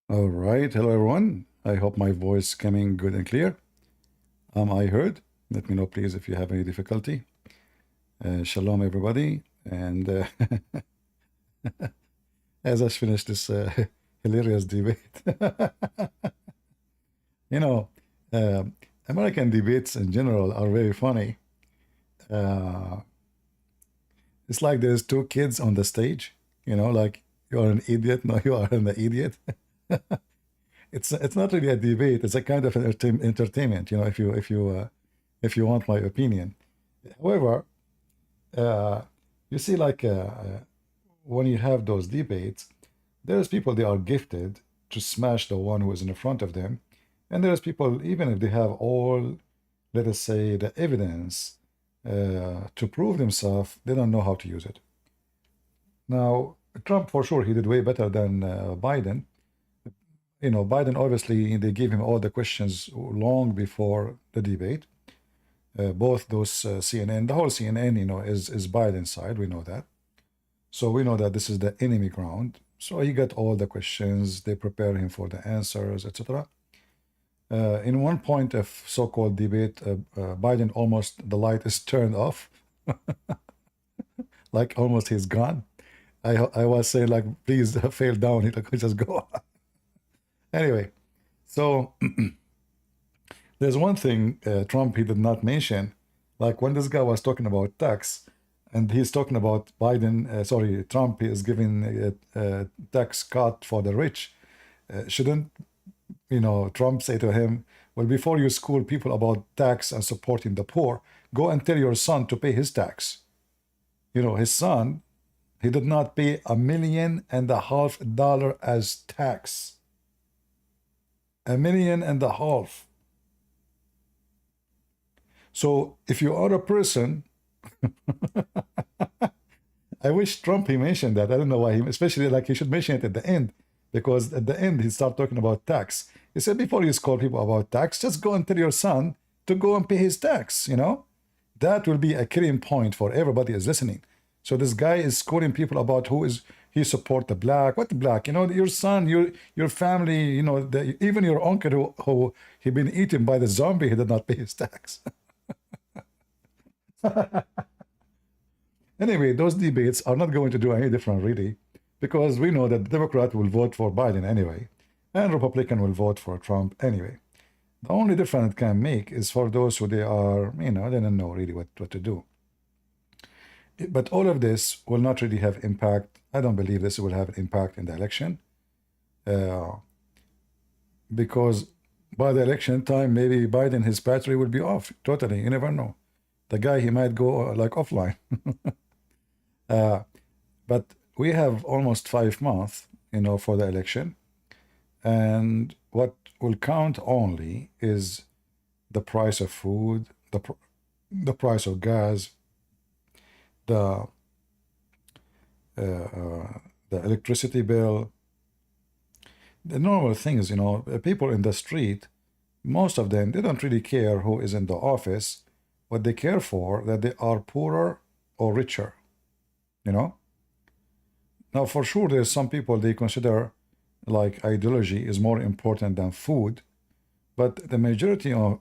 All right. Hello, everyone. I hope my voice coming good and clear. I heard. Let me know, please, if you have any difficulty. Shalom, everybody. And as I finish this hilarious debate, you know, uh, American debates in general are very funny. Uh, it's like there's two kids on the stage, like you are an idiot. No, you are an idiot. It's not really a debate. It's a kind of entertainment. If you want my opinion. However, uh, you see, when you have those debates, there's people they are gifted to smash the one who is in front of them, and there's people even if they have all, let us say, the evidence to prove themselves, they don't know how to use it. Now, Trump for sure he did way better than Biden. Biden obviously they gave him all the questions long before the debate. Both those CNN, the whole CNN, is Biden's side. We know that. So we know that this is the enemy ground. So he got all the questions. They prepare him for the answers, etc. In one point of so-called debate, Biden almost the light is turned off, like almost he's gone. I was saying like, please fail down. He like just go. Anyway, so there's one thing Trump he did not mention, like when this guy was talking about tax, and he's talking about Trump is giving a tax cut for the rich. Shouldn't Trump say to him, well, before you school people about tax and supporting the poor, go and tell your son to pay his tax. His son, he did not pay $1.5 million as tax. $1.5 million. So if you are a person, I wish Trump he mentioned that. I don't know why especially like he should mention it at the end, because at the end he start talking about tax. He said before you scold people about tax, just go and tell your son to go and pay his tax. That will be a killing point for everybody is listening. So this guy is scolding people about he support the black. What the black? Your son, your family. Even your uncle who he been eaten by the zombie. He did not pay his tax. Anyway, those debates are not going to do any different, really, because we know that the Democrat will vote for Biden anyway, and Republican will vote for Trump anyway. The only difference it can make is for those who they don't know really what to do. But all of this will not really have impact. I don't believe this will have an impact in the election, uh, because by the election time, maybe Biden, his battery will be off totally. You never know. The guy, he might go like offline. But we have almost 5 months, for the election. And what will count only is the price of food, the price of gas, the the electricity bill, the normal things. People in the street, most of them, they don't really care who is in the office. What they care for, that they are poorer or richer. Now, for sure, there's some people they consider like ideology is more important than food, but the majority of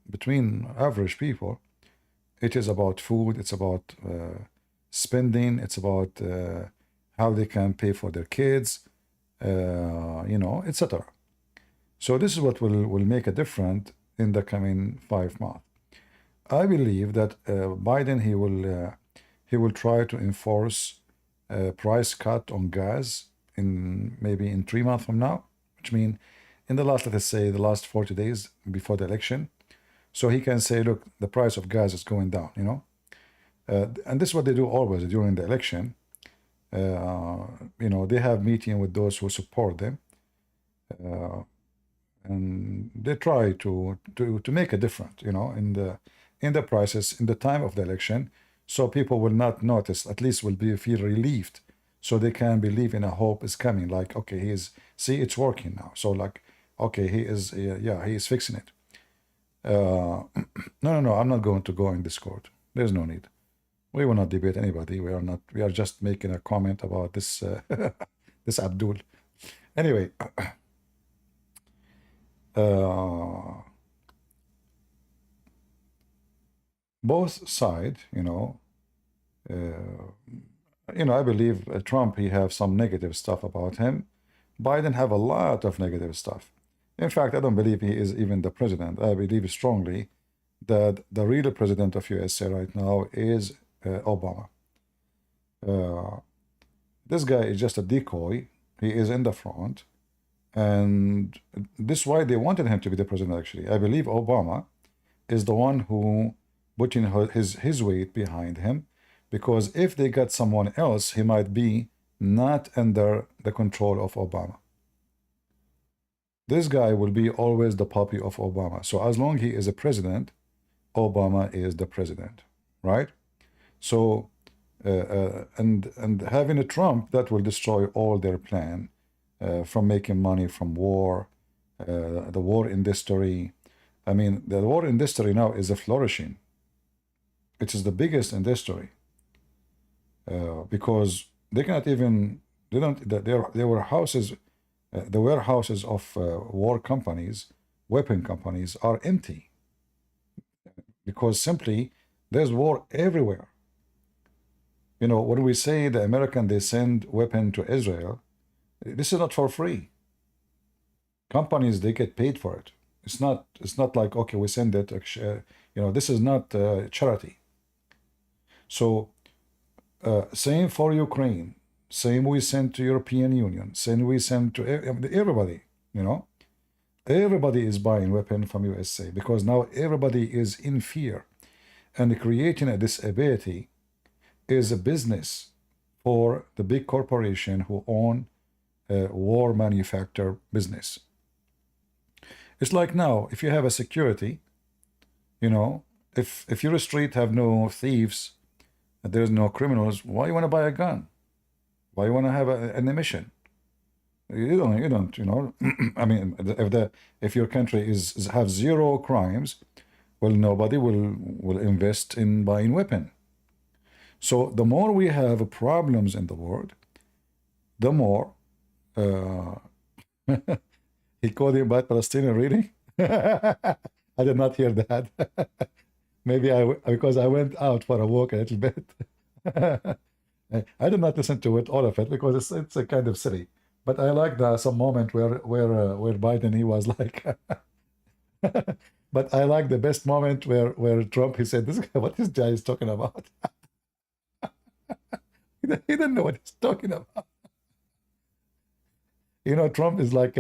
between average people, it is about food. It's about spending. It's about how they can pay for their kids, etc. So this is what will make a difference in the coming 5 months. I believe that Biden he will try to enforce a price cut on gas in maybe in 3 months from now, which means in the last, let us say, the last 40 days before the election. So he can say, look, the price of gas is going down, and this is what they do always during the election. They have meeting with those who support them, and they try to make a difference, in the prices in the time of the election, so people will not notice. At least will feel relieved, so they can believe in a hope is coming. Like, okay, see, it's working now. So like, okay, he is fixing it. No, I'm not going to go in Discord. There's no need. We will not debate anybody. We are not. We are just making a comment about this this Abdul. Anyway, uh, both sides, I believe Trump, he have some negative stuff about him. Biden have a lot of negative stuff. In fact, I don't believe he is even the president. I believe strongly that the real president of USA right now is Obama. This guy is just a decoy. He is in the front. And this is why they wanted him to be the president, actually. I believe Obama is the one who putting his weight behind him, because if they got someone else, he might be not under the control of Obama. This guy will be always the puppy of Obama. So as long as he is a president, Obama is the president, right? So and having a Trump, that will destroy all their plan, from making money from war, the war industry. I mean, the war industry now is a flourishing. It is the biggest industry, because they cannot even, they don't, there were houses, the warehouses of war companies, weapon companies are empty, because simply there's war everywhere. When we say the American, they send weapon to Israel, this is not for free. Companies, they get paid for it. It's not like, okay, we send it, this is not charity. So same for Ukraine, same we send to European Union, same we send to everybody. Everybody is buying weapon from USA, because now everybody is in fear, and creating a disability is a business for the big corporation who own war manufacture business. It's like now, if you have a security, if your street have no thieves, there's no criminals, why you want to buy a gun? Why you want to have an emission? You don't. I mean, if your country have zero crimes, well, nobody will invest in buying weapon. So the more we have problems in the world, the more he called him bad Palestinian, really? I did not hear that. Maybe because I went out for a walk a little bit. I did not listen to it, all of it, because it's a kind of silly. But I like some moment where Biden, he was like, but I like the best moment where Trump, he said, "This guy, what this guy is talking about?" He didn't know what he's talking about. Trump is like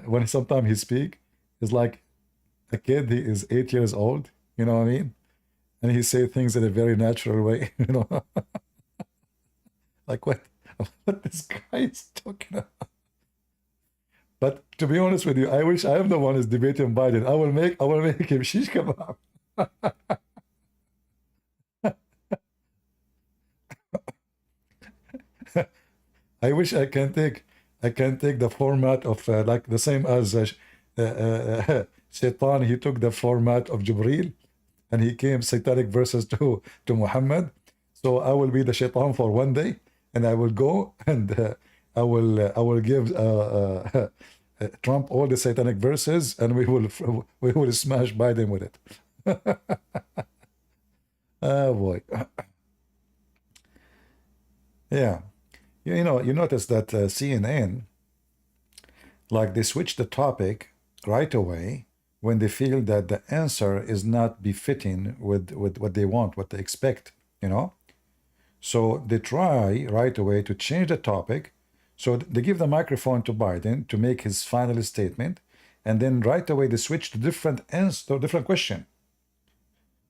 when sometimes he speak, is like a kid. He is 8 years old. You know what I mean? And he say things in a very natural way. Like what this guy is talking about. But to be honest with you, I wish I am the one who's debating Biden. I will make him shish kebab. I wish I can take the format of like the same as Shaitan. He took the format of Jibril, and he came satanic verses to Muhammad. So I will be the Shaitan for one day, and I will go and I will give Trump all the satanic verses, and we will smash Biden with it. Oh boy. Yeah. You notice that CNN, like they switch the topic right away when they feel that the answer is not befitting with what they want, what they expect, So they try right away to change the topic. So they give the microphone to Biden to make his final statement, and then right away they switch to different answer, different question.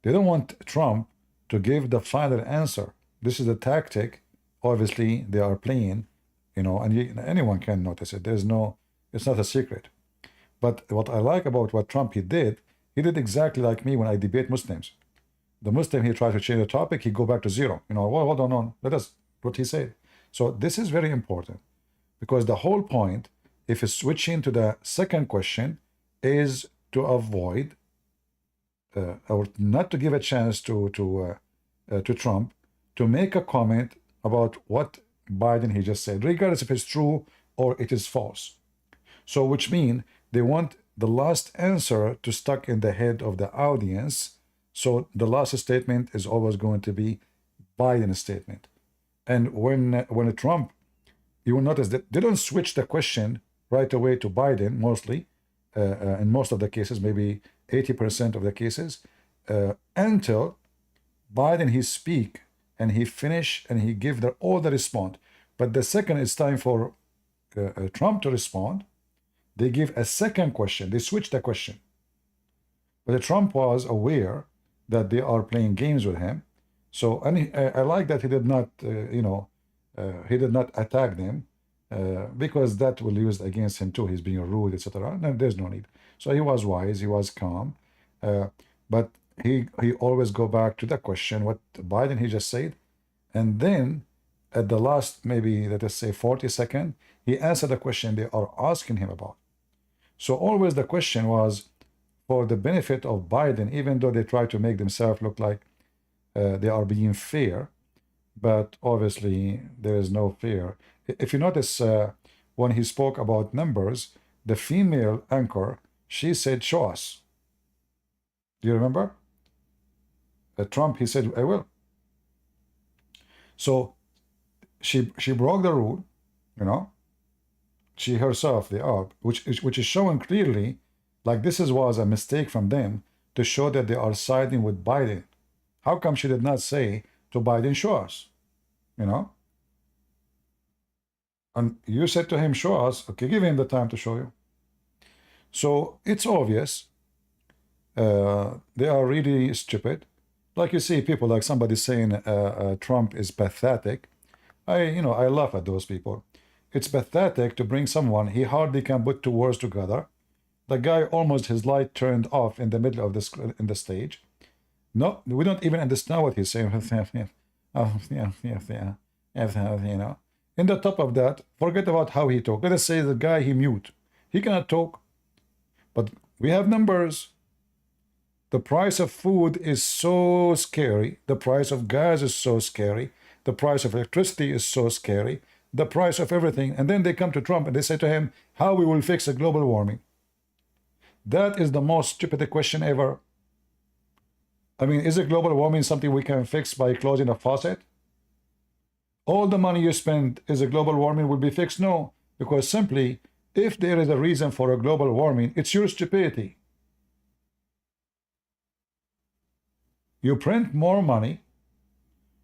They don't want Trump to give the final answer. This is the tactic. Obviously, they are playing, and anyone can notice it. It's not a secret. But what I like about what Trump he did exactly like me when I debate Muslims. The Muslim, he tried to change the topic, he go back to zero. Well, hold on, let us, what he said. So this is very important, because the whole point, if it's switching to the second question, is to avoid, or not to give a chance to Trump to make a comment about what Biden he just said, regardless if it's true or it is false. So which means They want the last answer to stuck in the head of the audience. So the last statement is always going to be Biden's statement. And when Trump, you will notice that they don't switch the question right away to Biden, mostly, in most of the cases, maybe 80% of the cases, until Biden he speak and he finish and he give all the response. But the second it's time for Trump to respond, they give a second question. They switch the question. But Trump was aware that they are playing games with him. So, and I like that he did not, he did not attack them because that will be used against him too. He's being rude, etc. No, there's no need. So he was wise. He was calm. But he always go back to the question what Biden he just said, and then at the last maybe let us say 40 seconds, he answered the question they are asking him about. So always the question was for the benefit of Biden, even though they try to make themselves look like they are being fair, but obviously there is no fear. If you notice, when he spoke about numbers, the female anchor, she said, show us. Do you remember? Trump, he said, I will. So she broke the rule, she herself, they are, which is showing clearly, like this was a mistake from them to show that they are siding with Biden. How come she did not say to Biden, show us? And you said to him, show us. Okay, give him the time to show you. So it's obvious they are really stupid. Like you see people like somebody saying Trump is pathetic. I laugh at those people. It's pathetic to bring someone, he hardly can put two words together. The guy almost his light turned off in the middle of the stage. No, we don't even understand what he's saying. Oh, yeah. In the top of that, forget about how he talk. Let us say the guy he mute. He cannot talk. But we have numbers. The price of food is so scary. The price of gas is so scary. The price of electricity is so scary. The price of everything. And then they come to Trump and they say to him, how we will fix the global warming. That is the most stupid question ever. I mean, is a global warming something we can fix by closing a faucet? All the money you spend, is a global warming will be fixed? No, because simply, if there is a reason for a global warming, it's your stupidity. You print more money,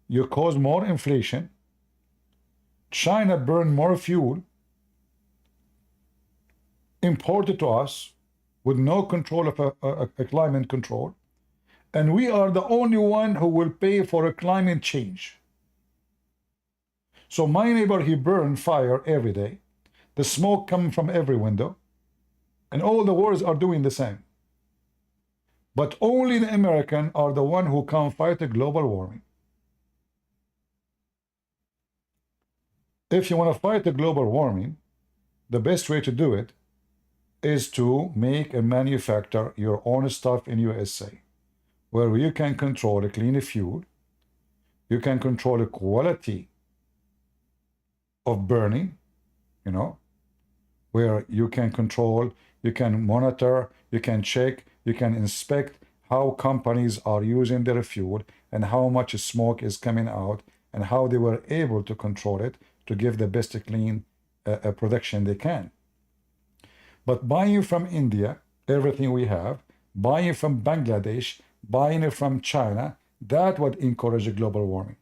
you cause more inflation, China burn more fuel, imported to us with no control of a climate control, and we are the only one who will pay for a climate change. So my neighbor, he burn fire every day. The smoke comes from every window. And all the wars are doing the same. But only the American are the one who can fight the global warming. If you want to fight the global warming, the best way to do it is to make and manufacture your own stuff in USA, where you can control a clean fuel, you can control the quality of burning, where you can control, you can monitor, you can check, you can inspect how companies are using their fuel and how much smoke is coming out and how they were able to control it to give the best clean production they can. But buying from India, everything we have, buying from Bangladesh, buying it from China, that would encourage global warming.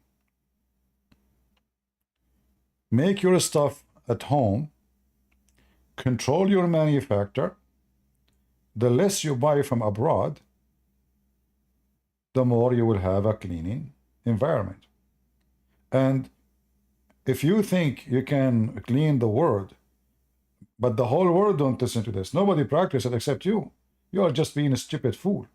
Make your stuff at home, control your manufacture. The less you buy from abroad, the more you will have a cleaning environment. And if you think you can clean the world, but the whole world don't listen to this, nobody practices it except you. You are just being a stupid fool.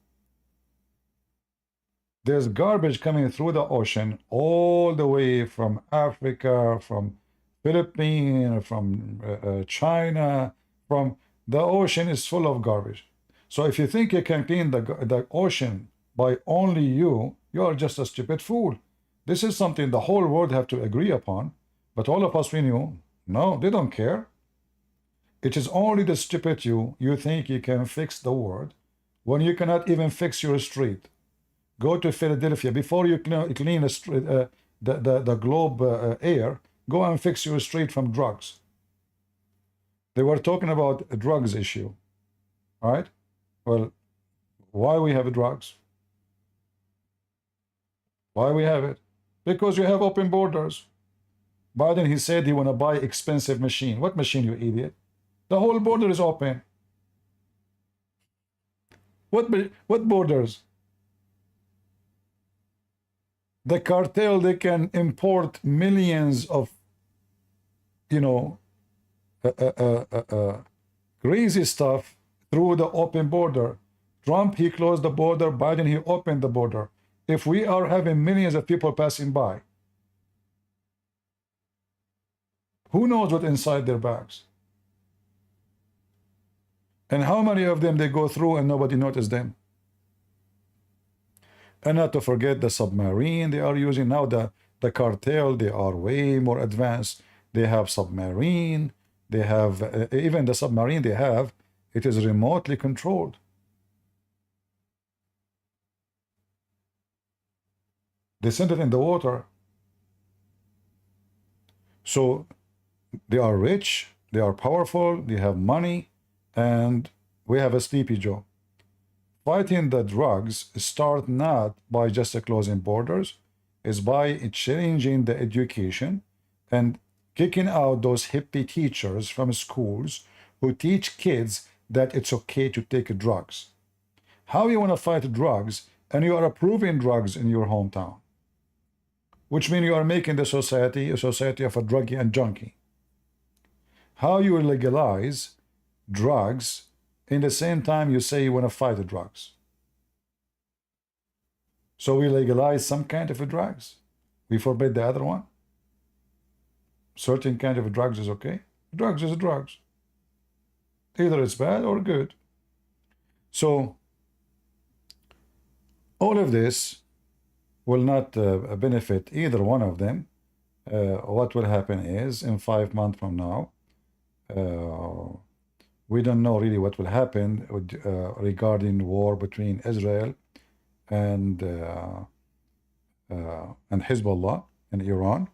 There's garbage coming through the ocean all the way from Africa, from Philippines, from China, from the ocean is full of garbage. So if you think you can clean the ocean by only you, you are just a stupid fool. This is something the whole world have to agree upon, but all of us, we knew, no, they don't care. It is only the stupid you think you can fix the world when you cannot even fix your street. Go to Philadelphia before you clean the street, the globe air. Go and fix your street from drugs. They were talking about a drugs issue, all right? Well, why we have drugs? Why we have it? Because you have open borders. Biden, he said he want to buy expensive machine. What machine, you idiot? The whole border is open. What borders? The cartel, they can import millions of, you know, crazy stuff through the open border. Trump, he closed the border. Biden, he opened the border. If we are having millions of people passing by, who knows what's inside their bags? And how many of them they go through and nobody noticed them? And not to forget the submarine they are using now. The cartel, they are way more advanced. They have submarine. They have even the submarine they have, it is remotely controlled. They send it in the water. So they are rich, they are powerful, they have money, and we have a Sleepy Joe. Fighting the drugs start not by just closing borders, is by changing the education and kicking out those hippie teachers from schools who teach kids that it's okay to take drugs. How you want to fight drugs and you are approving drugs in your hometown? Which means you are making the society a society of a druggie and junkie. How you legalize drugs in the same time you say you want to fight the drugs? So we legalize some kind of drugs. We forbid the other one. Certain kind of drugs is okay. Drugs is drugs. Either it's bad or good. So all of this will not benefit either one of them. What will happen is in 5 months from now, we don't know really what will happen with, regarding war between Israel and Hezbollah in Iran.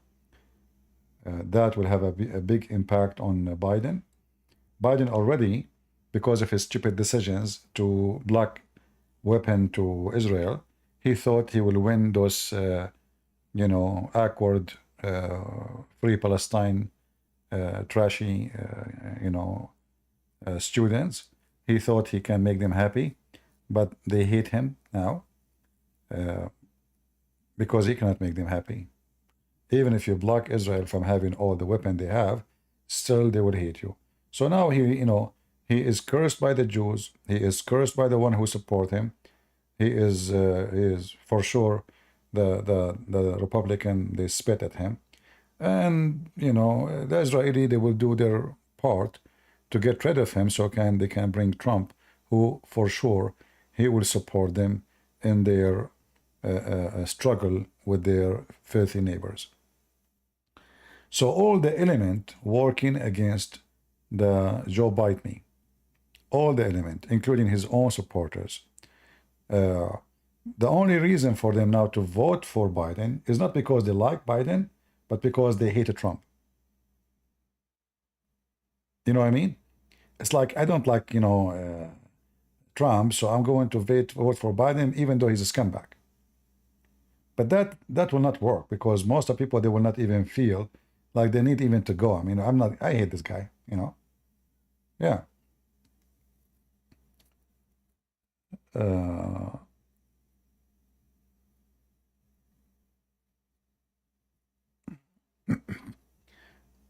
That will have a big impact on Biden. Biden already, because of his stupid decisions to block weapon to Israel, he thought he will win those, you know, awkward, free Palestine, trashy, you know, students. He thought he can make them happy, but they hate him now because he cannot make them happy. Even if you block Israel from having all the weapon they have, still they would hate you. So now he, you know, he is cursed by the Jews. He is cursed by the one who support him. He is for sure the Republican. They spit at him, and you know the Israeli, they will do their part to get rid of him, so they can bring Trump, who for sure he will support them in their struggle with their filthy neighbors. So all the element working against the Joe Biden, all the element, including his own supporters. The only reason for them now to vote for Biden is not because they like Biden, but because they hate Trump. You know what I mean? It's like, I don't like, you know, Trump, so I'm going to vote for Biden, even though he's a scumbag. But that will not work, because most of the people, they will not even feel like they need even to go. I mean, I hate this guy, you know? Yeah.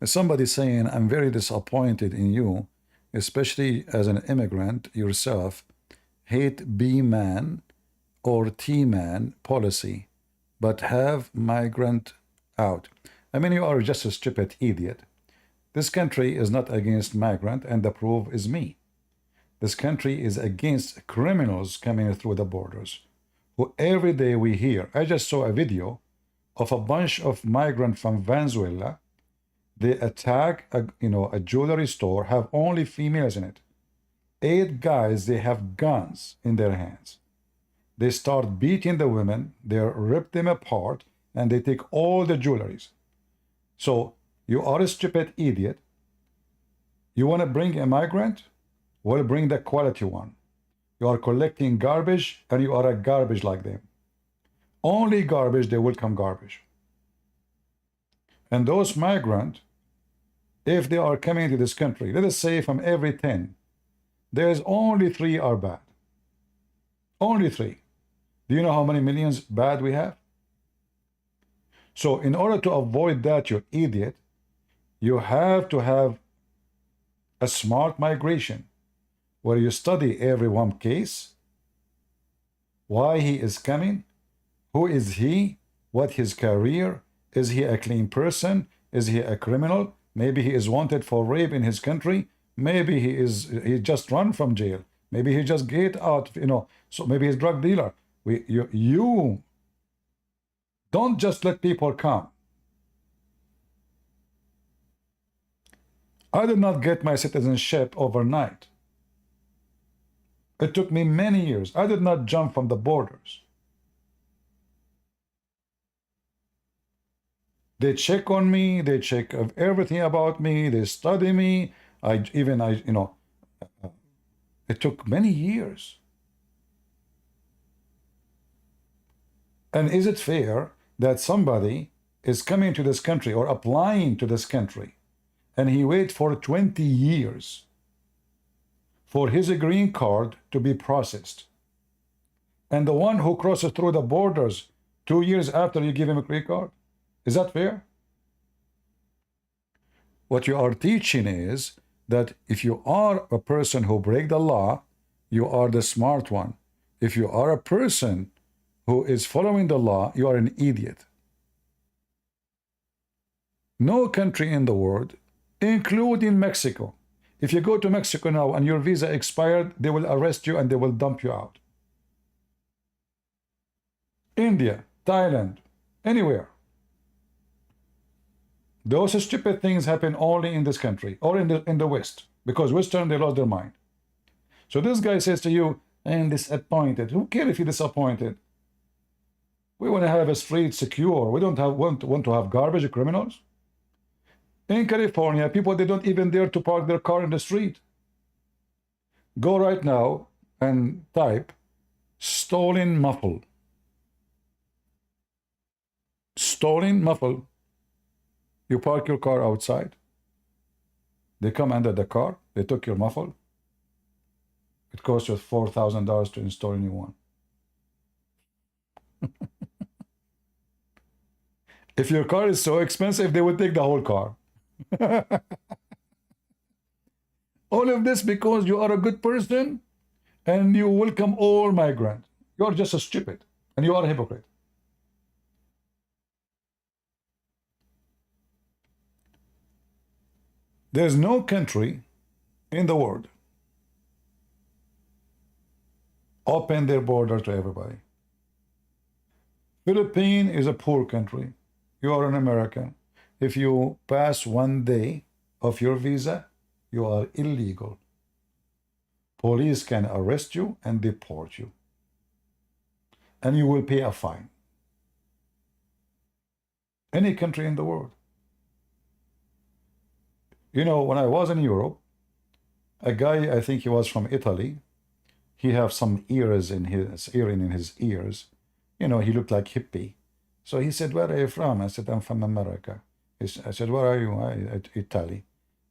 Somebody saying, I'm very disappointed in you, especially as an immigrant yourself, hate B-man or T-man policy, but have migrant out. I mean, you are just a stupid idiot. This country is not against migrant, and the proof is me. This country is against criminals coming through the borders, who every day we hear. I just saw a video of a bunch of migrants from Venezuela. They attack a jewelry store, have only females in it. 8 guys, they have guns in their hands. They start beating the women, they rip them apart, and they take all the jewelries. So you are a stupid idiot. You want to bring a migrant? Well, bring the quality one. You are collecting garbage, and you are a garbage like them. Only garbage, they will come garbage. And those migrants, if they are coming to this country, let us say from every 10, there's only 3 are bad. Only 3. Do you know how many millions bad we have? So in order to avoid that, you idiot, you have to have a smart migration where you study every one case, why he is coming, who is he, what his career, is he a clean person, is he a criminal, maybe he is wanted for rape in his country, maybe he just run from jail, maybe he just get out, so maybe he's a drug dealer. You don't just let people come. I did not get my citizenship overnight. It took me many years. I did not jump from the borders. They check on me, they check everything about me, they study me. It took many years. And is it fair that somebody is coming to this country or applying to this country and he wait for 20 years for his green card to be processed, and the one who crosses through the borders 2 years after you give him a green card? Is that fair? What you are teaching is that if you are a person who break the law, you are the smart one. If you are a person who is following the law, you are an idiot. No country in the world, including Mexico, if you go to Mexico now and your visa expired, they will arrest you and they will dump you out. India, Thailand, anywhere. Those stupid things happen only in this country or in the West, because Western, they lost their mind. So this guy says to you, I'm disappointed. Who cares if you're disappointed? We want to have a street secure. We don't want to have garbage criminals. In California, people, they don't even dare to park their car in the street. Go right now and type stolen muffle. Stolen muffle. You park your car outside. They come under the car. They took your muffle. It costs you $4,000 to install a new one. If your car is so expensive, they would take the whole car. All of this because you are a good person and you welcome all migrants. You are just a stupid and you are a hypocrite. There's no country in the world open their border to everybody. Philippines is a poor country. You are an American. If you pass 1 day of your visa, you are illegal. Police can arrest you and deport you. And you will pay a fine. Any country in the world. You know, when I was in Europe, a guy, I think he was from Italy, he have some ears in his earring in his ears. You know, he looked like hippie. So he said, where are you from? I said, I'm from America. I said, where are you? Italy.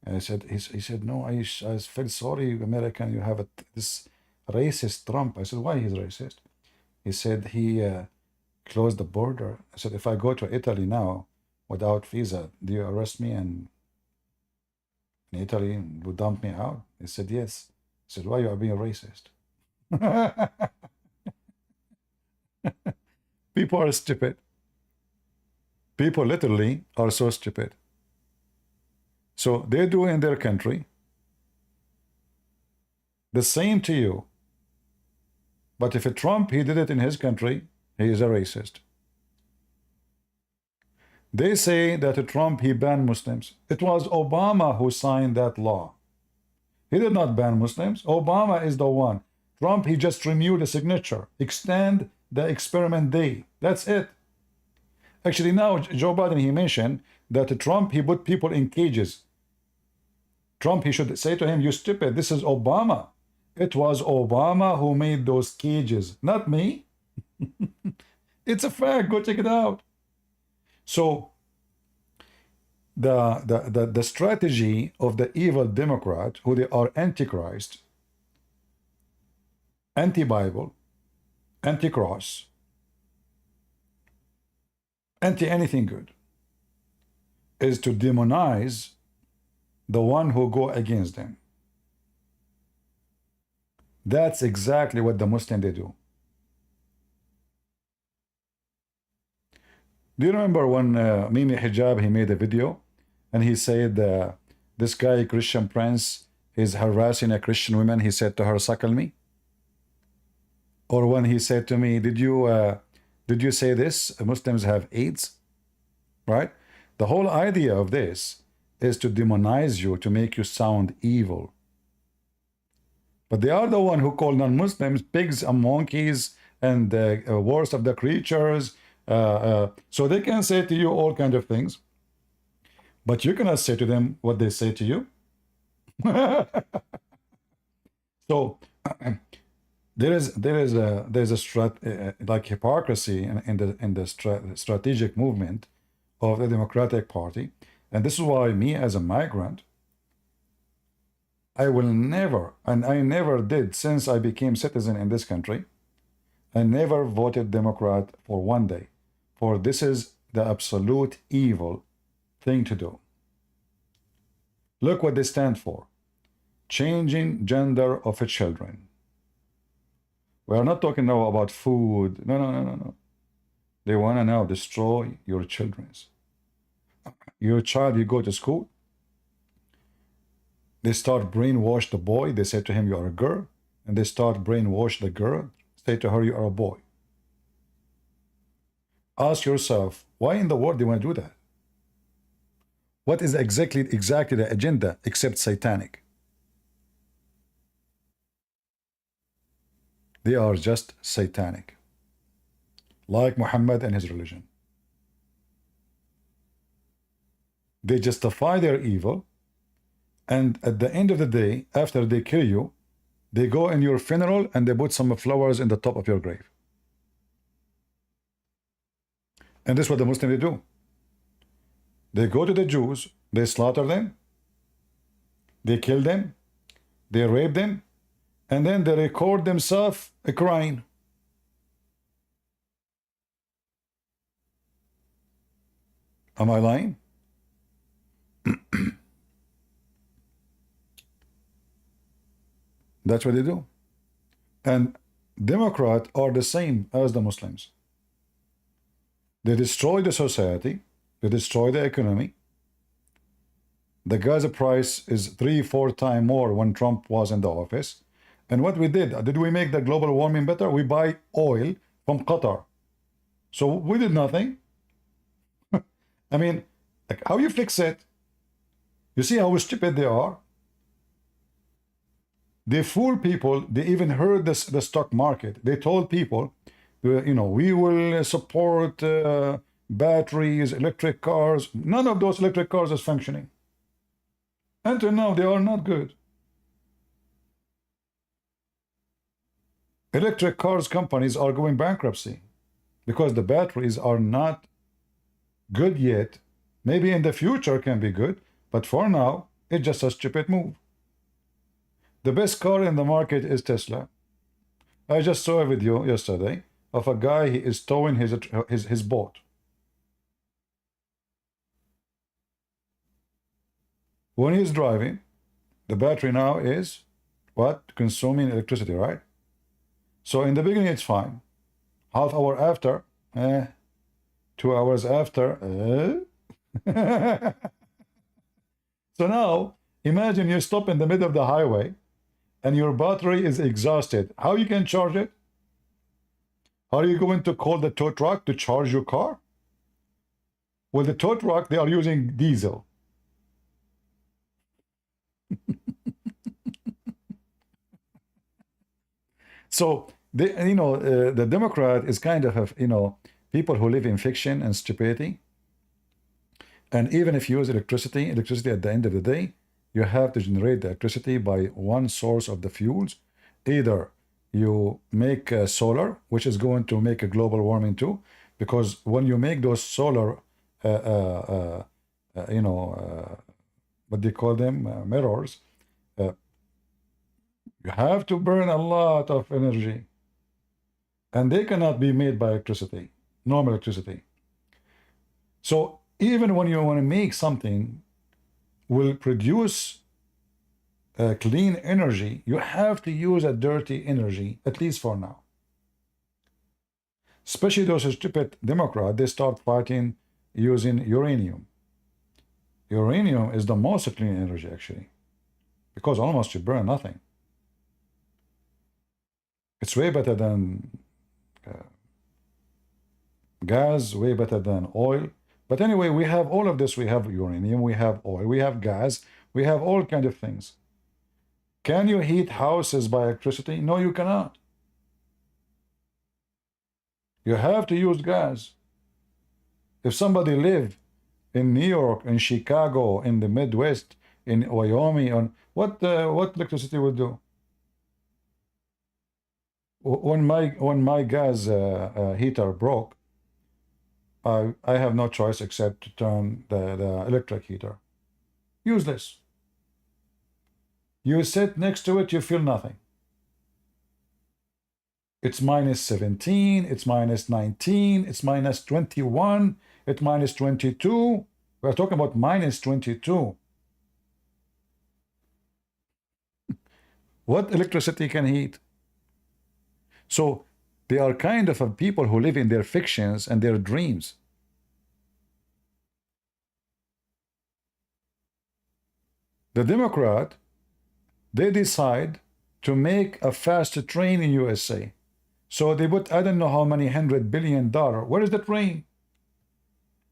I said, he said, no, I feel sorry, American, you have this racist Trump. I said, why he's racist? He said he closed the border. I said, if I go to Italy now without visa, do you arrest me and in Italy and would dump me out? He said, yes. I said, why you are being racist? People are stupid. People literally are so stupid. So they do in their country the same to you. But if a Trump, he did it in his country, he is a racist. They say that Trump, he banned Muslims. It was Obama who signed that law. He did not ban Muslims. Obama is the one. Trump, he just renewed the signature. Extend the experiment day. That's it. Actually, now Joe Biden, he mentioned that Trump, he put people in cages. Trump, he should say to him, you stupid, this is Obama. It was Obama who made those cages, not me. It's a fact. Go check it out. So the strategy of the evil Democrat, who they are antichrist, anti-Bible, anti-cross, anti-anything good, is to demonize the one who go against them. That's exactly what the Muslim they do. Do you remember when Mimi Hijab, he made a video and he said this guy, Christian Prince, is harassing a Christian woman. He said to her, suckle me. Or when he said to me, did you say this? Muslims have AIDS, right? The whole idea of this is to demonize you, to make you sound evil. But they are the one who call non-Muslims pigs and monkeys and worst of the creatures. So they can say to you all kinds of things, but you cannot say to them what they say to you. So there's a like hypocrisy in the strategic movement of the Democratic Party, and this is why me as a migrant, I will never, and I never did since I became citizen in this country, I never voted Democrat for one day, for this is the absolute evil thing to do. Look what they stand for: changing gender of children. We are not talking now about food. No. They want to now destroy your children's. Your child, you go to school, they start brainwash the boy. They say to him, you are a girl. And they start brainwash the girl. Say to her, you are a boy. Ask yourself, why in the world do you want to do that? What is exactly the agenda except satanic? They are just satanic, like Muhammad and his religion. They justify their evil, and at the end of the day, after they kill you, they go in your funeral and they put some flowers in the top of your grave. And this is what the Muslims do. They go to the Jews, they slaughter them, they kill them, they rape them, and then they record themselves crying. Am I lying? That's what they do. And Democrats are the same as the Muslims. They destroy the society, they destroy the economy. The gas price is 3-4 times more when Trump was in the office. And what we did we make the global warming better? We buy oil from Qatar. So we did nothing. I mean, like, how you fix it? You see how stupid they are? They fool people. They even heard the stock market. They told people, you know, we will support batteries, electric cars. None of those electric cars is functioning. Until now, they are not good. Electric cars companies are going bankruptcy because the batteries are not good yet. Maybe in the future can be good, but for now, it's just a stupid move. The best car in the market is Tesla. I just saw a video yesterday of a guy, he is towing his boat. When he's driving, the battery now is what? Consuming electricity, right? So in the beginning, it's fine. Half hour after, 2 hours after, So now, imagine you stop in the middle of the highway and your battery is exhausted. How you can charge it? Are you going to call the tow truck to charge your car? Well, the tow truck, they are using diesel. So they, the Democrat is kind of, people who live in fiction and stupidity. And even if you use electricity at the end of the day, you have to generate the electricity by one source of the fuels. Either you make solar, which is going to make a global warming too, because when you make those solar, uh, uh, uh, you know, what do you call them, mirrors, uh, you have to burn a lot of energy, and they cannot be made by electricity, normal electricity. So even when you want to make something will produce clean energy, you have to use a dirty energy, at least for now. Especially those stupid Democrats, they start fighting using uranium. Uranium is the most clean energy, actually, because almost you burn nothing. It's way better than gas, way better than oil. But anyway, we have all of this. We have uranium, we have oil, we have gas, we have all kind of things. Can you heat houses by electricity? No, you cannot. You have to use gas. If somebody live in New York, in Chicago, in the Midwest, in Wyoming, on what electricity will do? When my gas heater broke, I have no choice except to turn the electric heater. Useless. You sit next to it, you feel nothing. It's minus 17, it's minus 19, it's minus 21, it's minus 22. We're talking about minus 22. What electricity can heat? So they are kind of people who live in their fictions and their dreams. The Democrat, they decide to make a fast train in USA. So they put, I don't know how many $100 billion. Where is the train?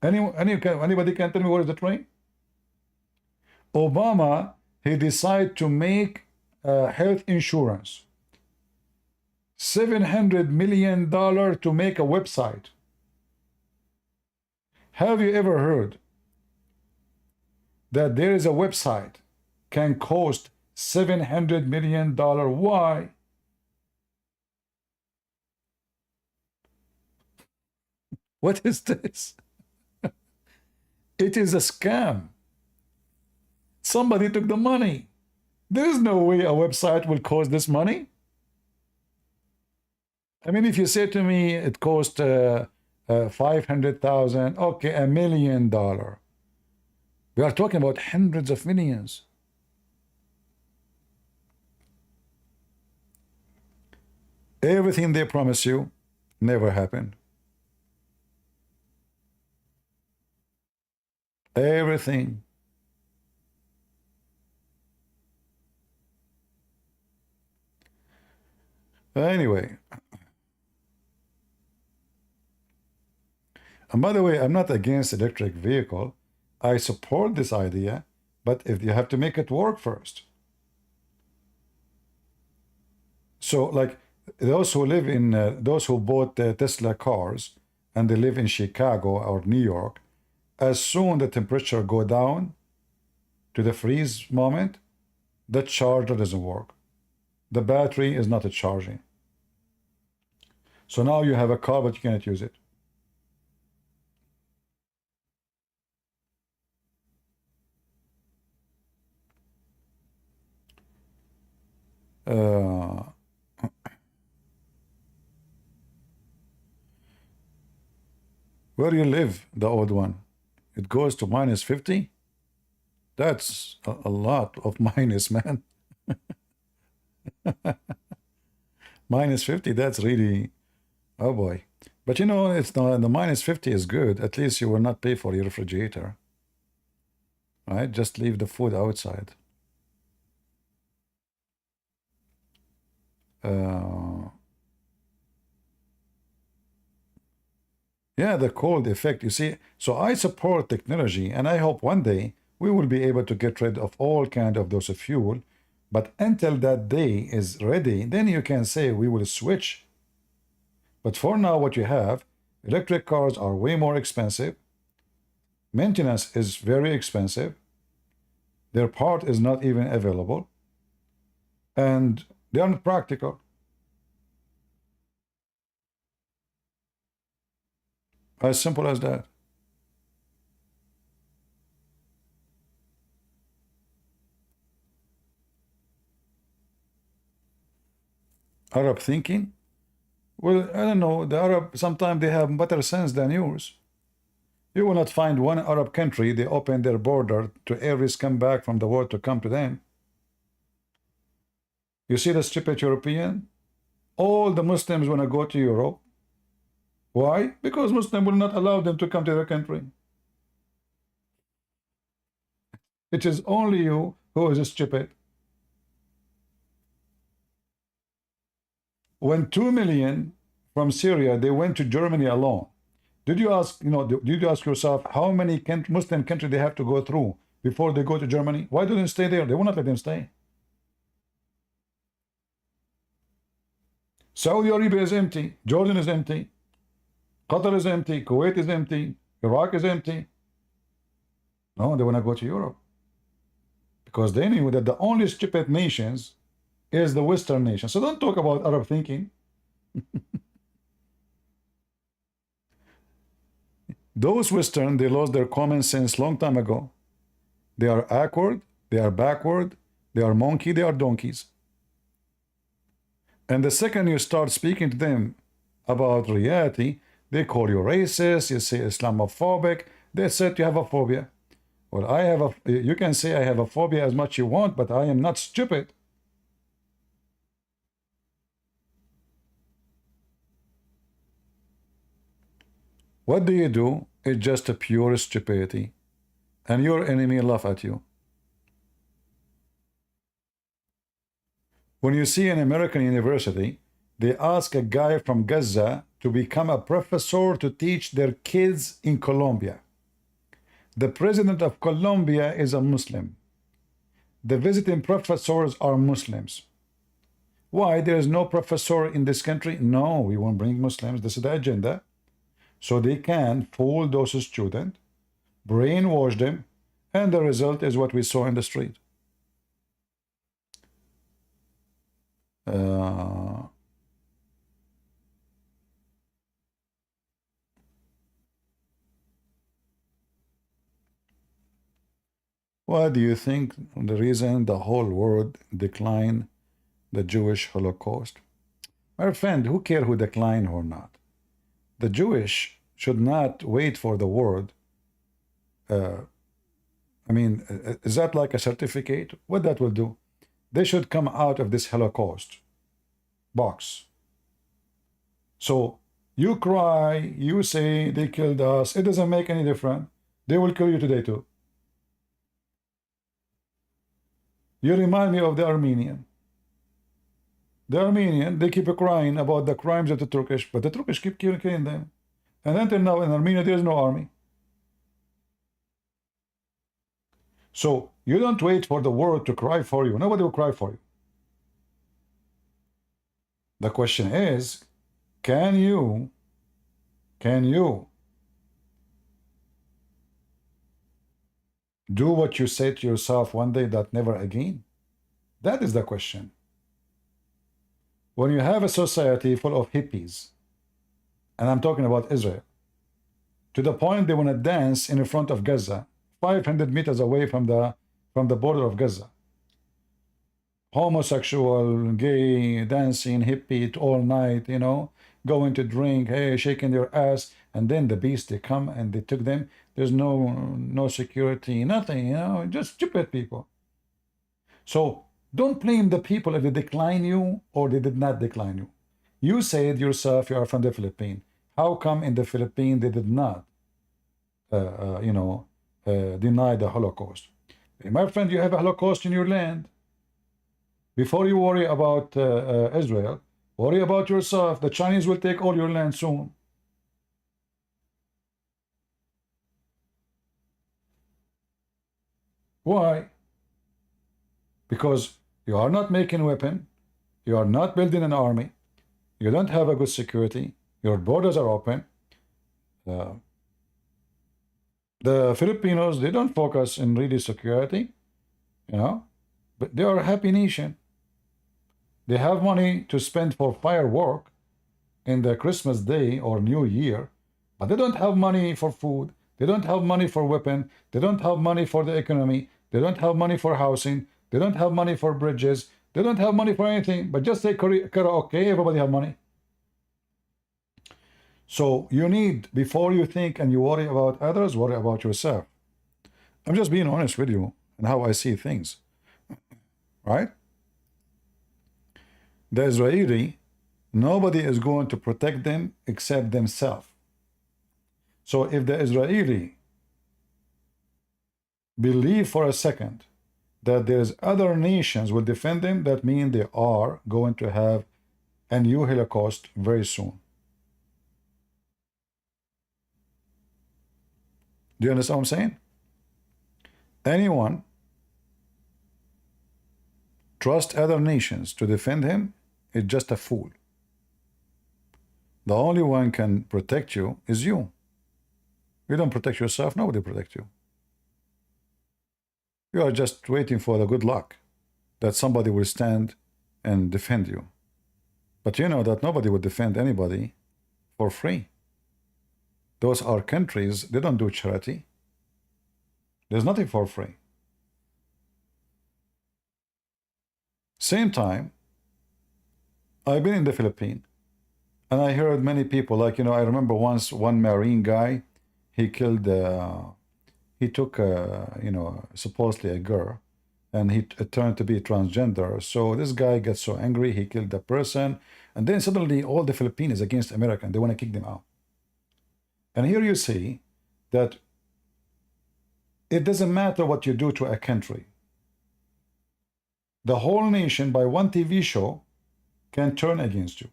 Anybody can tell me where is the train? Obama, he decided to make health insurance. $700 million to make a website. Have you ever heard that there is a website can cost $700 million? Why? What is this? It is a scam. Somebody took the money. There is no way a website will cost this money. I mean, if you say to me it cost 500,000, okay, $1 million. We are talking about hundreds of millions. Everything they promise you never happened. Everything. Anyway, and by the way, I'm not against electric vehicle. I support this idea, but if you have to make it work first. So, like those who live in those who bought Tesla cars and they live in Chicago or New York, as soon the temperature go down to the freeze moment, the charger doesn't work. The battery is not charging. So now you have a car, but you cannot use it. Uh, where you live, the old one, it goes to minus 50. That's a lot of minus, man. Minus 50, that's really, oh boy. But you know, it's not, the minus 50 is good. At least you will not pay for your refrigerator. Right? Just leave the food outside. Uh, Yeah, the cold effect, you see. So I support technology, and I hope one day we will be able to get rid of all kind of those fuel. But until that day is ready, then you can say we will switch. But for now, what you have, electric cars are way more expensive. Maintenance is very expensive. Their part is not even available. And they are not practical. As simple as that. Arab thinking? Well, I don't know. The Arab, sometimes they have better sense than yours. You will not find one Arab country they open their border to every scumbag from the world to come to them. You see the stupid European? All the Muslims want to go to Europe. Why? Because Muslims will not allow them to come to their country. It is only you who is stupid. When 2 million from Syria, they went to Germany alone. Did you ask, did you ask yourself how many Muslim countries they have to go through before they go to Germany? Why don't they stay there? They will not let them stay. Saudi Arabia is empty. Jordan is empty. Qatar is empty. Kuwait is empty. Iraq is empty. No, they want to go to Europe. Because they knew that the only stupid nations is the Western nation. So don't talk about Arab thinking. Those Western, they lost their common sense long time ago. They are awkward, they are backward, they are monkey, they are donkeys. And the second you start speaking to them about reality, they call you racist, you say Islamophobic, they said you have a phobia. Well, you can say I have a phobia as much you want, but I am not stupid. What do you do? It's just a pure stupidity. And your enemy laugh at you. When you see an American university, they ask a guy from Gaza to become a professor to teach their kids in Colombia. The president of Colombia is a Muslim. The visiting professors are Muslims. Why? There is no professor in this country? No, we won't bring Muslims. This is the agenda. So they can fool those students, brainwash them, and the result is what we saw in the street. What do you think the reason the whole world declined the Jewish Holocaust? My friend, who care who declined or not? The Jewish should not wait for the world. Is that like a certificate? What that will do? They should come out of this Holocaust box. So you cry, you say they killed us. It doesn't make any difference. They will kill you today too. You remind me of the Armenian. The Armenian, they keep crying about the crimes of the Turkish, but the Turkish keep killing them. And until now in Armenia, there is no army. So you don't wait for the world to cry for you. Nobody will cry for you. The question is, can you do what you say to yourself one day that never again? That is the question. When you have a society full of hippies, and I'm talking about Israel, to the point they want to dance in front of Gaza, 500 meters away from the border of Gaza. Homosexual, gay, dancing, hippie all night, going to drink, hey, shaking their ass, and then the beast, they come and they took them. There's no security, nothing, just stupid people. So don't blame the people if they decline you or they did not decline you. You said yourself you are from the Philippines. How come in the Philippines they did not, deny the Holocaust? Hey, my friend, you have a Holocaust in your land. Before you worry about Israel, worry about yourself. The Chinese will take all your land soon. Why? Because you are not making weapon, you are not building an army, you don't have a good security, your borders are open. Uh, the Filipinos, they don't focus in really security, you know, but they are a happy nation. They have money to spend for firework in the Christmas day or New Year, but they don't have money for food. They don't have money for weapon. They don't have money for the economy. They don't have money for housing. They don't have money for bridges. They don't have money for anything, but just say karaoke, everybody have money. So you need, before you think and you worry about others, worry about yourself. I'm just being honest with you and how I see things, right? The Israeli, nobody is going to protect them except themselves. So if the Israeli believe for a second that there's other nations will defend them, that means they are going to have a new Holocaust very soon. Do you understand what I'm saying? Anyone trust other nations to defend him is just a fool. The only one can protect you is you. You don't protect yourself, nobody protects you. You are just waiting for the good luck that somebody will stand and defend you. But you know that nobody would defend anybody for free. Those are countries, they don't do charity. There's nothing for free. Same time, I've been in the Philippines, and I heard many people, like, you know, I remember once one Marine guy, he killed, he took, you know, supposedly a girl, and he turned to be transgender. So this guy gets so angry, he killed the person, and then suddenly all the Filipinos against American, they want to kick them out. And here you see that it doesn't matter what you do to a country. The whole nation, by one TV show, can turn against you.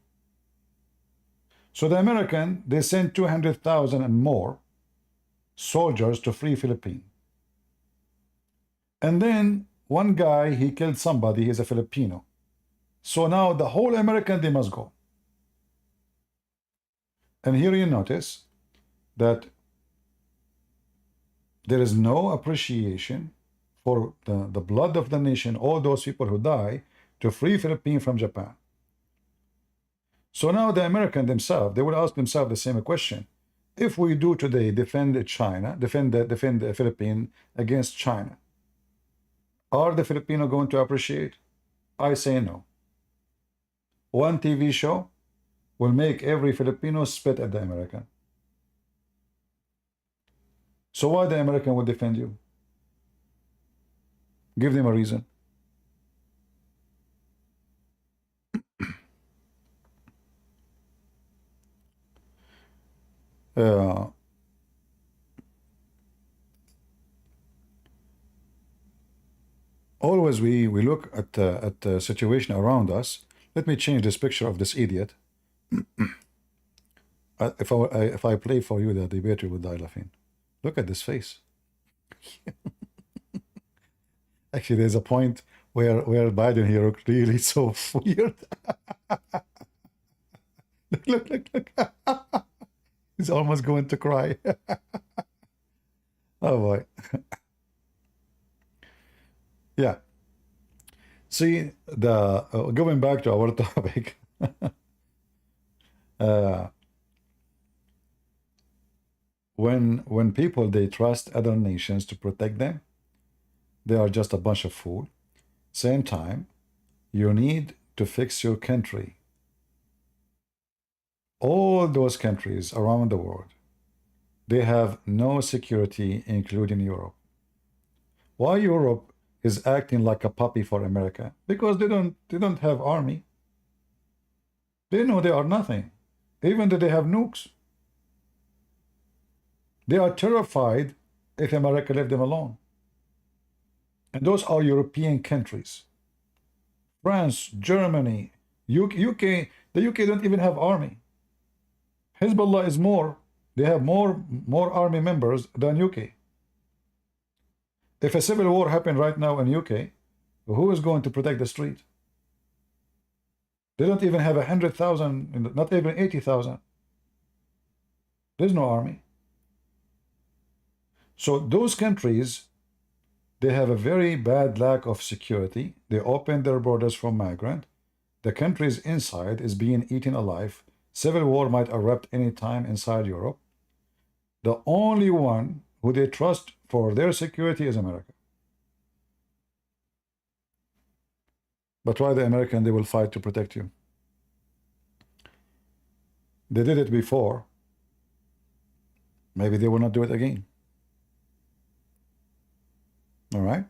So the American, they sent 200,000 and more soldiers to free Philippines. And then one guy, he killed somebody, he's a Filipino. So now the whole American, they must go. And here you notice that there is no appreciation for the blood of the nation, all those people who die to free Philippines from Japan. So now the American themselves, they will ask themselves the same question. If we do today defend China, defend the Philippines against China, are the Filipino going to appreciate? I say no. One TV show will make every Filipino spit at the American. So why the American would defend you? Give them a reason. Always we look at the situation around us. Let me change this picture of this idiot. If I play for you, the debater would die laughing. Look at this face. Actually, there's a point where Biden here looked really so weird. Look. He's almost going to cry. Oh boy. Yeah. See, the going back to our topic. When people, they trust other nations to protect them, they are just a bunch of fools. Same time, you need to fix your country. All those countries around the world, they have no security, including Europe. Why Europe is acting like a puppy for America? Because they don't have army. They know they are nothing, even though they have nukes. They are terrified if America left them alone. And those are European countries. France, Germany, UK. The UK don't even have army. Hezbollah is more. They have more army members than UK. If a civil war happened right now in UK, who is going to protect the street? They don't even have 100,000, not even 80,000. There's no army. So those countries, they have a very bad lack of security. They open their borders for migrant. The countries inside is being eaten alive. Civil war might erupt anytime inside Europe. The only one who they trust for their security is America. But why the American? They will fight to protect you. They did it before. Maybe they will not do it again. All right.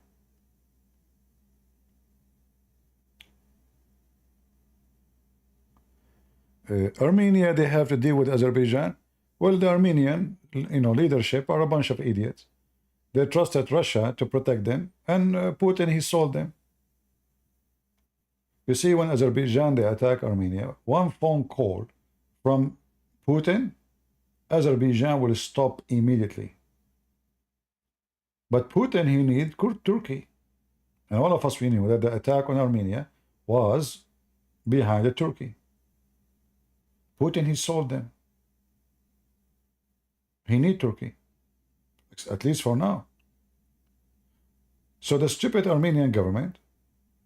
Armenia, they have to deal with Azerbaijan. Well, the Armenian, leadership are a bunch of idiots. They trusted Russia to protect them, and Putin, he sold them. You see, when Azerbaijan, they attack Armenia, one phone call from Putin, Azerbaijan will stop immediately. But Putin, he needs Turkey. And all of us, we knew that the attack on Armenia was behind the Turkey. Putin, he sold them. He needs Turkey, at least for now. So the stupid Armenian government,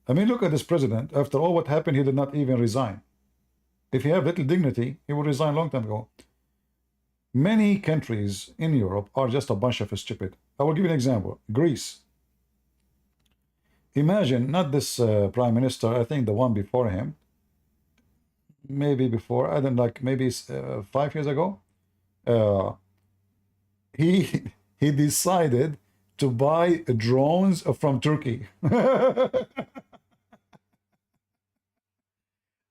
I mean, look at this president. After all what happened, he did not even resign. If he had little dignity, he would resign a long time ago. Many countries in Europe are just a bunch of stupid. I will give you an example. Greece. Imagine, not this prime minister, I think the one before him, maybe before, I don't like, maybe 5 years ago, he decided to buy drones from Turkey.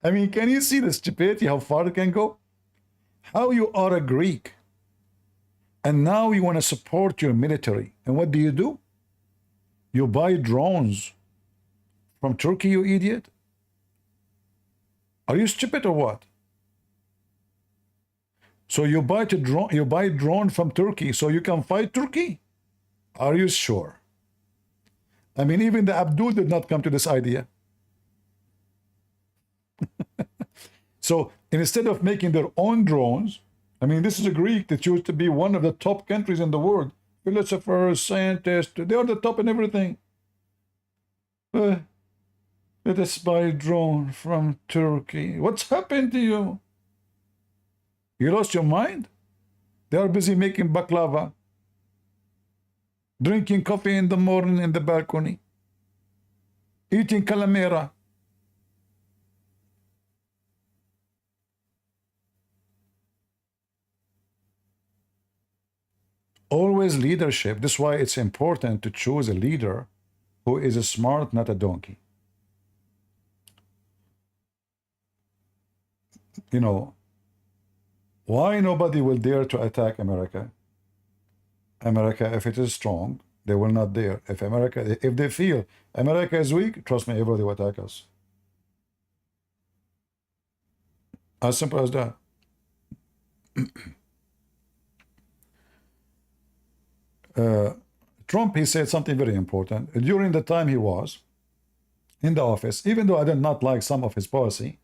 I mean, can you see the stupidity, how far it can go? How you are a Greek, and now you want to support your military, and what do? You buy drones from Turkey, you idiot? Are you stupid or what? So you buy drone from Turkey so you can fight Turkey? Are you sure? I mean, even the Abdul did not come to this idea. So instead of making their own drones, I mean, this is a Greek that used to be one of the top countries in the world. Philosophers, scientists, they are the top in everything. Let us buy a drone from Turkey. What's happened to you? You lost your mind? They are busy making baklava, drinking coffee in the morning in the balcony, eating calamera. Always leadership. This is why it's important to choose a leader who is smart, not a donkey. You know, why nobody will dare to attack America? America, if it is strong, they will not dare. If they feel America is weak, trust me, everybody will attack us. As simple as that. Trump, he said something very important. During the time he was in the office, even though I did not like some of his policy,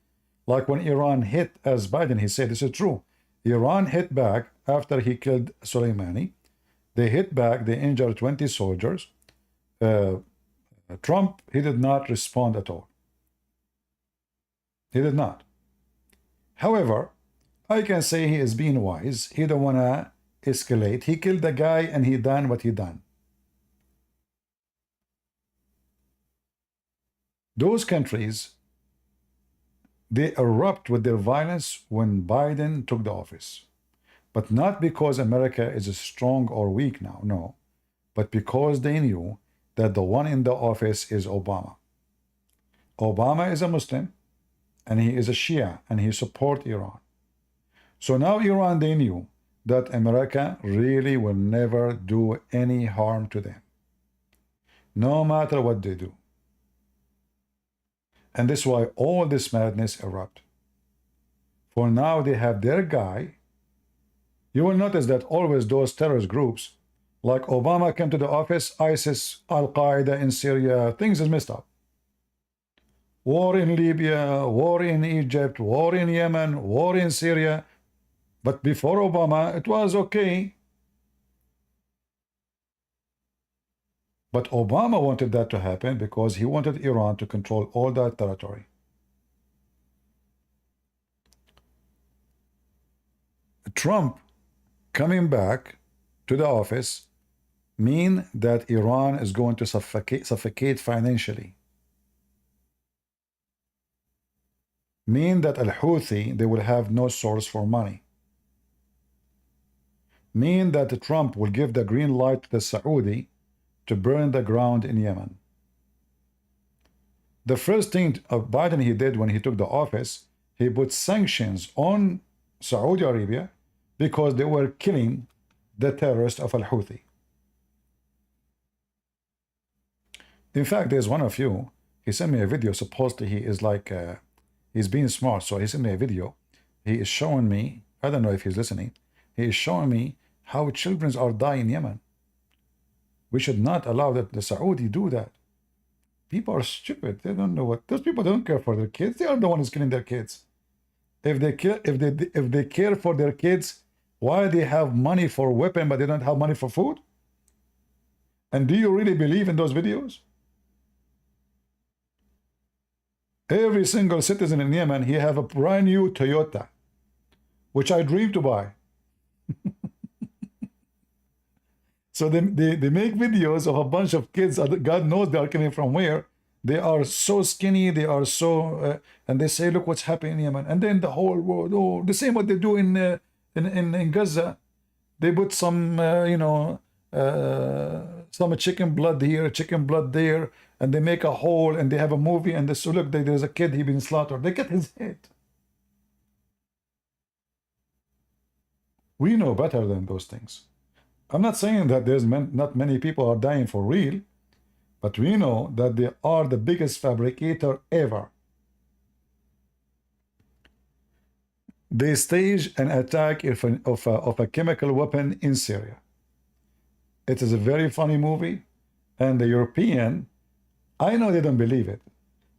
like when Iran hit, as Biden, he said, this is true. Iran hit back after he killed Soleimani. They hit back, they injured 20 soldiers. Trump, he did not respond at all. He did not. However, I can say he is being wise. He don't want to escalate. He killed the guy and he done what he done. Those countries, they erupt with their violence when Biden took the office. But not because America is strong or weak now, no. But because they knew that the one in the office is Obama. Obama is a Muslim, and he is a Shia, and he supports Iran. So now Iran, they knew that America really will never do any harm to them, no matter what they do. And this is why all this madness erupt. For now, they have their guy. You will notice that always those terrorist groups, Like Obama came to the office, ISIS, Al-Qaeda in Syria, things is messed up. War in Libya, war in Egypt, war in Yemen, war in Syria. But before Obama, it was okay. But Obama wanted that to happen because he wanted Iran to control all that territory. Trump coming back to the office mean that Iran is going to suffocate financially. Mean that Al-Houthi, they will have no source for money. Mean that Trump will give the green light to the Saudi to burn the ground in Yemen. The first thing Biden he did when he took the office, he put sanctions on Saudi Arabia because they were killing the terrorists of Al-Houthi. In fact, there's one of you, he sent me a video, supposedly he is like, he's being smart, so he sent me a video. He is showing me, I don't know if he's listening, he is showing me how children are dying in Yemen. We should not allow the Saudi do that. People are stupid. They don't know what, those people don't care for their kids. They are the ones killing their kids. If they care for their kids, why they have money for weapon but they don't have money for food? And do you really believe in those videos? Every single citizen in Yemen, he have a brand new Toyota, which I dream to buy. So they make videos of a bunch of kids, God knows they are coming from where. They are so skinny, they are so, and they say, look what's happening in Yemen. And then the whole world, oh, the same what they do in Gaza. They put some, some chicken blood here, chicken blood there, and they make a hole, and they have a movie, and they say, look, there's a kid, he been slaughtered. They cut his head. We know better than those things. I'm not saying that there's not many people are dying for real, but we know that they are the biggest fabricator ever. They staged an attack of a chemical weapon in Syria. It is a very funny movie, and the European, I know they don't believe it.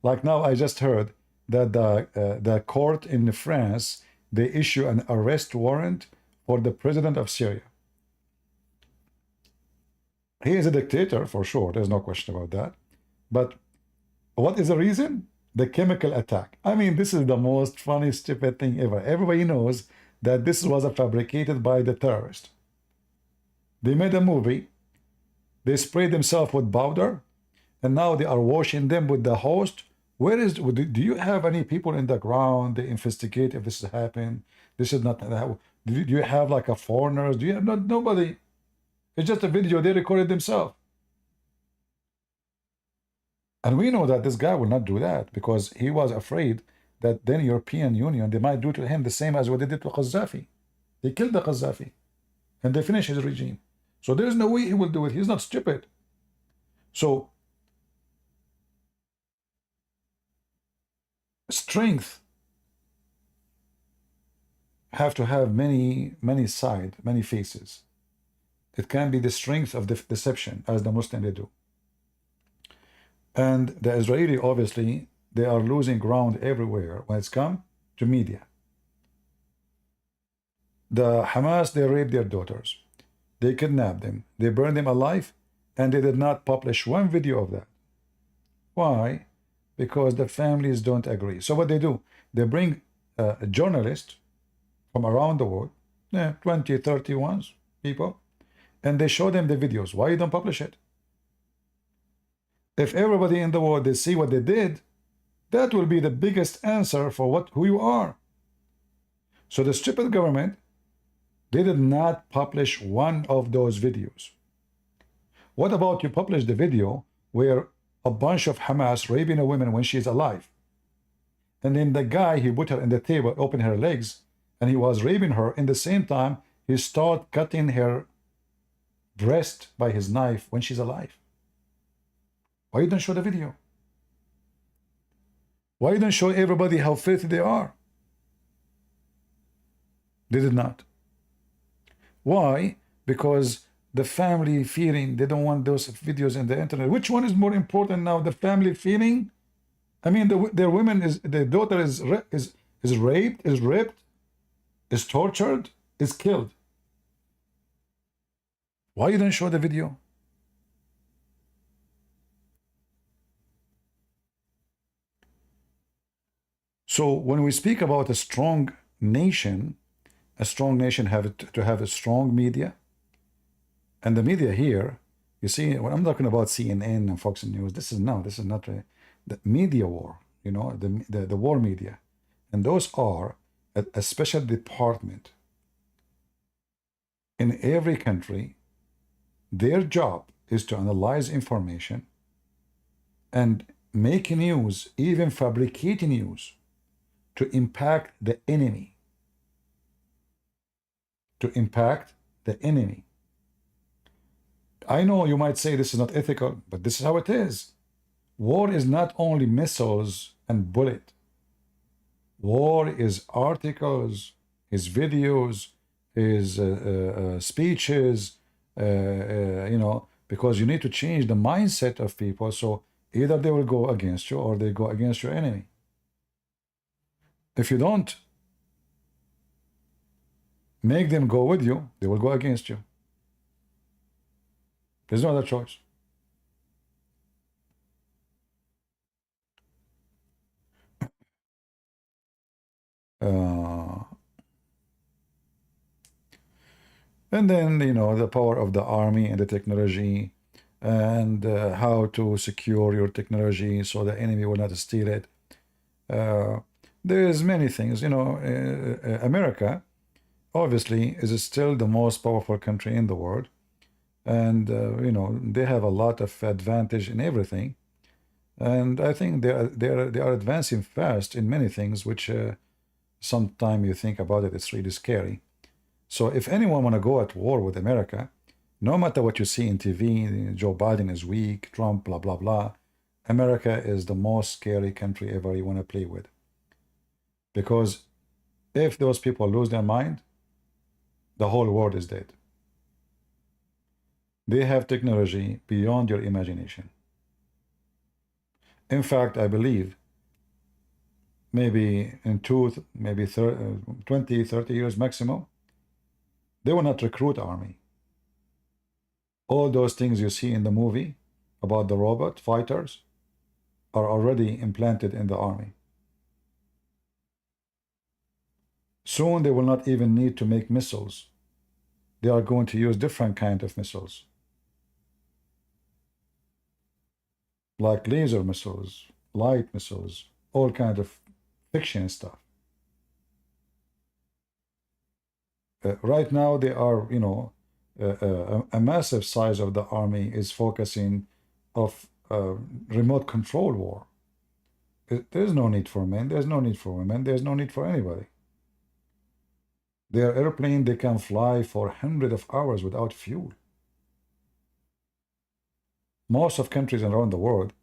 Like now I just heard that the court in France, they issue an arrest warrant for the president of Syria. He is a dictator for sure, there's no question about that. But what is the reason? The chemical attack. I mean, this is the most funny, stupid thing ever. Everybody knows that this was fabricated by the terrorist. They made a movie, they sprayed themselves with powder, and now they are washing them with the host. Where is, do you have any people in the ground? They investigate if this has happened. This is not, do you have like a foreigners? Do you have nobody? It's just a video they recorded themselves. And we know that this guy will not do that because he was afraid that then European Union, they might do to him the same as what they did to Gaddafi. They killed the Gaddafi and they finished his regime. So there's no way he will do it. He's not stupid. So strength have to have many sides, many faces. It can be the strength of the deception, as the Muslim they do. And the Israeli, obviously, they are losing ground everywhere when it's come to media. The Hamas, they rape their daughters. They kidnap them. They burn them alive, and they did not publish one video of that. Why? Because the families don't agree. So what they do, they bring a journalist from around the world, 20, 30 ones, people, and they show them the videos. Why you don't publish it? If everybody in the world, they see what they did, that will be the biggest answer for who you are. So the stupid government, they did not publish one of those videos. What about you publish the video where a bunch of Hamas raping a woman when she's alive? And then the guy, he put her in the table, opened her legs, and he was raping her. In the same time, he started cutting her breast by his knife when she's alive. Why you don't show the video? Why you don't show everybody how filthy they are? They did not. Why? Because the family feeling. They don't want those videos in the internet. Which one is more important now? The family feeling? I mean, their women is, their daughter is raped, is ripped, is tortured, is killed. Why you don't show the video? So when we speak about a strong nation have to have a strong media. And the media here, you see, when I'm talking about CNN and Fox News, this is not the media war, you know, the war media. And those are a special department in every country. Their job is to analyze information and make news, even fabricate news, to impact the enemy. To impact the enemy. I know you might say this is not ethical, but this is how it is. War is not only missiles and bullet. War is articles, is videos, is speeches, you know, because you need to change the mindset of people. So either they will go against you or they go against your enemy. If you don't make them go with you, they will go against you. There's no other choice. And then, you know, the power of the army and the technology and how to secure your technology so the enemy will not steal it. There's many things, you know. America obviously is still the most powerful country in the world, and you know, they have a lot of advantage in everything, and I think they are advancing fast in many things, which sometime you think about it, it's really scary. So if anyone want to go at war with America, no matter what you see in TV, Joe Biden is weak, Trump, blah blah blah, America is the most scary country ever you want to play with. Because if those people lose their mind, the whole world is dead. They have technology beyond your imagination. In fact, I believe maybe in 20, 30 years maximum, they will not recruit army. All those things you see in the movie about the robot fighters are already implanted in the army. Soon they will not even need to make missiles. They are going to use different kind of missiles, like laser missiles, light missiles, all kind of fiction stuff. Right now they are, you know, a massive size of the army is focusing of remote control war. There's no need for men, there's no need for women, there's no need for anybody. Their airplane, they can fly for hundreds of hours without fuel. Most of countries around the world,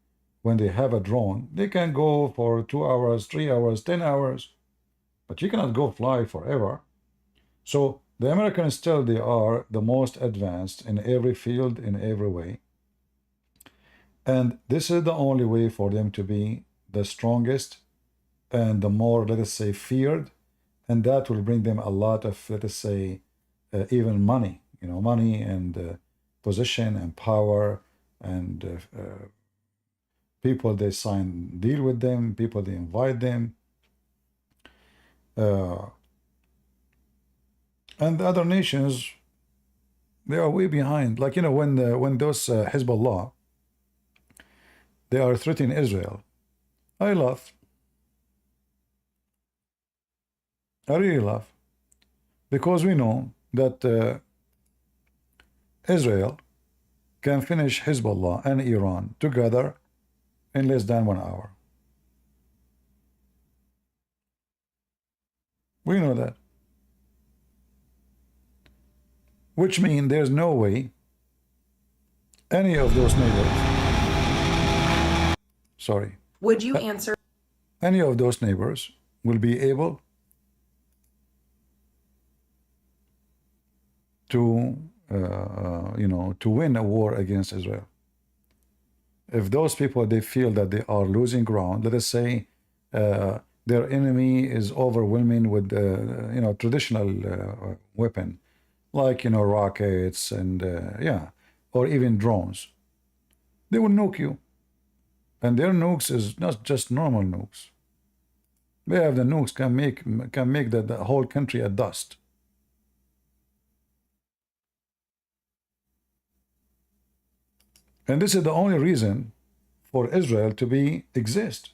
when they have a drone, they can go for 2 hours, 3 hours, 10 hours, but you cannot go fly forever. So the Americans still, they are the most advanced in every field, in every way. And this is the only way for them to be the strongest and the more, let us say, feared. And that will bring them a lot of, let us say, even money, you know, money and position and power and people they sign deal with them, people they invite them. And the other nations, they are way behind. Like, you know, when those Hezbollah, they are threatening Israel, I laugh. I really laugh. Because we know that Israel can finish Hezbollah and Iran together in less than 1 hour. We know that. Which means there's no way any of those neighbors, sorry, Would you answer? any of those neighbors will be able to to win a war against Israel. If those people, they feel that they are losing ground, let us say their enemy is overwhelming with traditional weapon, like rockets and yeah, or even drones, they will nuke you. And their nukes is not just normal nukes. They have the nukes can make the whole country a dust. And this is the only reason for Israel to exist.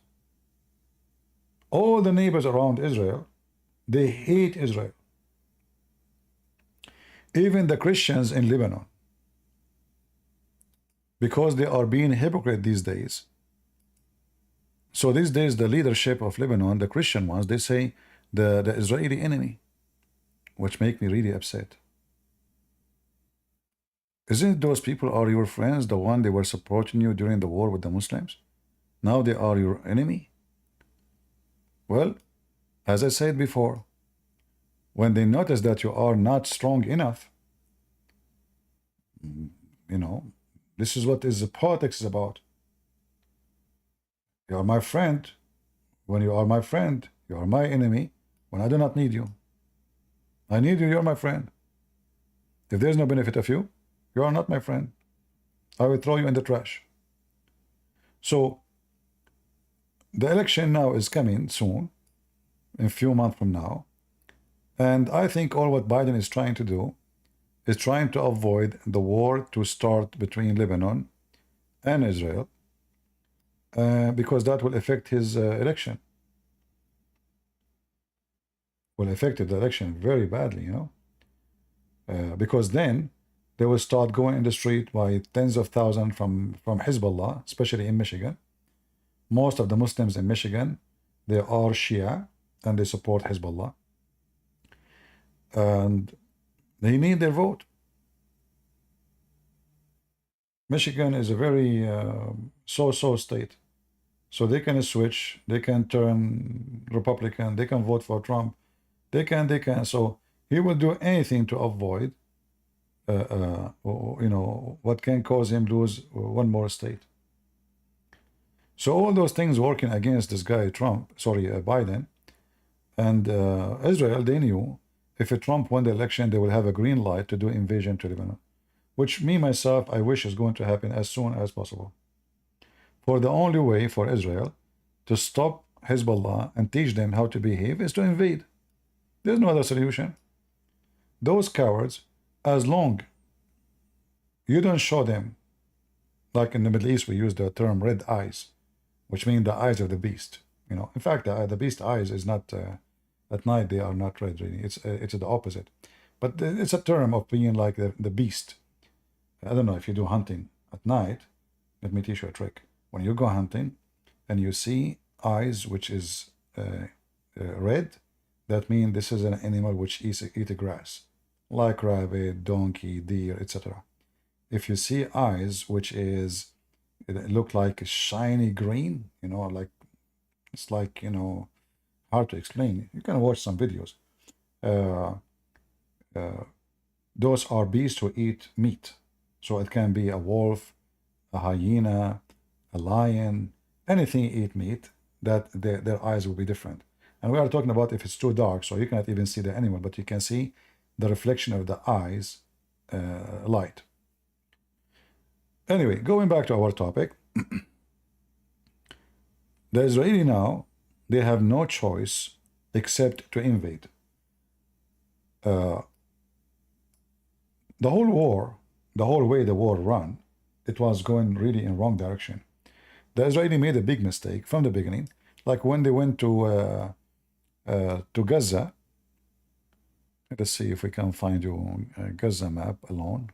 All the neighbors around Israel, they hate Israel. Even the Christians in Lebanon, because they are being hypocrite these days. So these days, the leadership of Lebanon, the Christian ones, they say the Israeli enemy, which make me really upset. Isn't those people are your friends, the one they were supporting you during the war with the Muslims? Now they are your enemy? Well, as I said before, when they notice that you are not strong enough, this is what politics is about. You are my friend. When you are my friend, you are my enemy. When I do not need you, I need you, you're my friend. If there's no benefit of you, you are not my friend. I will throw you in the trash. So the election now is coming soon, in a few months from now. And I think all what Biden is trying to do is trying to avoid the war to start between Lebanon and Israel, because that will affect his election. Will affect the election very badly, because then they will start going in the street by tens of thousands from Hezbollah, especially in Michigan. Most of the Muslims in Michigan, they are Shia, and they support Hezbollah. And they need their vote. Michigan is a very so-so state. So they can switch, they can turn Republican, they can vote for Trump, they can. So he will do anything to avoid what can cause him lose one more state. So all those things working against this guy Biden, and Israel, they knew if Trump won the election, they will have a green light to do invasion to Lebanon, which myself, I wish is going to happen as soon as possible. For the only way for Israel to stop Hezbollah and teach them how to behave is to invade. There's no other solution. Those cowards, as long you don't show them, like in the Middle East, we use the term red eyes, which mean the eyes of the beast. In fact, the beast eyes is not at night. They are not red, really. It's the opposite. But it's a term of being like the beast. I don't know if you do hunting at night. Let me teach you a trick. When you go hunting and you see eyes which is red, that means this is an animal which eats grass, like rabbit, donkey, deer, etc. If you see eyes which it look like a shiny green, like it's like hard to explain. You can watch some videos. Those are beasts who eat meat. So it can be a wolf, a hyena, a lion, anything eat meat, that their eyes will be different. And we are talking about if it's too dark, so you cannot even see the animal, but you can see the reflection of the eyes light. Anyway, going back to our topic, the Israeli now, they have no choice except to invade. The whole war, the whole way the war ran, it was going really in wrong direction. The Israeli made a big mistake from the beginning, like when they went to Gaza. Let's see if we can find you a Gaza map alone.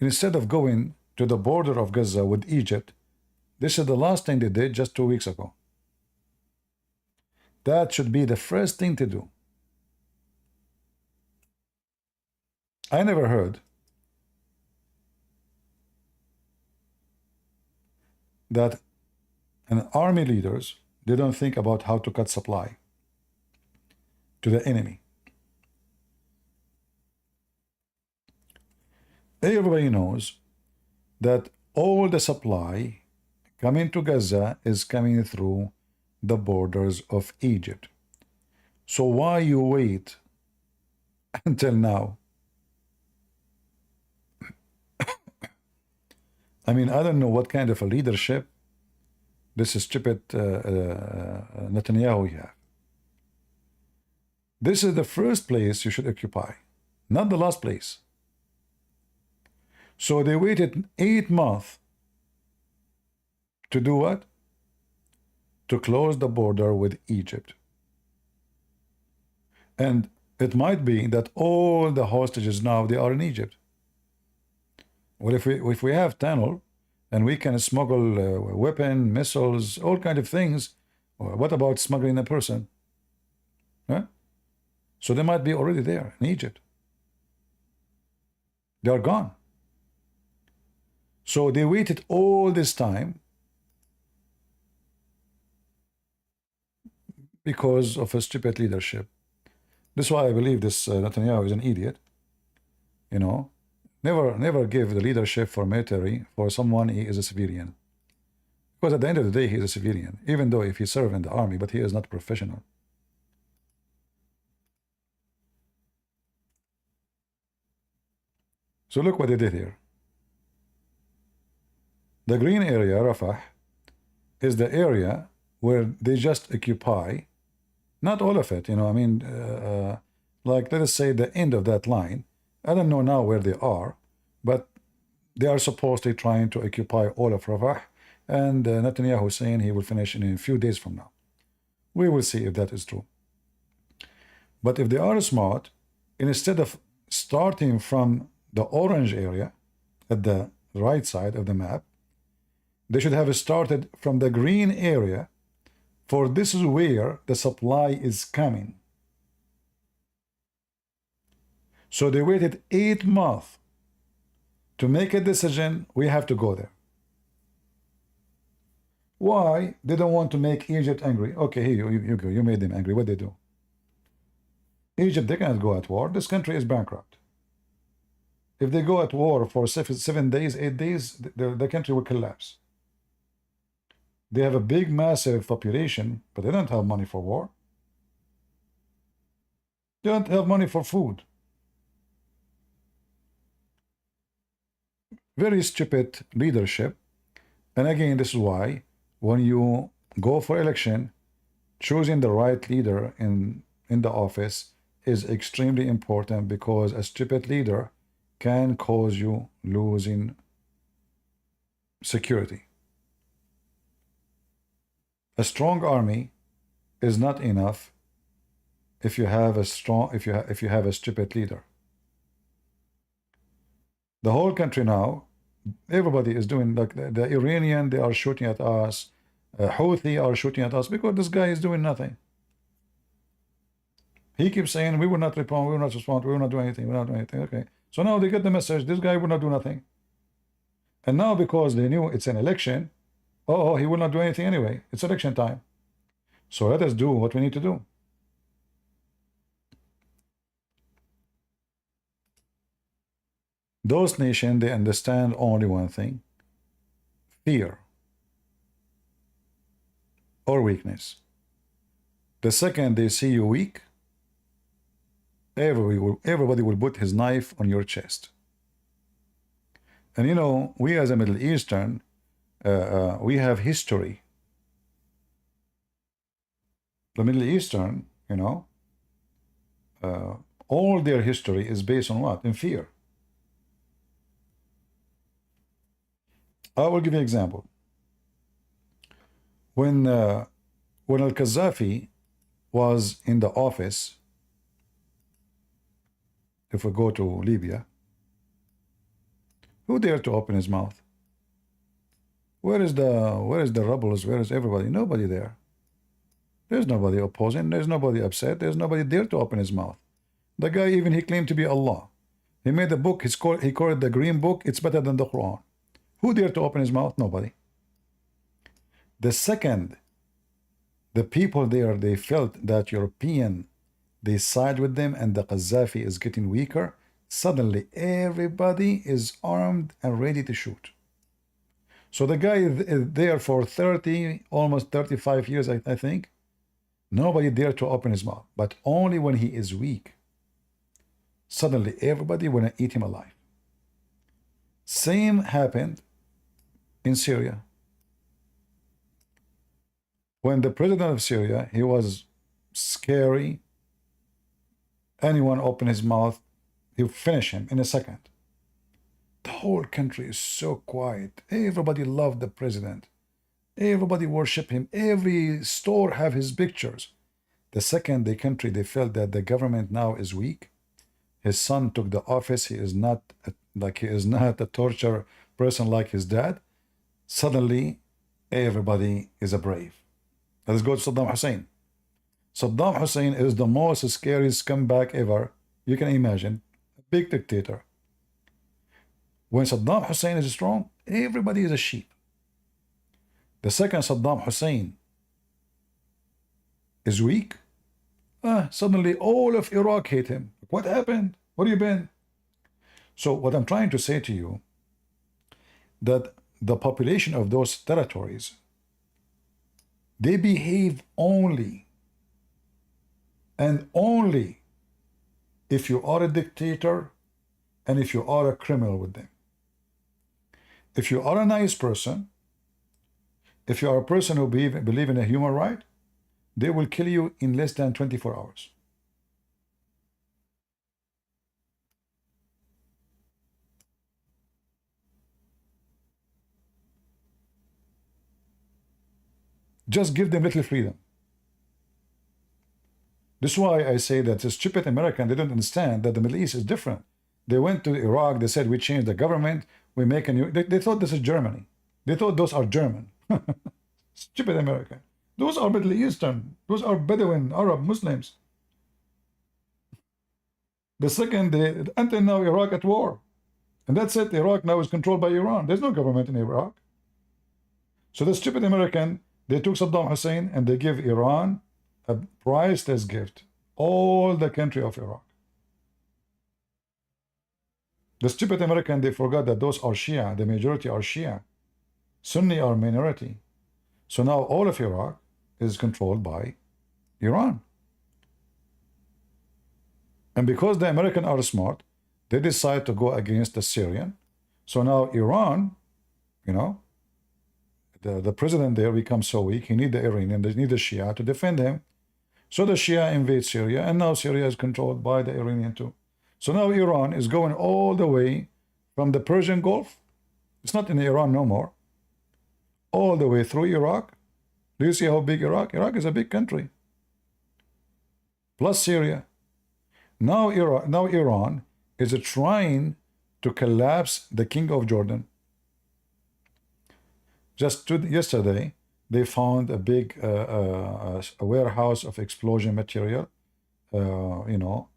Instead of going to the border of Gaza with Egypt, this is the last thing they did just 2 weeks ago. That should be the first thing to do. I never heard that an army leaders, they don't think about how to cut supply to the enemy. Everybody knows that all the supply coming to Gaza is coming through the borders of Egypt. So why you wait until now? I mean, I don't know what kind of a leadership this stupid Netanyahu have. This is the first place you should occupy, not the last place. So they waited 8 months to do what? To close the border with Egypt. And it might be that all the hostages now, they are in Egypt. Well, if we have tunnel and we can smuggle weapon, missiles, all kind of things, what about smuggling a person? Huh? So they might be already there in Egypt. They are gone. So they waited all this time because of a stupid leadership. This is why I believe this Netanyahu is an idiot. You know, never give the leadership for military for someone he is a civilian. Because at the end of the day, he is a civilian, even though if he served in the army, but he is not professional. So look what they did here. The green area, Rafah, is the area where they just occupy, not all of it, you know, I mean, like let us say the end of that line. I don't know now where they are, but they are supposedly trying to occupy all of Rafah, and Netanyahu is saying he will finish in a few days from now. We will see if that is true. But if they are smart, instead of starting from the orange area at the right side of the map, they should have started from the green area, for this is where the supply is coming. So they waited 8 months to make a decision, we have to go there. Why? They don't want to make Egypt angry. Okay, here you go, you made them angry. What they do? Egypt, they cannot go at war. This country is bankrupt. If they go at war for 7 days, 8 days, the country will collapse. They have a big, massive population, but they don't have money for war. They don't have money for food. Very stupid leadership. And again, this is why when you go for election, choosing the right leader in the office is extremely important, because a stupid leader can cause you losing security. A strong army is not enough if you have a stupid leader. The whole country now, everybody is doing, like the Iranian, they are shooting at us, Houthi are shooting at us because this guy is doing nothing. He keeps saying we will not respond, we will not respond, we will not do anything, we will not do anything. Okay, so now they get the message, this guy will not do nothing. And now because they knew it's an election, oh, he will not do anything anyway. It's election time. So let us do what we need to do. Those nations, they understand only one thing: fear or weakness. The second they see you weak, everybody will put his knife on your chest. And you know, we as a Middle Eastern, we have history. The Middle Eastern, you know, all their history is based on what? In fear. I will give you an example. When Al-Qaddafi was in the office, if we go to Libya, who dared to open his mouth? Where is the rebels? Where is everybody? Nobody there. There's nobody opposing. There's nobody upset. There's nobody there to open his mouth. The guy, even he claimed to be Allah. He made a book. He called it the Green Book. It's better than the Quran. Who dared to open his mouth? Nobody. The second, the people there, they felt that European, they side with them, and the Qaddafi is getting weaker, Suddenly, everybody is armed and ready to shoot. So the guy is there for 30, almost 35 years, I think. Nobody dare to open his mouth, but only when he is weak. Suddenly, everybody want to eat him alive. Same happened in Syria. When the president of Syria, he was scary. Anyone open his mouth, he'll finish him in a second. The whole country is so quiet. Everybody loved the president. Everybody worship him. Every store have his pictures. The second the country, they felt that the government now is weak. His son took the office. He is not a torture person like his dad. Suddenly, everybody is a brave. Let's go to Saddam Hussein. Saddam Hussein is the most scary scumbag ever you can imagine. A big dictator. When Saddam Hussein is strong, everybody is a sheep. The second Saddam Hussein is weak, suddenly all of Iraq hate him. What happened? Where have you been? So what I'm trying to say to you, that the population of those territories, they behave only and only if you are a dictator and if you are a criminal with them. If you are a nice person, if you are a person who believe in a human right, they will kill you in less than 24 hours. Just give them little freedom. This is why I say that the stupid American, they don't understand that the Middle East is different. They went to Iraq, they said, we changed the government, we make a new... They thought this is Germany. They thought those are German. Stupid American. Those are Middle Eastern. Those are Bedouin, Arab, Muslims. The second, until now, Iraq at war. And that's it. Iraq now is controlled by Iran. There's no government in Iraq. So the stupid American, they took Saddam Hussein and they give Iran a priceless gift. All the country of Iraq. The stupid American, they forgot that those are Shia. The majority are Shia. Sunni are minority. So now all of Iraq is controlled by Iran. And because the Americans are smart, they decide to go against the Syrian. So now Iran, you know, the president there becomes so weak, he needs the Iranian, they need the Shia to defend him. So the Shia invade Syria, and now Syria is controlled by the Iranian too. So now Iran is going all the way from the Persian Gulf. It's not in Iran no more. All the way through Iraq. Do you see how big Iraq? Iraq is a big country. Plus Syria. Now Iran is trying to collapse the king of Jordan. Just yesterday, they found a big a warehouse of explosion material, you know,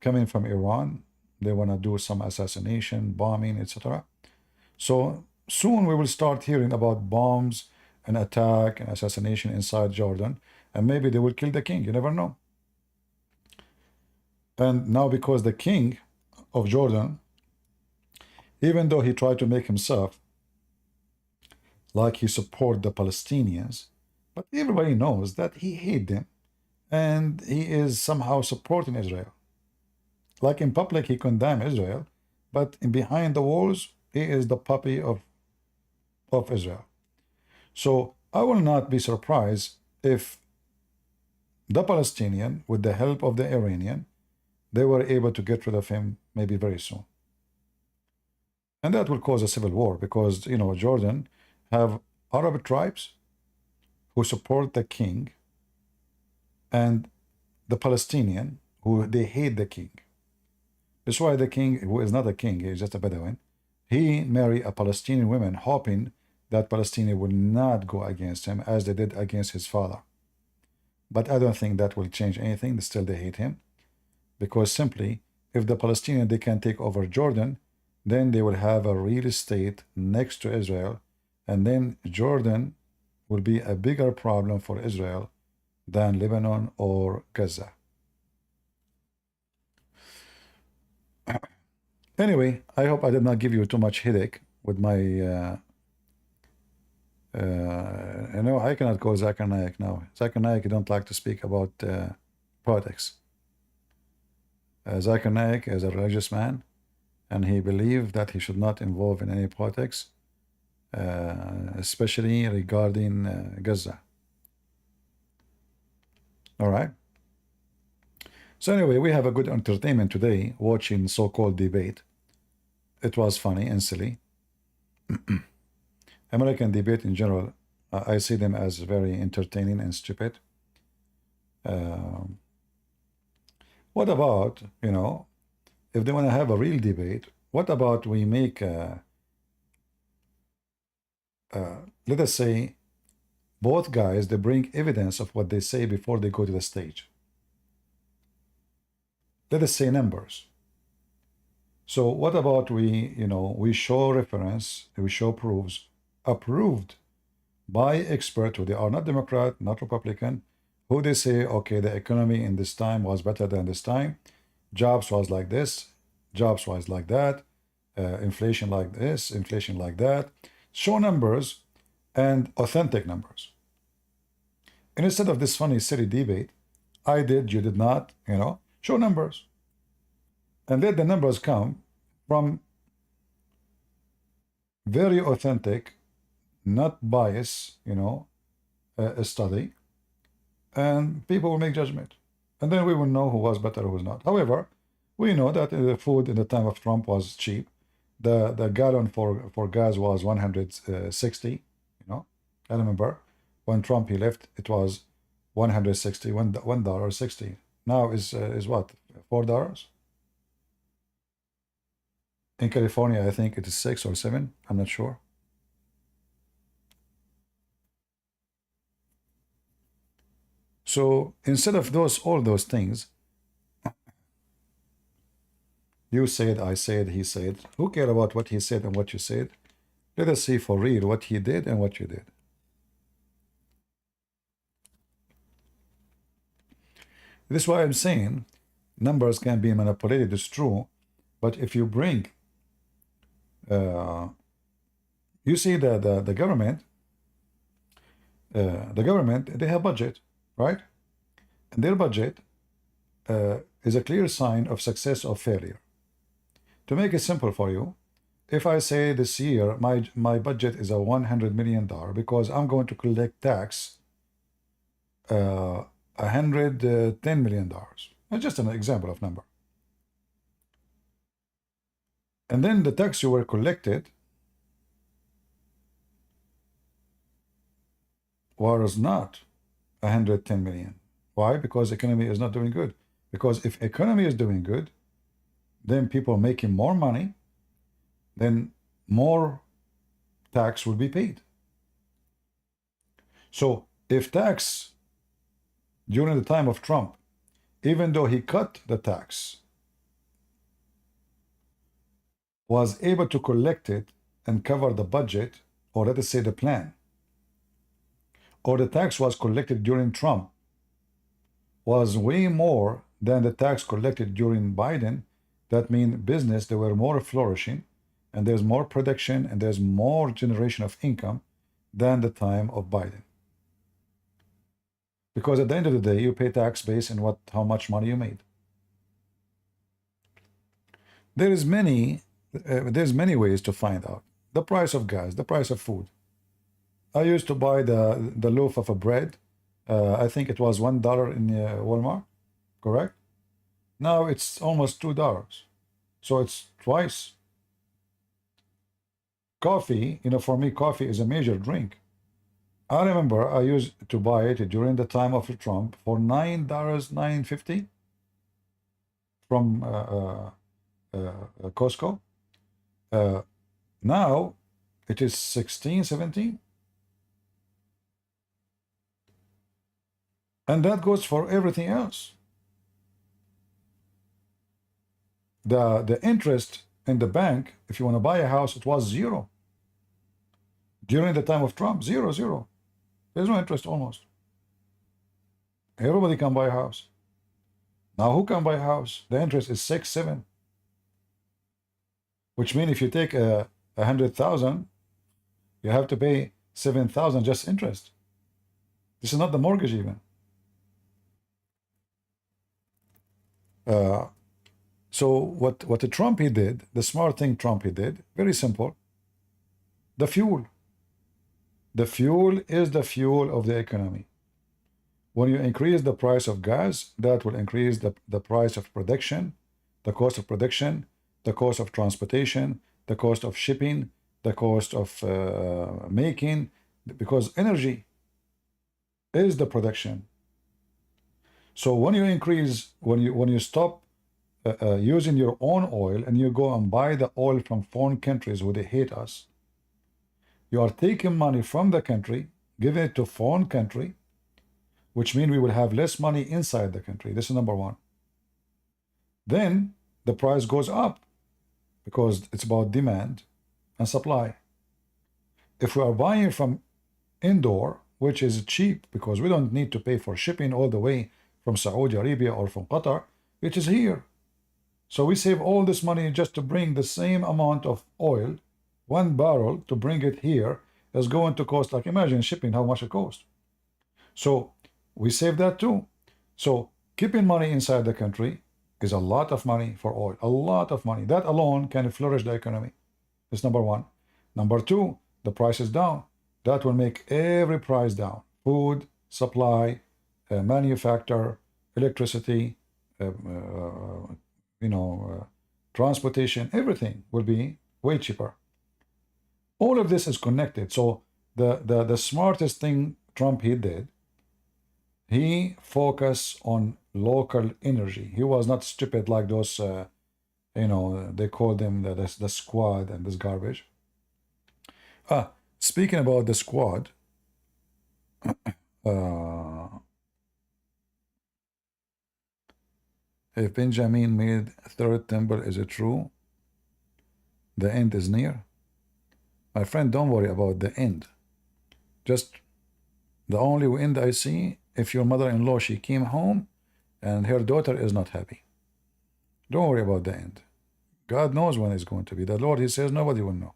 coming from Iran. They want to do some assassination, bombing, etc. So soon we will start hearing about bombs and attack and assassination inside Jordan, and maybe they will kill the king. You never know. And now because the king of Jordan, even though he tried to make himself like he support the Palestinians, but everybody knows that he hates them and he is somehow supporting Israel. Like in public, he condemns Israel, but in behind the walls, he is the puppy of Israel. So I will not be surprised if the Palestinian, with the help of the Iranian, they were able to get rid of him maybe very soon. And that will cause a civil war because, you know, Jordan have Arab tribes who support the king and the Palestinian who they hate the king. That's why the king, who is not a king, he is just a Bedouin, he married a Palestinian woman hoping that Palestinian would not go against him as they did against his father. But I don't think that will change anything. Still they hate him because simply if the Palestinian, they can take over Jordan, then they will have a real state next to Israel, and then Jordan will be a bigger problem for Israel than Lebanon or Gaza. Anyway, I hope I did not give you too much headache with my. No, I cannot call Zakir Naik now. Zakir Naik don't like to speak about politics. Zakir Naik is a religious man, and he believed that he should not involve in any politics, especially regarding Gaza. All right. So anyway, we have a good entertainment today watching so-called debate. It was funny and silly. American debate in general, I see them as very entertaining and stupid. What about, if they want to have a real debate, what about we make, let us say, both guys, they bring evidence of what they say before they go to the stage. Let us say numbers. So what about we show reference, we show proofs, approved by experts who they are not Democrat, not Republican, who they say, okay, the economy in this time was better than this time, jobs was like this, jobs was like that, inflation like this, inflation like that. Show numbers and authentic numbers. And instead of this funny, silly debate, I did, you did not, show numbers. And let the numbers come from very authentic, not bias, a study, and people will make judgment. And then we will know who was better, who was not. However, we know that the food in the time of Trump was cheap. The gallon for gas was 160, I remember when Trump he left, it was 160, $1.60. Now is what, $4? In California, I think it is 6 or 7. I'm not sure. So instead of all those things, you said, I said, he said, who cares about what he said and what you said? Let us see for real what he did and what you did. This is why I'm saying numbers can be manipulated, it's true, but if you bring, you see the government, they have budget, right? And their budget is a clear sign of success or failure. To make it simple for you, if I say this year my budget is a $100 million because I'm going to collect tax $110 million. That's just an example of number. And then the tax you were collected was not 110 million. Why? Because economy is not doing good. Because if economy is doing good, then people making more money, then more tax will be paid. So if tax during the time of Trump, even though he cut the tax, was able to collect it and cover the budget, or let us say the plan, or the tax was collected during Trump was way more than the tax collected during Biden, that means business, they were more flourishing, and there's more production, and there's more generation of income than the time of Biden. Because at the end of the day, you pay tax based on how much money you made. There's many ways to find out. The price of gas, the price of food. I used to buy the loaf of a bread. I think it was $1 in Walmart, correct? Now it's almost $2. So it's twice. Coffee, for me, coffee is a major drink. I remember I used to buy it during the time of Trump for $9, $9.50 from Costco. Now it is 16, 17. And that goes for everything else. The interest in the bank, if you want to buy a house, it was 0. During the time of Trump, 0, 0. There's no interest almost. Everybody can buy a house. Now who can buy a house? The interest is 6, 7. which means if you take 100,000, you have to pay 7,000 just interest. This is not the mortgage even. Uh, so what the Trump he did, the smart thing Trump he did, very simple. The fuel. The fuel is the fuel of the economy. When you increase the price of gas, that will increase the price of production, the cost of production, the cost of transportation, the cost of shipping, the cost of making, because energy is the production. So when you increase, when you stop using your own oil and you go and buy the oil from foreign countries where they hate us, you are taking money from the country, giving it to foreign country, which means we will have less money inside the country. This is number one. Then the price goes up because it's about demand and supply. If we are buying from indoor, which is cheap because we don't need to pay for shipping all the way from Saudi Arabia or from Qatar, it is here. So we save all this money just to bring the same amount of oil, 1 barrel, to bring it here is going to cost, like, imagine shipping how much it costs. So we save that too. So keeping money inside the country is a lot of money for oil, a lot of money. That alone can flourish the economy. That's number one. Number two, the price is down. That will make every price down. Food, supply, manufacture, electricity, transportation, everything will be way cheaper. All of this is connected. So the smartest thing Trump he did, he focused on local energy. He was not stupid like those, they call them the squad and this garbage. Speaking about the squad, if Benjamin made third temple, is it true? The end is near. My friend, don't worry about the end. Just the only end I see, if your mother-in-law, she came home and her daughter is not happy. Don't worry about the end. God knows when it's going to be. The Lord, he says, nobody will know.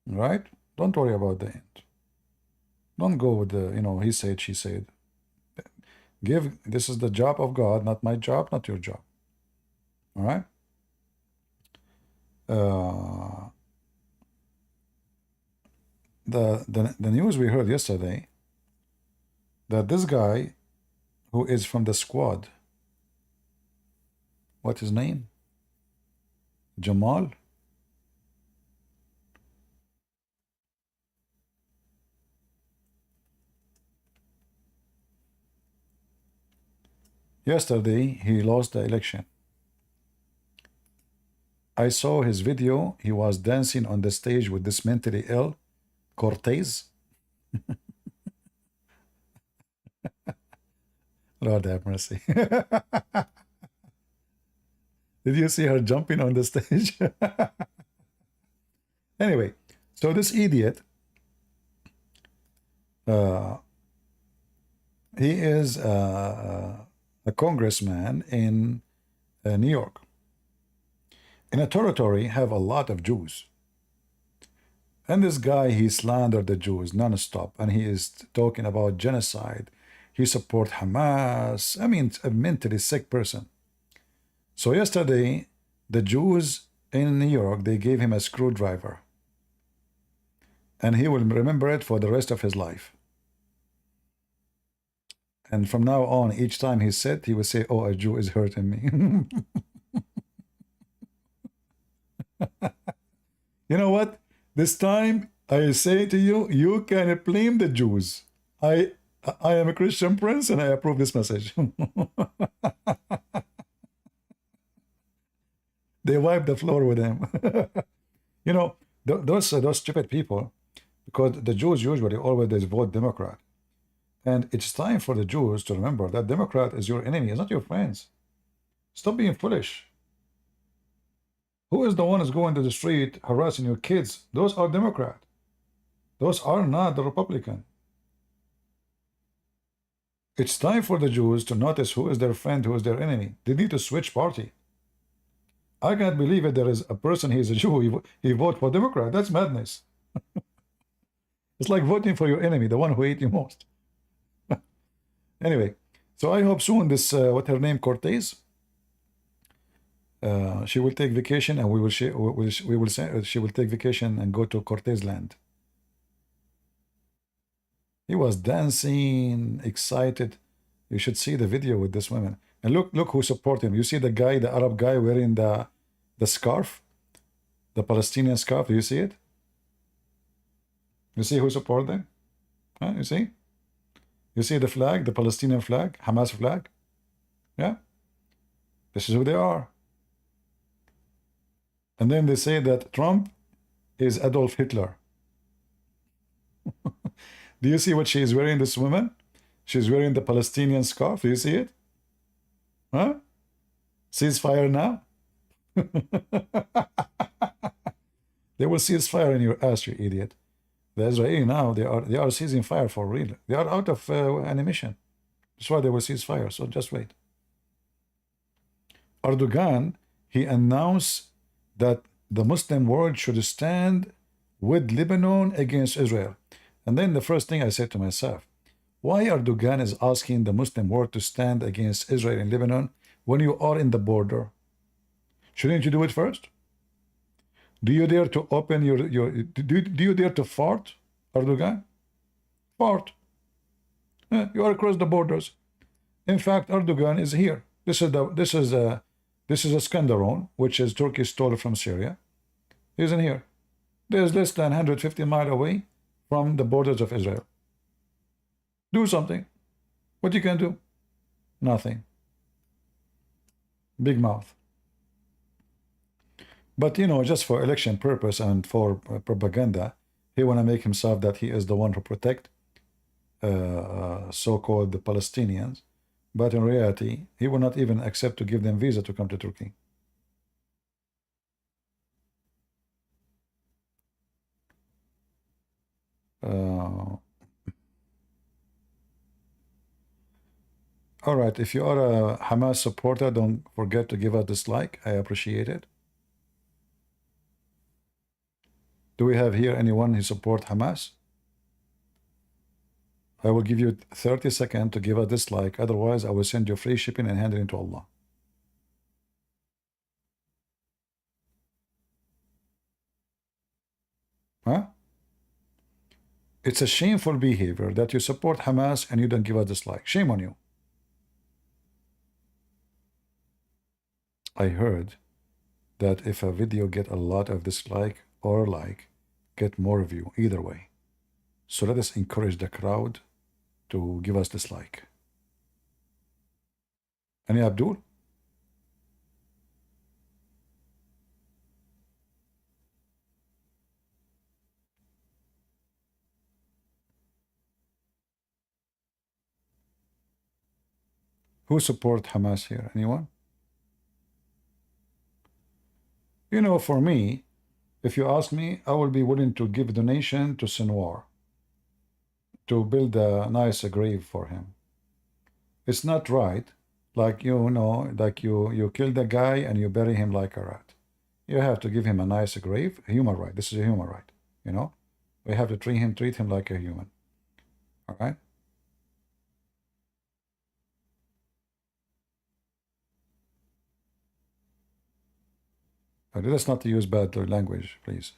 Right? Don't worry about the end. Don't go with the, he said, she said. This is the job of God, not my job, not your job. All right? The news we heard yesterday that this guy who is from the squad, what's his name? Jamal? Yesterday, he lost the election. I saw his video. He was dancing on the stage with this mentally ill Cortez. Lord have mercy. Did you see her jumping on the stage? Anyway, so this idiot, he is a congressman in New York. In a territory have a lot of Jews. And this guy, he slandered the Jews non-stop, and he is talking about genocide. He supports Hamas. I mean, a mentally sick person. So yesterday, the Jews in New York, they gave him a screwdriver. And he will remember it for the rest of his life. And from now on, each time he said, he will say, oh, a Jew is hurting me. You know what? This time, I say to you, you can blame the Jews. I am a Christian prince, and I approve this message. They wipe the floor with him. Those stupid people, because the Jews usually always vote Democrat. And it's time for the Jews to remember that Democrat is your enemy, it's not your friends. Stop being foolish. Who is the one who's going to the street harassing your kids? Those are Democrat. Those are not the Republican. It's time for the Jews to notice who is their friend, who is their enemy. They need to switch party. I can't believe it. There is a person, he's a Jew, he vote for Democrat. That's madness. It's like voting for your enemy, the one who hate you most. Anyway, so I hope soon this, what her name, Cortez, she will take vacation and we will say, she will take vacation and go to Cortez land. He was dancing, excited. You should see the video with this woman. And look who support him. You see the guy, the Arab guy wearing the scarf, the Palestinian scarf. Do you see it? You see who support them? Huh? You see? You see the flag, the Palestinian flag, Hamas flag? Yeah? This is who they are. And then they say that Trump is Adolf Hitler. Do you see what she is wearing, this woman? She's wearing the Palestinian scarf. Do you see it? Huh? Ceasefire now? They will cease fire in your ass, you idiot. The Israeli now, they are ceasing fire for real. They are out of animation. That's why they will cease fire. So just wait. Erdogan, he announced that the Muslim world should stand with Lebanon against Israel. And then the first thing I said to myself, why Erdogan is asking the Muslim world to stand against Israel in Lebanon when you are in the border? Shouldn't you do it first? Do you dare to open do you dare to fart, Erdogan? Fart. You are across the borders. In fact, Erdogan is here. This is a Skandaron, which is Turkey stole from Syria. He's in here. There's less than 150 miles away from the borders of Israel. Do something. What you can do? Nothing. Big mouth. But you know, just for election purpose and for propaganda, he want to make himself that he is the one who protect so-called the Palestinians. But in reality, he will not even accept to give them visa to come to Turkey. All right, if you are a Hamas supporter, don't forget to give us dislike. I appreciate it. Do we have here anyone who support Hamas? I will give you 30 seconds to give a dislike. Otherwise, I will send you free shipping and hand it into Allah. Huh? It's a shameful behavior that you support Hamas and you don't give a dislike. Shame on you. I heard that if a video get a lot of dislike or like, get more view, either way. So let us encourage the crowd to give us dislike. Any Abdul? Who support Hamas here? Anyone? You know, for me, if you ask me, I will be willing to give donation to Sinwar to build a nice grave for him. It's not right, like you know, like you kill the guy and you bury him like a rat. You have to give him a nice grave, a human right. This is a human right, you know. We have to treat him like a human. All right. But let's not use bad language, please.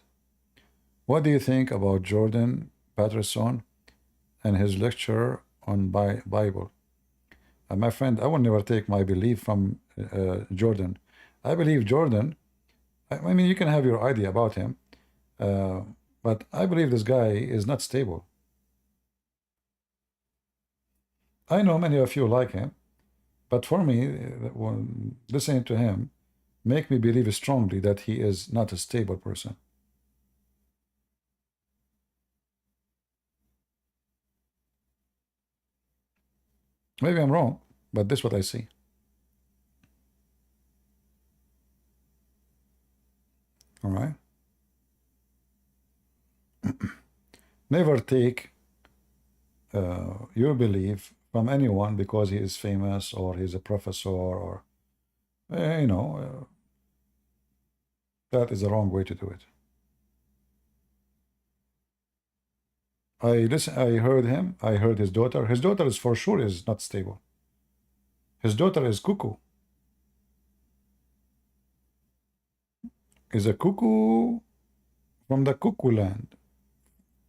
What do you think about Jordan Peterson and his lecture on Bible? My friend, I will never take my belief from Jordan. I believe Jordan, I mean, you can have your idea about him, but I believe this guy is not stable. I know many of you like him, but for me, listening to him make me believe strongly that he is not a stable person. Maybe I'm wrong, but this is what I see. All right. Never take your belief from anyone because he is famous or he's a professor or, you know, That is the wrong way to do it. I heard him. I heard his daughter. His daughter is for sure is not stable. His daughter is cuckoo. Is a cuckoo from the cuckoo land.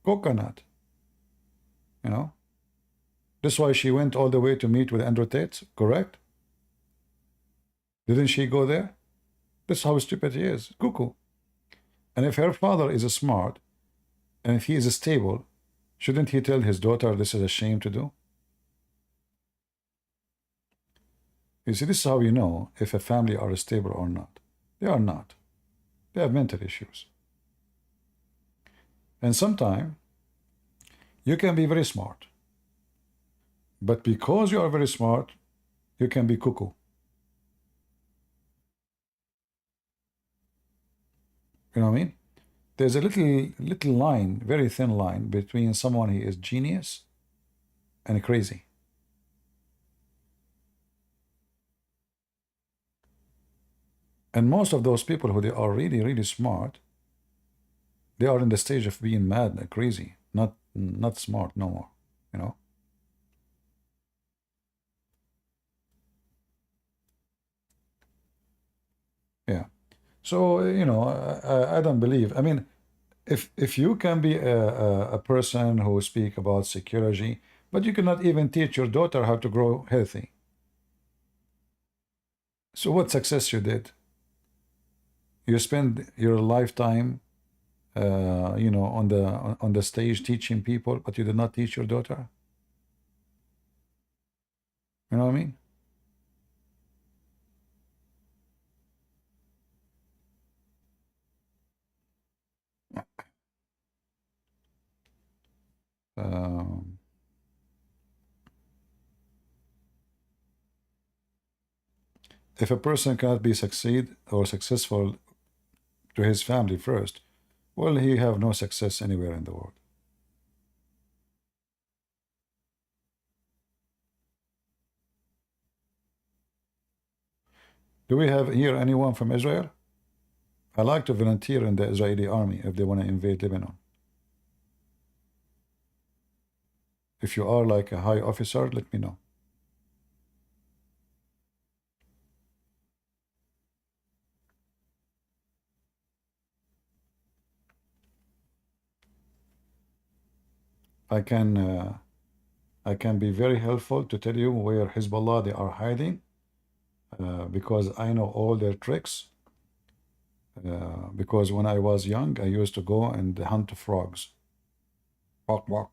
Coconut. You know. That's why she went all the way to meet with Andrew Tate, correct? Didn't she go there? That's how stupid he is. Cuckoo. And if her father is smart, and if he is stable, shouldn't he tell his daughter this is a shame to do? You see, this is how you know if a family are stable or not. They are not. They have mental issues. And sometimes you can be very smart. But because you are very smart, you can be cuckoo. You know what I mean? There's a little line, very thin line, between someone who is genius and crazy. And most of those people who they are really, really smart, they are in the stage of being mad and crazy, not smart no more, you know? Yeah. So, you know, I don't believe. I mean, if you can be a person who speak about psychology, but you cannot even teach your daughter how to grow healthy. So what success you did? You spend your lifetime, you know, on the stage teaching people, but you did not teach your daughter. You know what I mean? Um, if a person cannot be succeed or successful to his family first, well, he have no success anywhere in the world. Do we have here anyone from Israel? I like to volunteer in the Israeli army if they want to invade Lebanon. If you are like a high officer, let me know. I can I can be very helpful to tell you where Hezbollah they are hiding because I know all their tricks. Because when I was young, I used to go and hunt frogs. Walk, walk.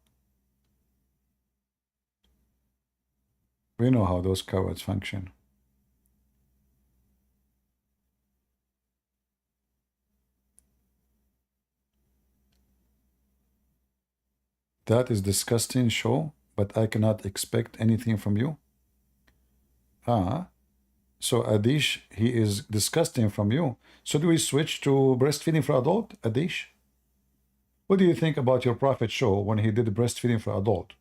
We know how those cowards function. That is disgusting show, but I cannot expect anything from you. Ah, so Adish, he is disgusting from you. So do we switch to breastfeeding for adult, Adish? What do you think about your prophet show when he did breastfeeding for adult?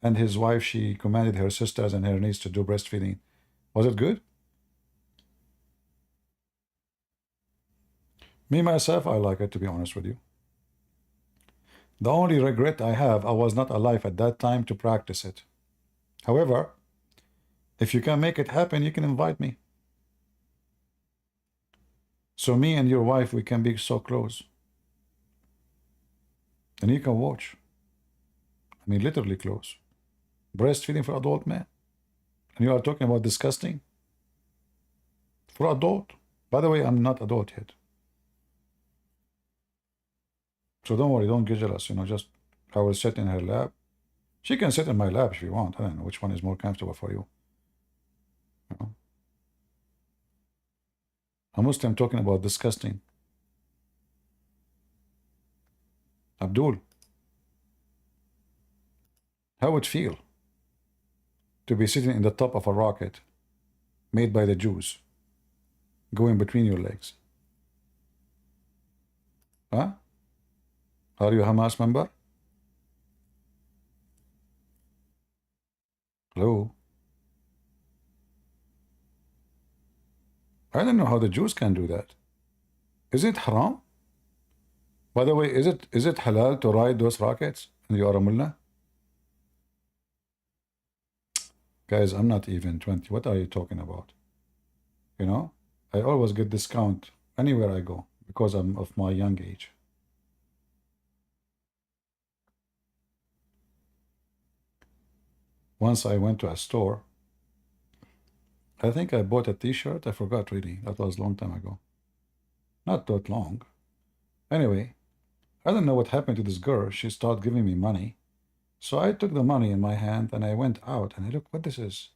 And his wife, she commanded her sisters and her niece to do breastfeeding. Was it good? Me, myself, I like it, to be honest with you. The only regret I have, I was not alive at that time to practice it. However, if you can make it happen, you can invite me. So me and your wife, we can be so close. And you can watch. I mean, literally close. Breastfeeding for adult men. And you are talking about disgusting? For adult. By the way, I'm not adult yet. So don't worry, don't get jealous. You know, just I will sit in her lap. She can sit in my lap if you want. I don't know which one is more comfortable for you. You know? A Muslim talking about disgusting. Abdul, how would it feel to be sitting in the top of a rocket made by the Jews, going between your legs? Huh? Are you a Hamas member? Hello? I don't know how the Jews can do that. Is it haram? By the way, is it halal to ride those rockets in the mullah? Guys, I'm not even 20. What are you talking about? You know, I always get discount anywhere I go because I'm of my young age. Once I went to a store. I think I bought a t-shirt. I forgot really. That was a long time ago. Not that long. Anyway, I don't know what happened to this girl. She started giving me money. So I took the money in my hand and I went out and I looked what this is.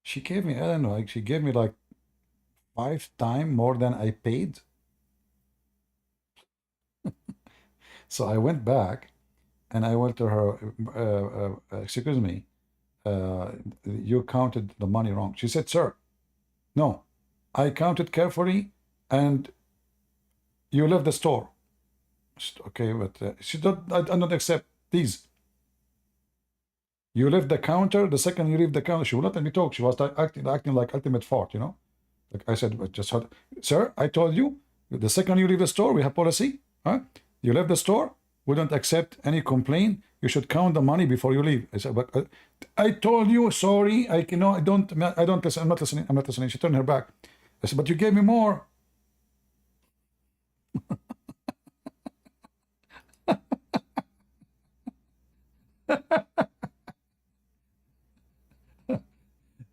She gave me, I don't know, like she gave me like 5 times more than I paid. So I went back and I went to her, excuse me, you counted the money wrong. She said, sir, no, I counted carefully and you left the store. Okay, but she don't, I don't accept these. You left the counter. The second you leave the counter, she will not let me talk. She was acting like ultimate fart, you know. Like I said, but just sir, I told you, the second you leave the store, we have policy. Huh? You left the store, we don't accept any complaint. You should count the money before you leave. I said, but I told you, sorry, I don't listen. I'm not listening. I'm not listening. She turned her back. I said, but you gave me more.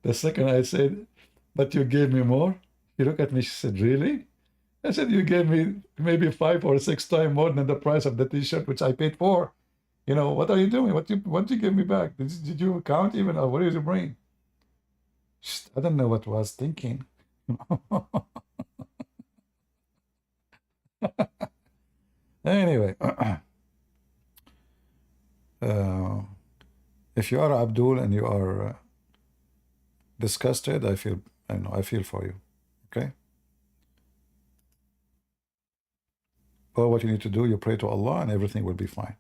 The second I said, but you gave me more. She looked at me. She said, really? I said, you gave me maybe 5 or 6 times more than the price of the t-shirt, which I paid for. You know, what are you doing? What you give me back? Did you count even? Or what is your brain? I don't know what I was thinking. Anyway, if you are Abdul and you are disgusted, I feel for you. Okay? All what you need to do, you pray to Allah and everything will be fine.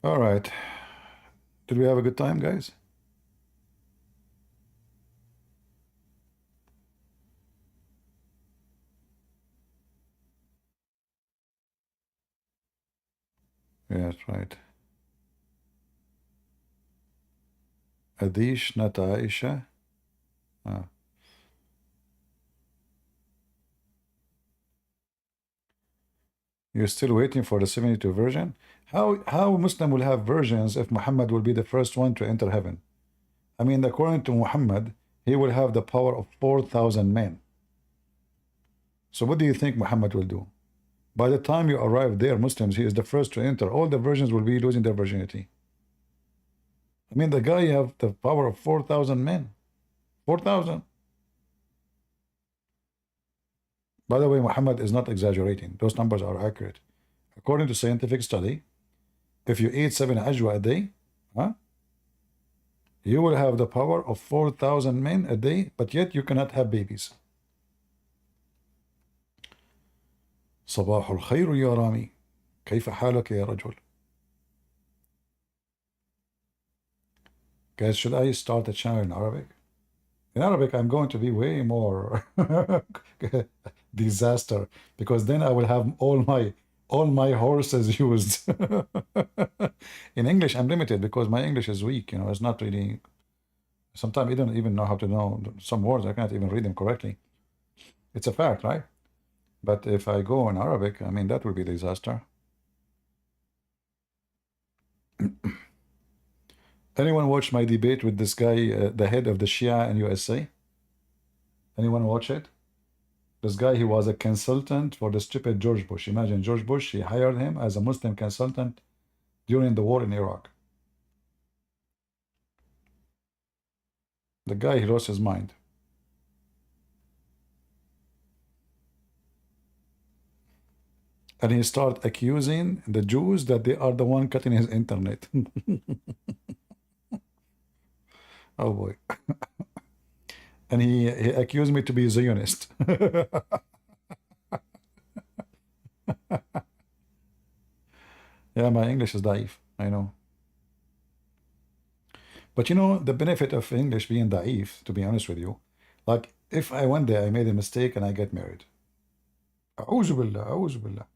All right. Did we have a good time, guys? Yeah, that's right. Adish, not Aisha. Ah. You're still waiting for the 72 version? How Muslim will have versions if Muhammad will be the first one to enter heaven? I mean, according to Muhammad, he will have the power of 4,000 men. So what do you think Muhammad will do? By the time you arrive there, Muslims, he is the first to enter. All the virgins will be losing their virginity. I mean, the guy have the power of 4,000 men. 4,000. By the way, Muhammad is not exaggerating. Those numbers are accurate. According to scientific study, if you eat 7 ajwa a day, huh, you will have the power of 4,000 men a day, but yet you cannot have babies. صباح الخير يا رامي كيف حالك يا رجل. Guys, should I start a channel in Arabic? In Arabic, I'm going to be way more disaster because then I will have all my horses used. In English, I'm limited because my English is weak. You know, it's not really. Sometimes I don't even know how to know some words. I can't even read them correctly. It's a fact, right? But if I go in Arabic, I mean, that would be a disaster. Anyone watch my debate with this guy, the head of the Shia in USA? Anyone watch it? This guy, he was a consultant for the stupid George Bush. Imagine George Bush, he hired him as a Muslim consultant during the war in Iraq. The guy, he lost his mind. And he started accusing the Jews that they are the one cutting his internet. Oh boy. And he accused me to be a Zionist. Yeah, my English is daif, I know. But you know, the benefit of English being daif, to be honest with you, Like if I one day I made a mistake and I get married. A'udhu billah, a'udhu billah.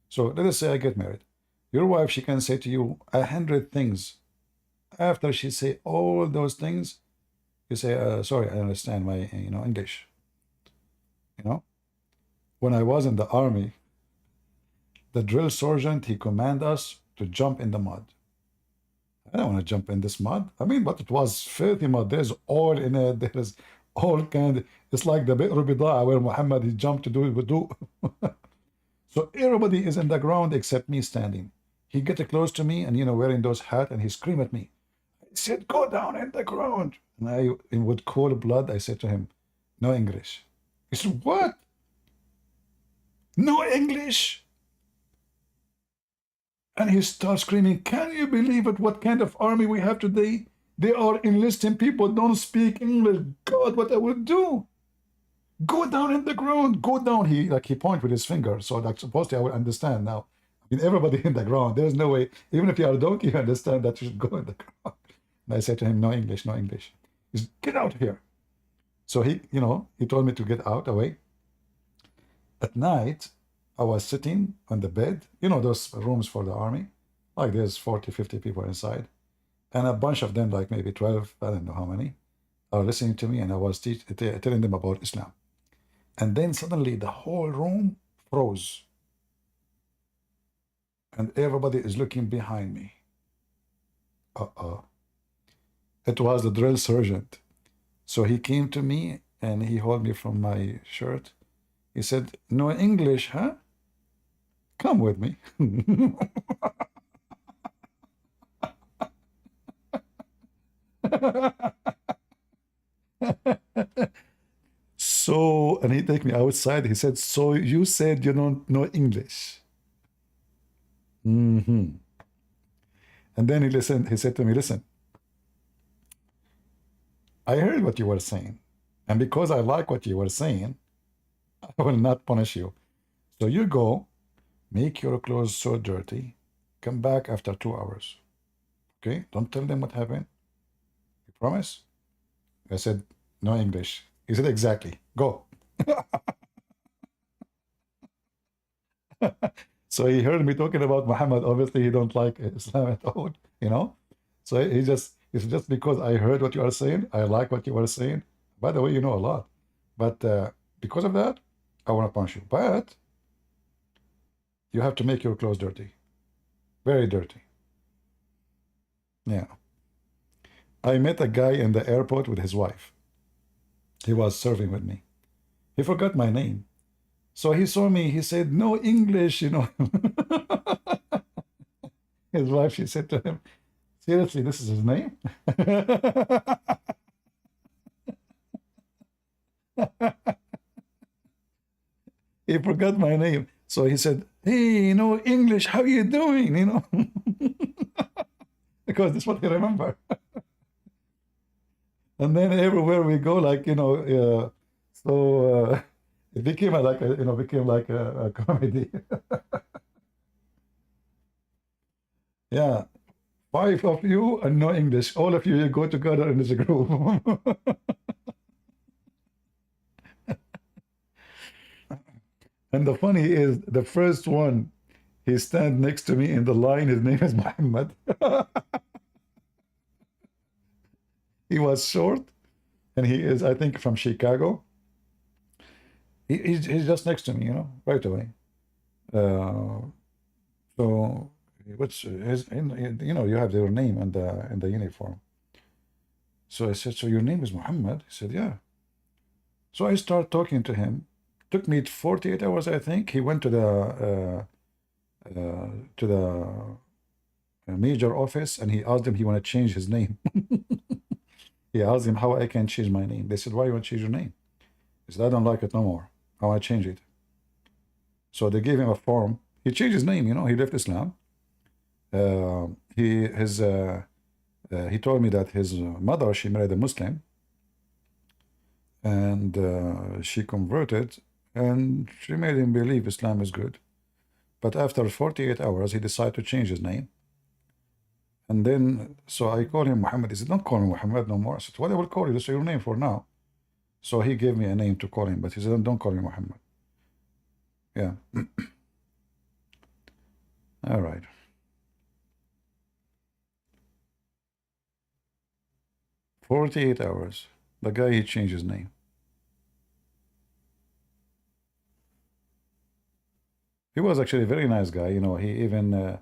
So let us say I get married. Your wife, she can say to you 100 things. After she say all those things, you say, sorry, I understand my, English. You know, when I was in the army, the drill sergeant, he commanded us to jump in the mud. I don't want to jump in this mud. I mean, but it was filthy mud. There's oil in it. There's all kind. It's like the Bi'r Bida'a where Muhammad he jumped to do wudu. So everybody is in the ground except me standing. He get close to me and wearing those hat and he scream at me. He said, "Go down in the ground." And I, with cold blood, I said to him, "No English." He said, "What? No English?" And he starts screaming, "Can you believe it? What kind of army we have today? They are enlisting people don't speak English. God, what I will do? Go down in the ground. Go down." He point with his finger. So like supposedly I will understand now. I mean, everybody in the ground. There's no way. Even if you are a donkey, you understand that you should go in the ground. And I said to him, "No English, no English." He said, "Get out of here." So he told me to get out away. At night, I was sitting on the bed, those rooms for the army, like there's 40, 50 people inside, and a bunch of them, like maybe 12, I don't know how many, are listening to me, and I was telling them about Islam. And then suddenly the whole room froze, and everybody is looking behind me. Uh-oh. It was the drill sergeant. So he came to me, and he held me from my shirt. He said, "No English, huh? Come with me." So, and he take me outside. He said, "So you said you don't know English?" And then he listened. He said to me, "Listen, I heard what you were saying. And because I like what you were saying, I will not punish you. So you go, make your clothes so dirty, come back after 2 hours. Okay? Don't tell them what happened. You promise?" I said, "No English." He said, "Exactly. Go." So he heard me talking about Muhammad. Obviously, he don't like Islam at all, you know. So it's just because I heard what you are saying, I like what you are saying. By the way, you know a lot, but because of that, I want to punish you. But you have to make your clothes dirty, very dirty. Yeah. I met a guy in the airport with his wife. He was serving with me. He forgot my name. So he saw me, he said, "No English." His wife, she said to him, "Seriously, this is his name?" He forgot my name. So he said, "Hey, English, how you doing?" Because that's what he remember. And then everywhere we go, like, it became like a comedy. Yeah. Five of you and no English. All of you go together in this group. And the funny is, the first one, he stand next to me in the line. His name is Muhammad. He was short, and he is, I think, from Chicago. He's just next to me, right away. Uh, so what's his? You have your name in the uniform. So I said, "So your name is Muhammad?" He said, "Yeah." So I start talking to him. Took me 48 hours, I think. He went to the major office and he asked them he want to change his name. He asked him how I can change my name. They said, "Why you want to change your name?" He said, "I don't like it no more. I want to change it." So they gave him a form. He changed his name. He left Islam. Uh, he told me that his mother, she married a Muslim, and she converted, and she made him believe Islam is good. But after 48 hours, he decided to change his name. And then, so I called him Muhammad. He said, "Don't call me Muhammad no more." I said, "What I will call you? This is your name for now." So he gave me a name to call him, but he said, don't call me Muhammad. Yeah. All right. 48 hours. The guy, he changed his name. He was actually a very nice guy. You know, he even, uh,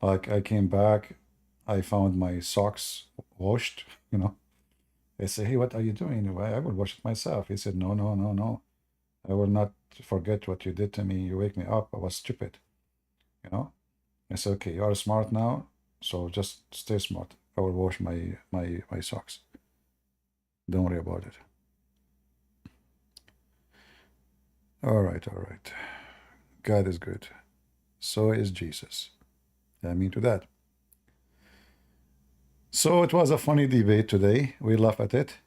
like, I came back, I found my socks washed, you know. I say, hey, what are you doing? "Well, I will wash it myself." He said, no, no, no, no. I will not forget what you did to me. You wake me up. I was stupid, you know. I said, okay, you are smart now, so just stay smart. I will wash my socks. Don't worry about it. All right, all right. God is good. So is Jesus. I mean to that. So it was a funny debate today. We laugh at it.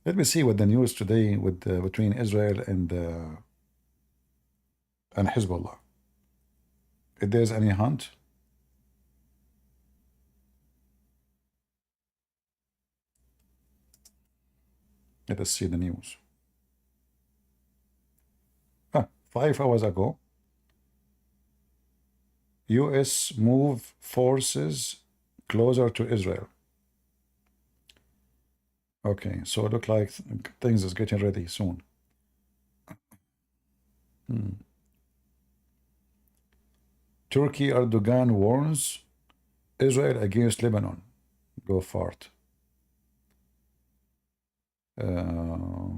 Let me see what the news today with between Israel and Hezbollah. If there's any hunt, let us see the news. 5 hours ago, U.S. move forces closer to Israel. Okay, so it look like things is getting ready soon. Turkey Erdogan warns Israel against Lebanon. Go fart. Uh,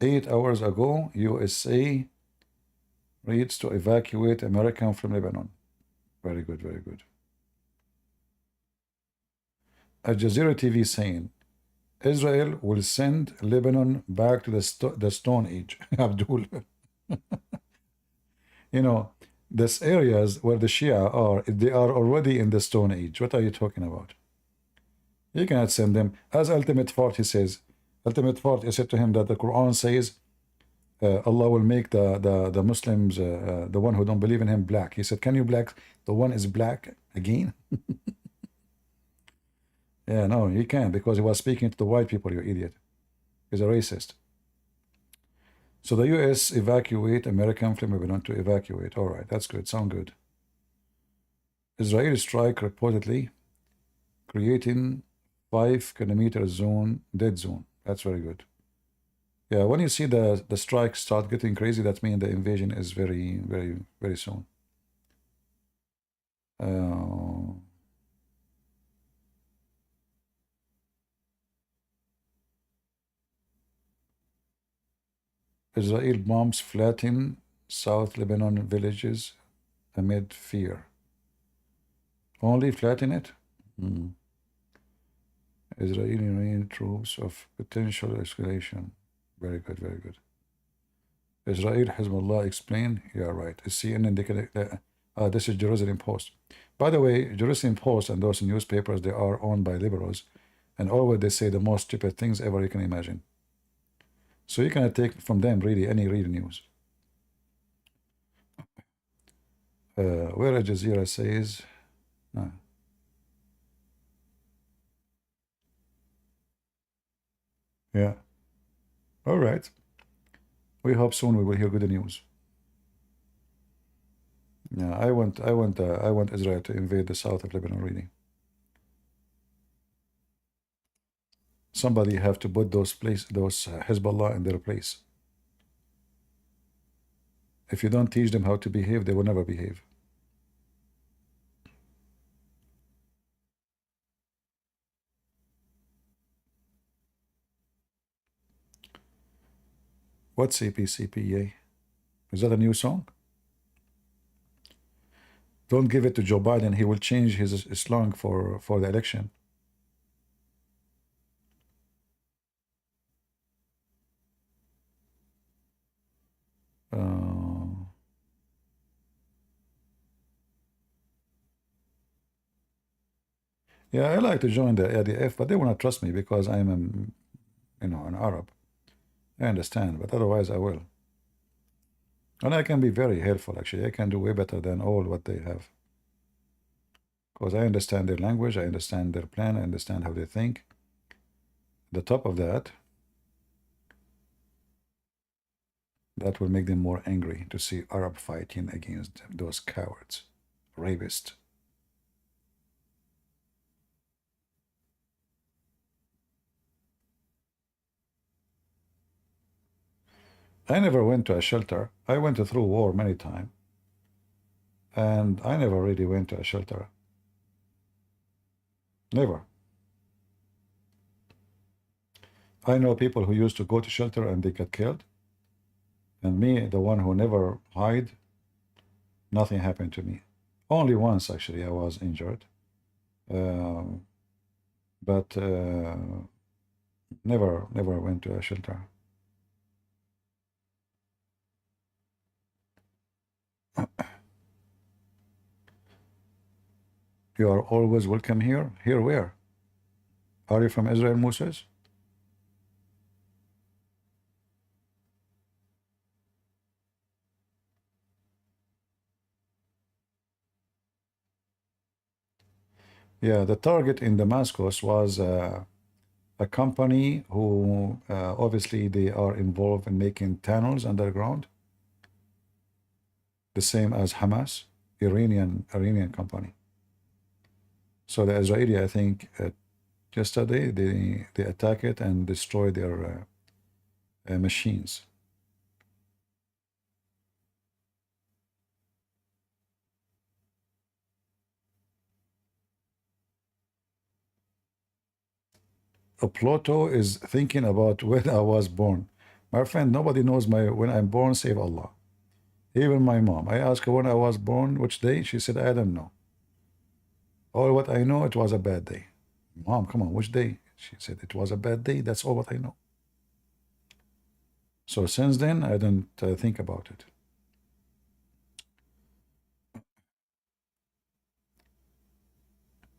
8 hours ago, USA reads to evacuate American from Lebanon. Very good, very good. Al Jazeera TV saying Israel will send Lebanon back to the Stone Age. Abdul. You know, these areas where the Shia are, they are already in the Stone Age. What are you talking about? You cannot send them. As Ultimate Fort, he says, Ultimate Fort, I said to him that the Quran says Allah will make the Muslims, the one who don't believe in him, black. He said, can you black? The one is black again? Yeah, no, he can't because he was speaking to the white people, you idiot. He's a racist. So the U.S. evacuate American from Lebanon to evacuate. All right, that's good. Sound good. Israeli strike reportedly creating 5 kilometer zone, dead zone. That's very good. Yeah, when you see the strikes start getting crazy, that means the invasion is very, very, very soon. Israel bombs flatten South Lebanon villages amid fear. Only flatten it? Israeli troops of potential escalation. Very good, very good. Israel, Hezbollah explain. Yeah, right. CNN, this is Jerusalem Post. By the way, Jerusalem Post and those newspapers, they are owned by liberals. And always they say the most stupid things ever you can imagine. So you cannot take from them really any real news. Where Al Jazeera says, yeah. All right. We hope soon we will hear good news. Yeah, I want Israel to invade the south of Lebanon, really. Somebody have to put those Hezbollah in their place. If you don't teach them how to behave, they will never behave. What's CPCPA? Is that a new song? Don't give it to Joe Biden. He will change his slang for the election. Yeah, I like to join the ADF, but they will not trust me because I'm, an Arab. I understand, but otherwise I will. And I can be very helpful, actually. I can do way better than all what they have. because I understand their language, I understand their plan, I understand how they think. The top of that, that will make them more angry to see Arab fighting against those cowards, rapists. I never went to a shelter. I went through war many times, and I never really went to a shelter. Never. I know people who used to go to shelter and they got killed. And me, the one who never hide, nothing happened to me. Only once, actually, I was injured. Um, but never went to a shelter. You are always welcome here. Here where? Are you from Israel, Moses? Yeah, the target in Damascus was a company who obviously they are involved in making tunnels underground, the same as Hamas, Iranian company. So the Israeli, I think, yesterday they attack it and destroy their machines. Pluto is thinking about when I was born. My friend, nobody knows my when I'm born, save Allah. Even my mom. I asked her when I was born, which day. She said, I don't know. All what I know, it was a bad day. Mom, come on, which day? She said, it was a bad day. That's all what I know. So since then, I don't think about it.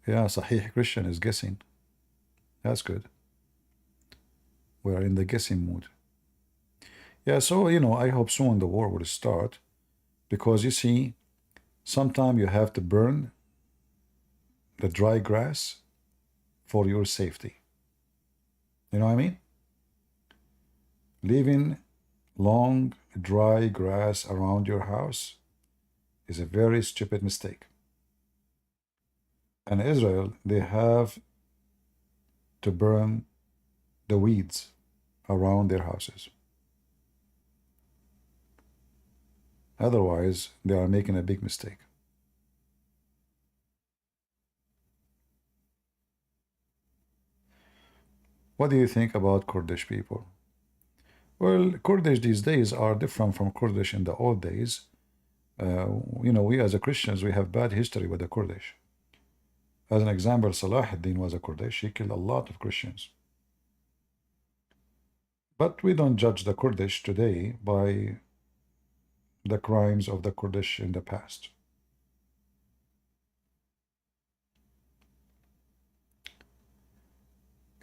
Yeah, Sahih Christian is guessing. That's good. We are in the guessing mood. Yeah, so, I hope soon the war will start because you see, sometime you have to burn the dry grass for your safety. You know what I mean? Leaving long, dry grass around your house is a very stupid mistake. And Israel, they have to burn the weeds around their houses. Otherwise, they are making a big mistake. What do you think about Kurdish people? Well, Kurdish these days are different from Kurdish in the old days. We as a Christians, we have bad history with the Kurdish. As an example, Salah ad-Din was a Kurdish. He killed a lot of Christians. But we don't judge the Kurdish today by the crimes of the Kurdish in the past.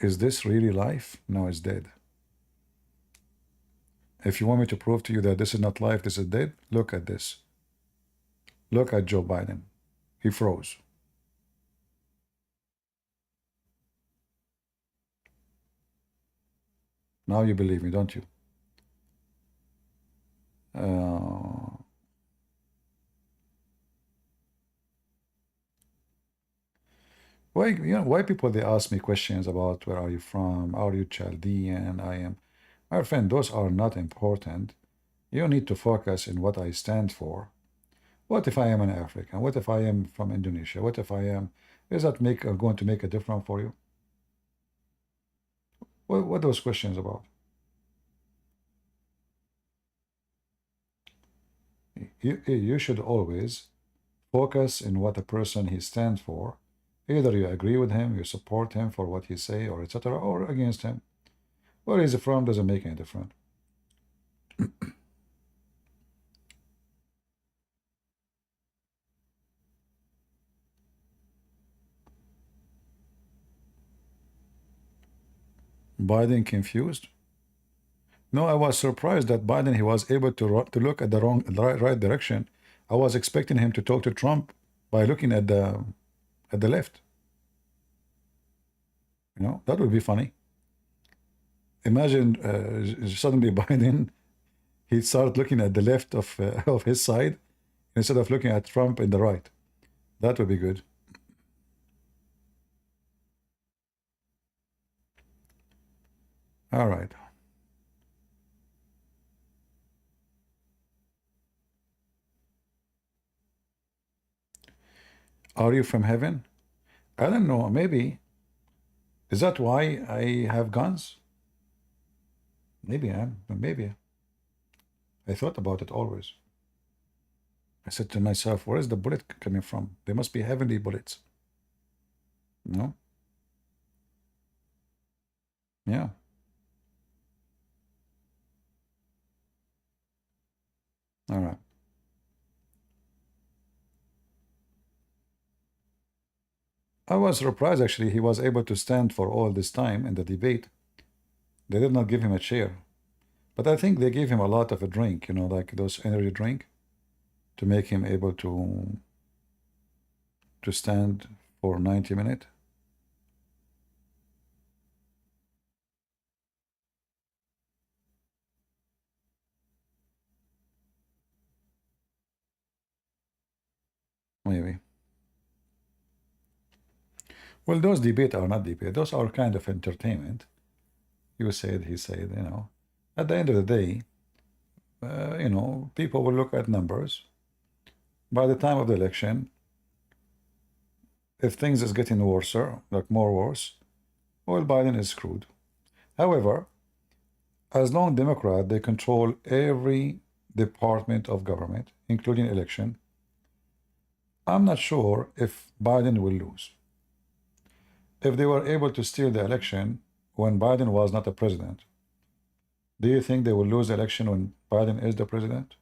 Is this really life? No, it's dead. If you want me to prove to you that this is not life, this is dead, look at this. Look at Joe Biden. He froze. Now you believe me, don't you? Why people they ask me questions about where are you from? Are you Chaldean? I am. My friend, those are not important. You need to focus in what I stand for. What if I am an African? What if I am from Indonesia? What if I am? Is that going to make a difference for you? What are those questions about? You should always focus in what a person he stands for. Either you agree with him, you support him for what he say, or etc., or against him. Where he's from doesn't make any difference. Biden confused? No, I was surprised that Biden he was able to look at the right direction. I was expecting him to talk to Trump by looking at the at the left. You know, that would be funny. Imagine suddenly Biden, he'd start looking at the left of his side instead of looking at Trump in the right. That would be good. All right. Are you from heaven? I don't know. Maybe. Is that why I have guns? Maybe I am. Maybe. I thought about it always. I said to myself, where is the bullet coming from? They must be heavenly bullets. No? Yeah. All right. I was surprised actually he was able to stand for all this time in the debate. They did not give him a chair. But I think they gave him a lot of a drink, you know, like those energy drink to make him able to stand for 90 minutes. Maybe. Well, those debate are not debate. Those are kind of entertainment. You said, he said, you know. At the end of the day, you know, people will look at numbers. By the time of the election, if things is getting worse, like more worse, well, Biden is screwed. However, as long Democrat, they control every department of government, including election, I'm not sure if Biden will lose. If they were able to steal the election when Biden was not a president, do you think they will lose the election when Biden is the president?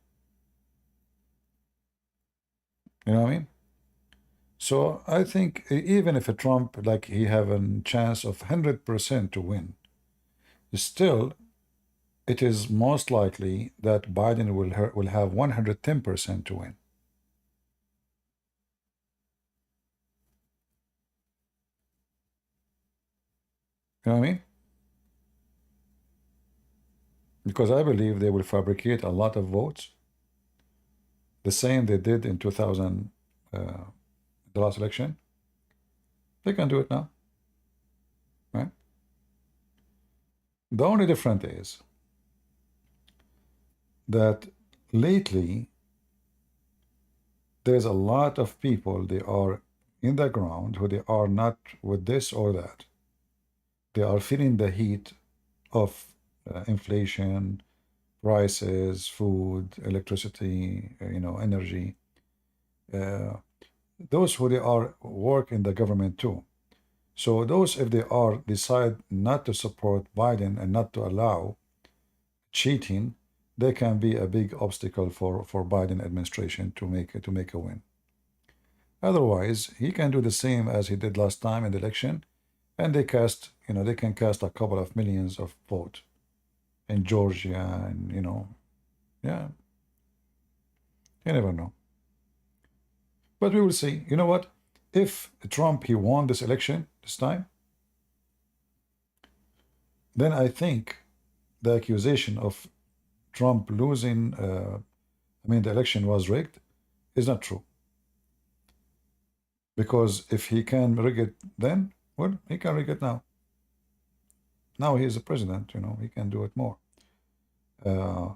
You know what I mean? So I think even if a Trump, like he have a chance of 100% to win, still it is most likely that Biden will have 110% to win. You know what I mean? Because I believe they will fabricate a lot of votes, the same they did in 2000, the last election. They can do it now, right? The only difference is that lately there's a lot of people, they are in the ground who they are not with this or that. They are feeling the heat of inflation, prices, food, electricity, you know, energy. Uh, those who they are work in the government too. So those, if they are decide not to support Biden and not to allow cheating, they can be a big obstacle for Biden administration to make a win. Otherwise, he can do the same as he did last time in the election, and they cast, you know, they can cast a couple of millions of votes in Georgia, and you know, yeah, you never know. But we will see. You know what? If Trump he won this election this time, then I think the accusation of Trump losing, I mean, the election was rigged, is not true. Because if he can rig it then, well, he can rig it now. Now he is the president, you know, he can do it more. Uh,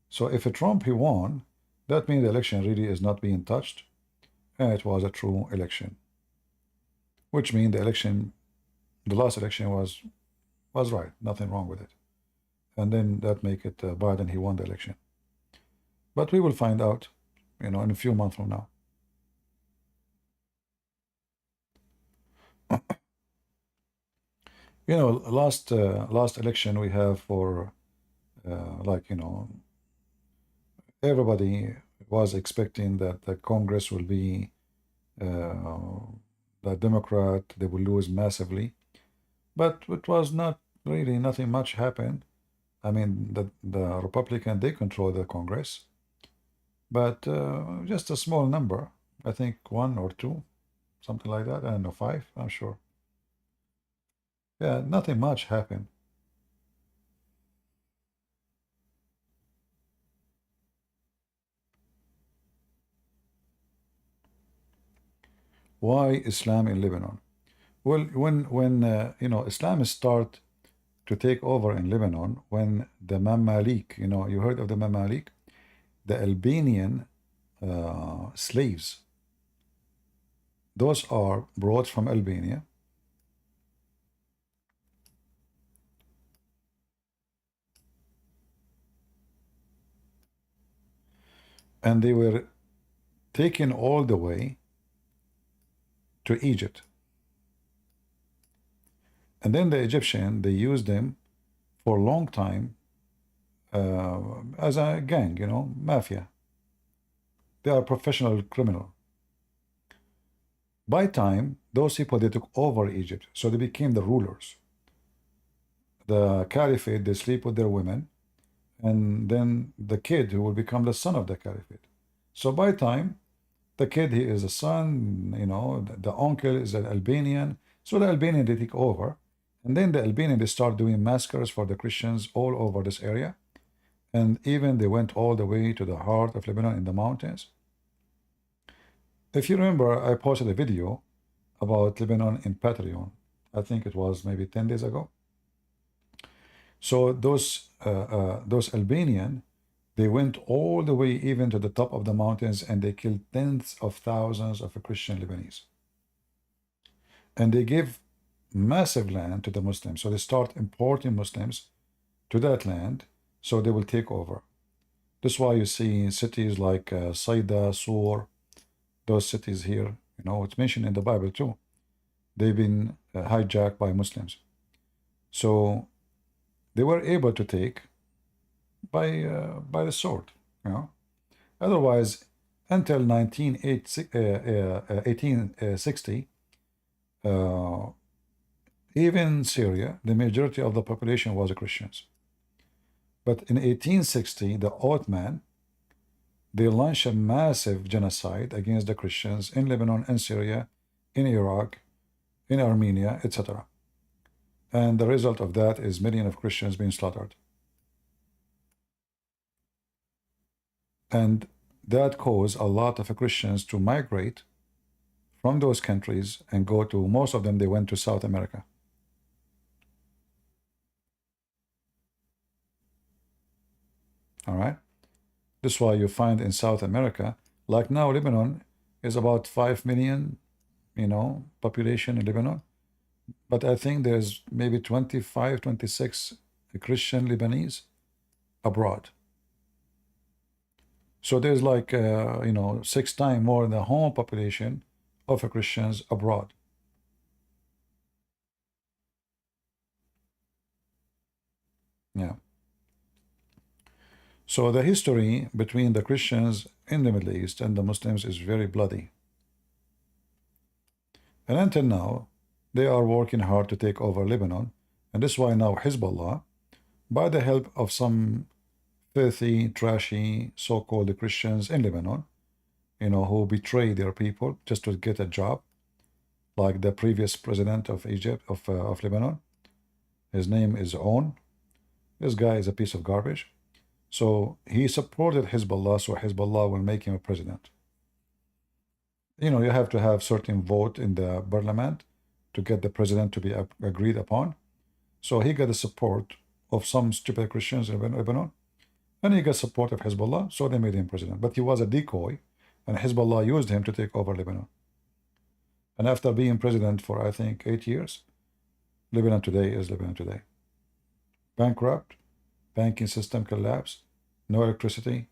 so if a Trump he won, that means the election really is not being touched, and it was a true election. Which means the election, the last election was right, nothing wrong with it. And then that make it Biden, he won the election. But we will find out, you know, in a few months from now. You know, last election we have for like, you know, everybody was expecting that the Congress will be the Democrat, they will lose massively, but it was not really, nothing much happened. I mean, the Republican, they control the Congress, but just a small number, I think one or two, something like that. I don't know, 5, I'm sure. Yeah, nothing much happened. Why Islam in Lebanon? Well, when Islam start to take over in Lebanon, when the Mamalik, you heard of the Mamalik, the Albanian slaves, those are brought from Albania, and they were taken all the way to Egypt. And then the Egyptian, they used them for a long time as a gang, mafia. They are professional criminal. By time, those people, they took over Egypt, so they became the rulers. The caliphate, they sleep with their women, and then the kid who will become the son of the caliphate. So by time, the kid, he is a son, the uncle is an Albanian. So the Albanian, they take over. And then the Albanian, they start doing massacres for the Christians all over this area. And even they went all the way to the heart of Lebanon in the mountains. If you remember, I posted a video about Lebanon in Patreon. I think it was maybe 10 days ago. So those Albanian, they went all the way even to the top of the mountains, and they killed tens of thousands of Christian Lebanese. And they gave massive land to the Muslims. So they start importing Muslims to that land, so they will take over. That's why you see cities like Saida, Sur, those cities here, it's mentioned in the Bible too. They've been hijacked by Muslims. So they were able to take by the sword, Otherwise, until 1860, even Syria, the majority of the population was Christians. But in 1860, the Ottoman, they launched a massive genocide against the Christians in Lebanon and Syria, in Iraq, in Armenia, etc. And the result of that is millions of Christians being slaughtered. And that caused a lot of Christians to migrate from those countries and go to, most of them, they went to South America. All right. That's why you find in South America, like now Lebanon is about 5 million, population in Lebanon. But I think there's maybe 25, 26 Christian Lebanese abroad. So there's like, 6 times more than the home population of Christians abroad. Yeah. So the history between the Christians in the Middle East and the Muslims is very bloody. And until now, they are working hard to take over Lebanon. And this is why now Hezbollah, by the help of some filthy, trashy, so-called Christians in Lebanon, who betray their people just to get a job, like the previous president of Egypt, of Lebanon. His name is On. This guy is a piece of garbage. So he supported Hezbollah, so Hezbollah will make him a president. You have to have certain vote in the parliament to get the president to be agreed upon. So he got the support of some stupid Christians in Lebanon, and he got support of Hezbollah, so they made him president. But he was a decoy, and Hezbollah used him to take over Lebanon. And after being president for, I think, 8 years, Lebanon today is Lebanon today. Bankrupt, banking system collapsed, no electricity,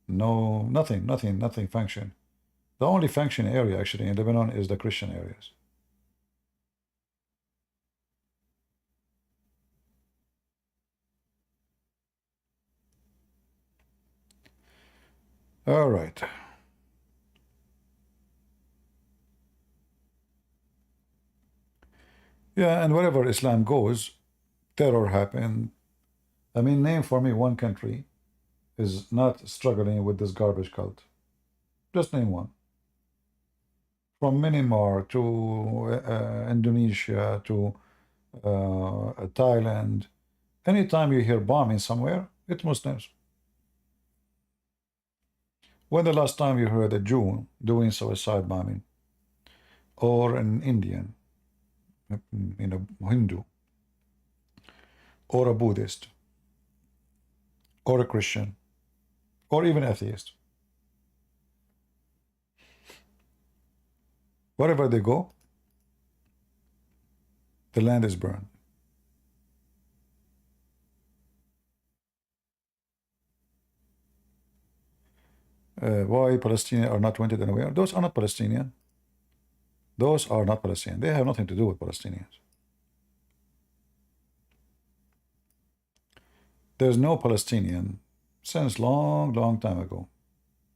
nothing function. The only function area actually in Lebanon is the Christian areas. All right. Yeah, and wherever Islam goes, terror happen. I mean, name for me one country is not struggling with this garbage cult. Just name one. from Myanmar to Indonesia to Thailand. Anytime you hear bombing somewhere, it's Muslims. When the last time you heard a Jew doing suicide bombing, or an Indian, Hindu, or a Buddhist, or a Christian, or even atheist? Wherever they go, the land is burned. Why Palestinians are not wanted anywhere? Those are not Palestinian. Those are not Palestinian. They have nothing to do with Palestinians. There's no Palestinian since long, long time ago,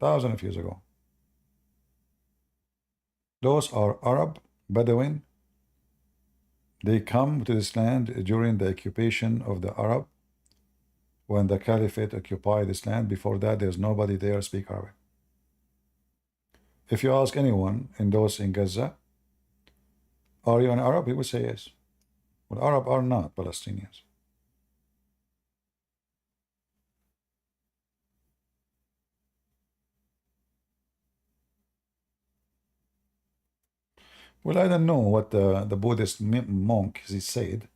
thousands of years ago. Those are Arab, Bedouin. They come to this land during the occupation of the Arab, when the Caliphate occupied this land. Before that, there's nobody there speak Arabic. If you ask anyone in those in Gaza, are you an Arab? He will say yes. But Arab are not Palestinians. Well, I don't know what the Buddhist monk he said.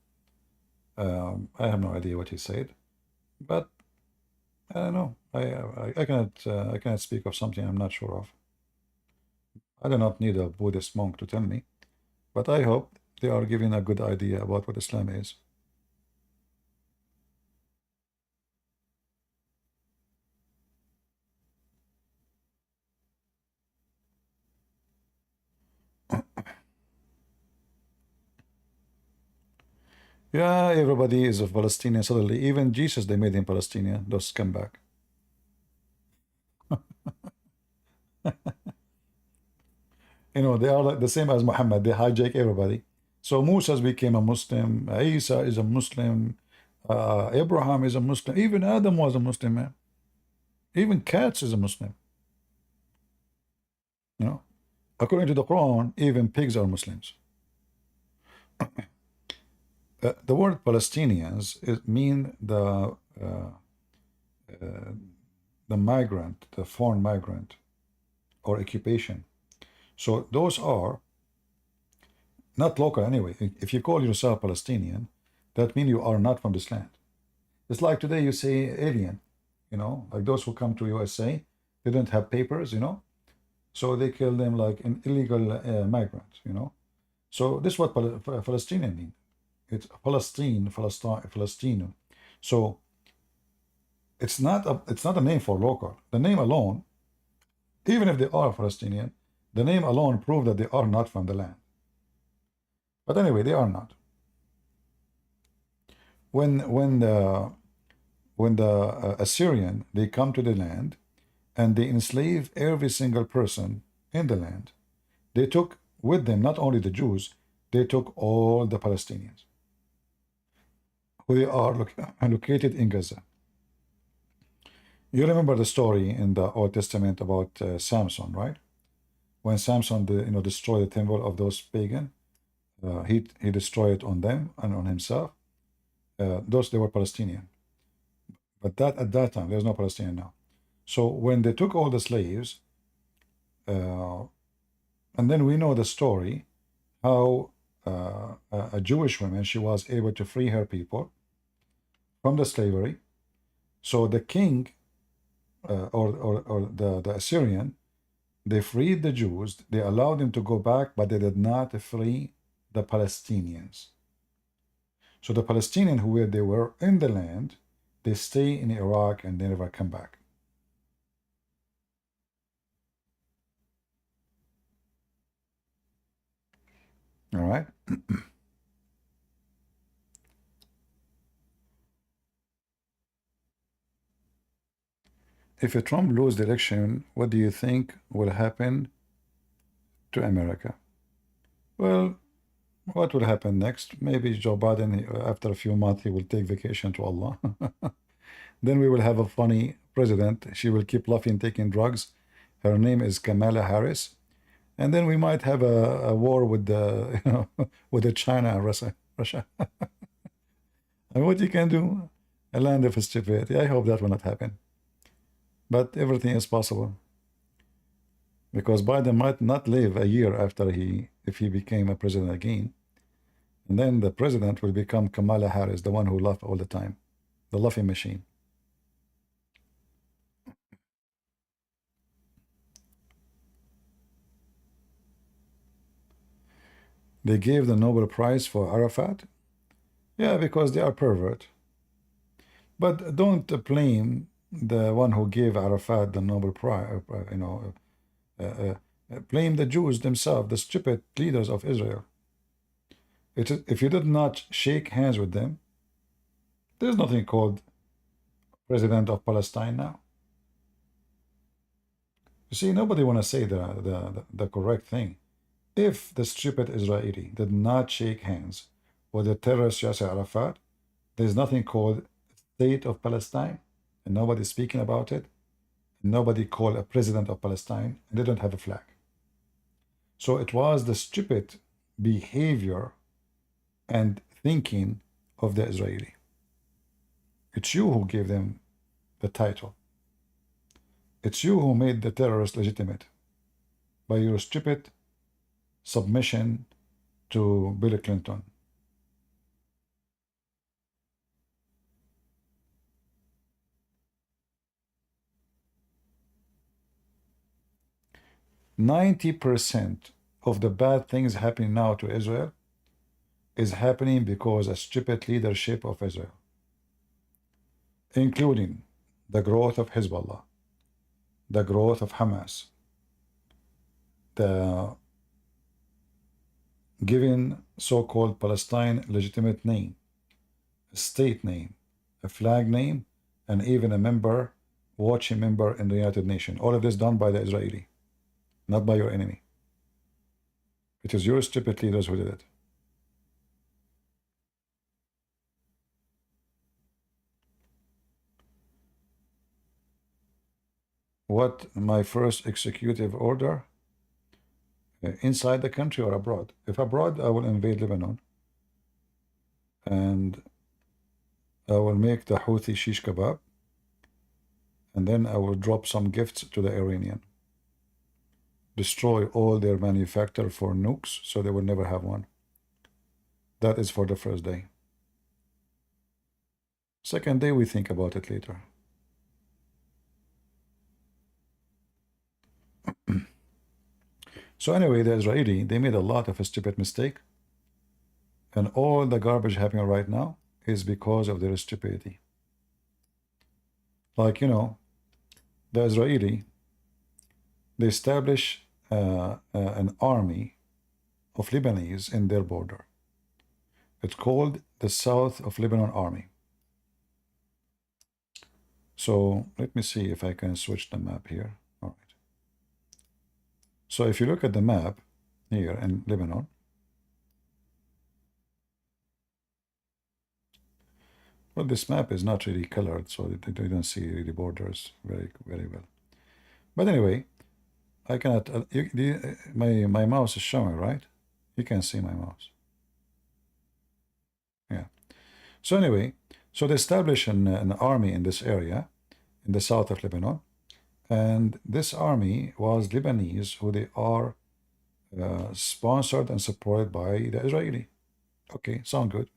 I have no idea what he said, but I don't know. I cannot speak of something I'm not sure of. I do not need a Buddhist monk to tell me, but I hope they are giving a good idea about what Islam is. Yeah, everybody is a Palestinian suddenly. Even Jesus, they made him Palestinian. Those scumbag. They are like the same as Muhammad. They hijack everybody. So Musa became a Muslim. Isa is a Muslim. Abraham is a Muslim. Even Adam was a Muslim, man. Even cats is a Muslim. You know, according to the Quran, even pigs are Muslims. The word Palestinians mean the migrant, the foreign migrant, or occupation. So those are not local anyway. If you call yourself Palestinian, that means you are not from this land. It's like today you say alien, like those who come to USA, they don't have papers, so they kill them like an illegal migrant, So this is what Palestinian means. It's Palestine. So it's not a name for local. The name alone, even if they are Palestinian, the name alone proves that they are not from the land. But anyway, they are not. When the Assyrian, they come to the land and they enslave every single person in the land, they took with them not only the Jews, they took all the Palestinians who are located in Gaza. You remember the story in the Old Testament about Samson, right? When Samson, destroyed the temple of those pagan, he destroyed it on them and on himself. They were Palestinian, but at that time there's no Palestinian now. So when they took all the slaves, and then we know the story how a Jewish woman, she was able to free her people from the slavery. So the king or the Assyrian, they freed the Jews, they allowed them to go back, but they did not free the Palestinians. So the Palestinians who they were in the land, they stay in Iraq and they never come back. All right. If Trump loses the election, what do you think will happen to America? Well, what will happen next? Maybe Joe Biden, after a few months, he will take vacation to Allah. Then we will have a funny president. She will keep laughing, taking drugs. Her name is Kamala Harris. and then we might have a war with the with the China and Russia. Russia. And what you can do, a land of stupidity. I hope that will not happen, but everything is possible because Biden might not live a year after if he became a president again, and then the president will become Kamala Harris, the one who laugh all the time, the laughing machine. They gave the Nobel Prize for Arafat. Yeah, because they are pervert. But don't blame the one who gave Arafat the Nobel Prize. Blame the Jews themselves, the stupid leaders of Israel. If you did not shake hands with them, there's nothing called president of Palestine now. You see, nobody want to say the correct thing. If the stupid Israeli did not shake hands with the terrorist Yasser Arafat, there's nothing called state of Palestine, and nobody's speaking about it. Nobody called a president of Palestine, and they don't have a flag. So it was the stupid behavior and thinking of the Israeli. It's you who gave them the title. It's you who made the terrorists legitimate by your stupid submission to Bill Clinton. %90 of the bad things happening now to Israel is happening because of stupid leadership of Israel, including the growth of Hezbollah, the growth of Hamas, the giving so-called Palestine legitimate name, a state name, a flag name, and even a member, watching member in the United Nations. All of this done by the Israeli, not by your enemy. It is your stupid leaders who did it. What my first executive order? Inside the country or abroad? If abroad, I will invade Lebanon. And I will make the Houthi shish kebab. And then I will drop some gifts to the Iranian. Destroy all their manufacture for nukes so they will never have one. That is for the first day. Second day, we think about it later. So anyway, the Israeli, they made a lot of a stupid mistake. And all the garbage happening right now is because of their stupidity. Like, the Israeli, they establish an army of Lebanese in their border. It's called the South of Lebanon Army. So let me see if I can switch the map here. All right. So if you look at the map here in Lebanon, well, this map is not really colored, so you don't see the borders very, very well. But anyway, I cannot. My mouse is showing, right? You can see my mouse. Yeah. So anyway, so they establish an army in this area, in the south of Lebanon, and this army was Lebanese, who they are sponsored and supported by the Israeli. Okay, sound good.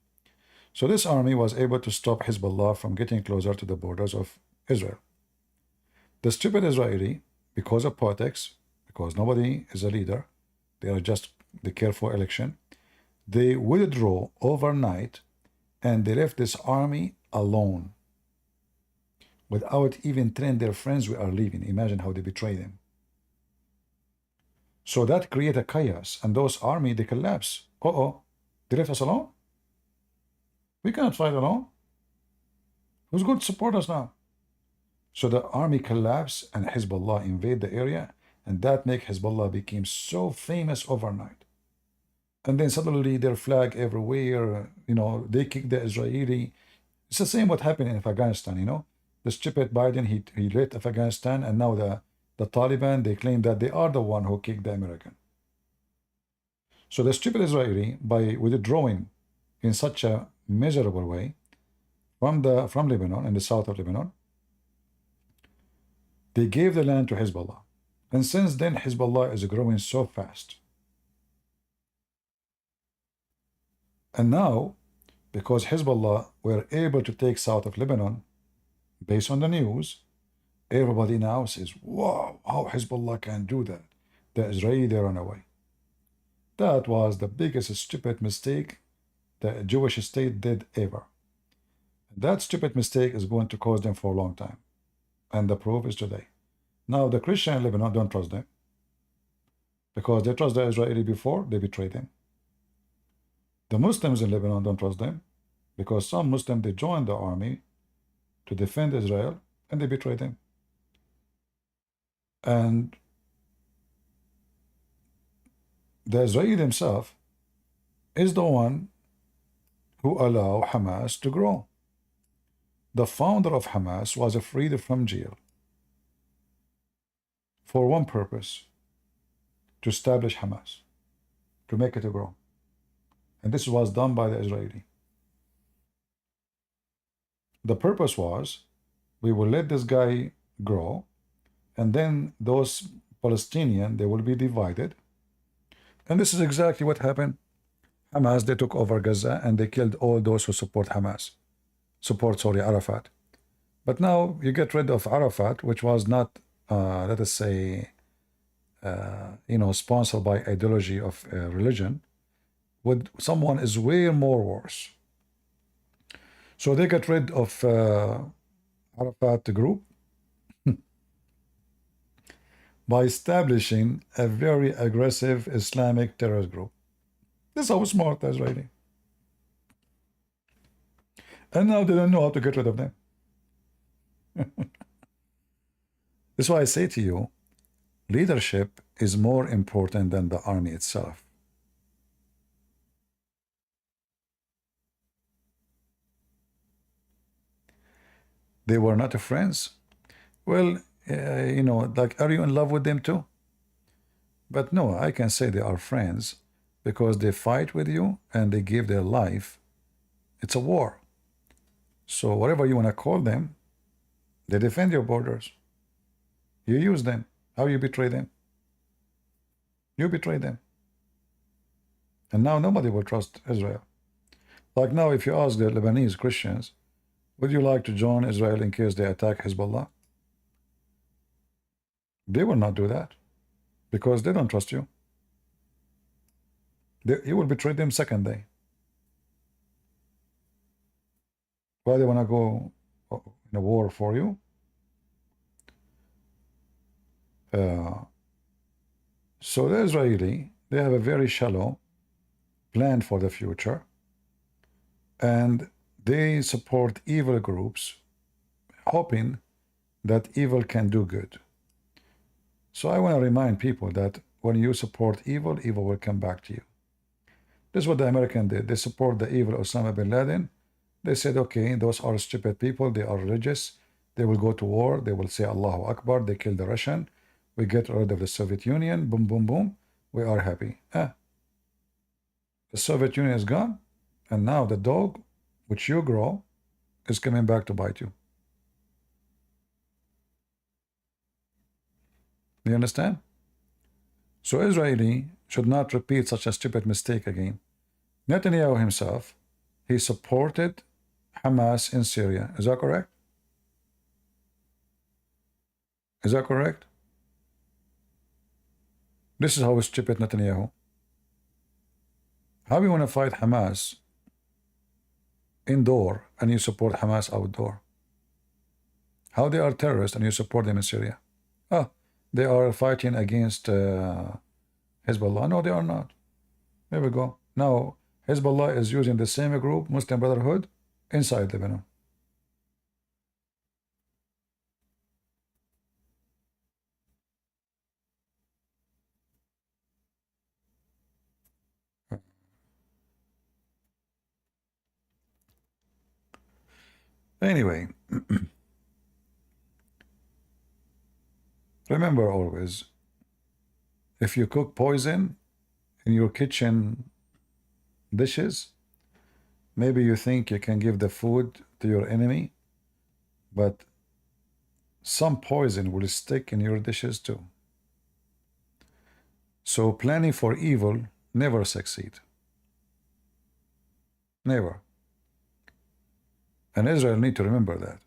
So this army was able to stop Hezbollah from getting closer to the borders of Israel. The stupid Israeli, because of politics, because nobody is a leader, they care for election, they withdrew overnight and they left this army alone. Without even telling their friends we are leaving. Imagine how they betray them. So that created a chaos, and those army, they collapse. They left us alone? We cannot fight alone. Who's going to support us now? So the army collapsed and Hezbollah invade the area, and that make Hezbollah became so famous overnight. And then suddenly their flag everywhere, they kick the Israeli. It's the same what happened in Afghanistan, The stupid Biden, he led Afghanistan, and now the Taliban, they claim that they are the one who kicked the American. So the stupid Israeli, by withdrawing in such a miserable way from Lebanon, in the south of Lebanon, they gave the land to Hezbollah. And since then, Hezbollah is growing so fast. And now, because Hezbollah were able to take south of Lebanon, based on the news, everybody now says, wow, how Hezbollah can do that. The Israeli, they run away. That was the biggest stupid mistake the Jewish state did ever. That stupid mistake is going to cost them for a long time. And the proof is today. Now, the Christian in Lebanon don't trust them. Because they trust the Israeli before, they betrayed them. The Muslims in Lebanon don't trust them. Because some Muslims, they joined the army to defend Israel, and they betrayed them. And the Israeli himself is the one who allowed Hamas to grow. The founder of Hamas was freed from jail for one purpose, to establish Hamas, to make it grow. And this was done by the Israeli. The purpose was, we will let this guy grow, and then those Palestinians, they will be divided. And this is exactly what happened. Hamas, they took over Gaza, and they killed all those who support Hamas. Arafat. But now you get rid of Arafat, which was not, let us say, sponsored by ideology of religion, with someone is way more worse. So they got rid of Arafat group by establishing a very aggressive Islamic terrorist group. This is how smart the Israeli. And now they don't know how to get rid of them. That's why I say to you, leadership is more important than the army itself. They were not friends. Well, like, are you in love with them too? But no, I can say they are friends because they fight with you and they give their life. It's a war. So whatever you want to call them, they defend your borders. You use them. How you betray them? You betray them. And now nobody will trust Israel. Like now, if you ask the Lebanese Christians, would you like to join Israel in case they attack Hezbollah? They will not do that because they don't trust you. You will betray them second day. Why they want to go in a war for you? So the Israeli, they have a very shallow plan for the future, and they support evil groups, hoping that evil can do good. So I want to remind people that when you support evil, evil will come back to you. This is what the Americans did. They support the evil Osama bin Laden. They said, okay, those are stupid people. They are religious. They will go to war. They will say Allahu Akbar. They kill the Russian. We get rid of the Soviet Union. Boom, boom, boom. We are happy. The Soviet Union is gone. And now the dog, which you grow, is coming back to bite you. Do you understand? So Israeli should not repeat such a stupid mistake again. Netanyahu himself, he supported Hamas in Syria. Is that correct? Is that correct? This is how stupid Netanyahu. How you want to fight Hamas indoor and you support Hamas outdoor? How they are terrorists and you support them in Syria? They are fighting against Hezbollah. No, they are not. There we go. Now, Hezbollah is using the same group, Muslim Brotherhood, inside Lebanon. Anyway, remember always, if you cook poison, in your kitchen dishes. Maybe you think you can give the food to your enemy, but some poison will stick in your dishes too. So planning for evil never succeed. Never. And Israel need to remember that.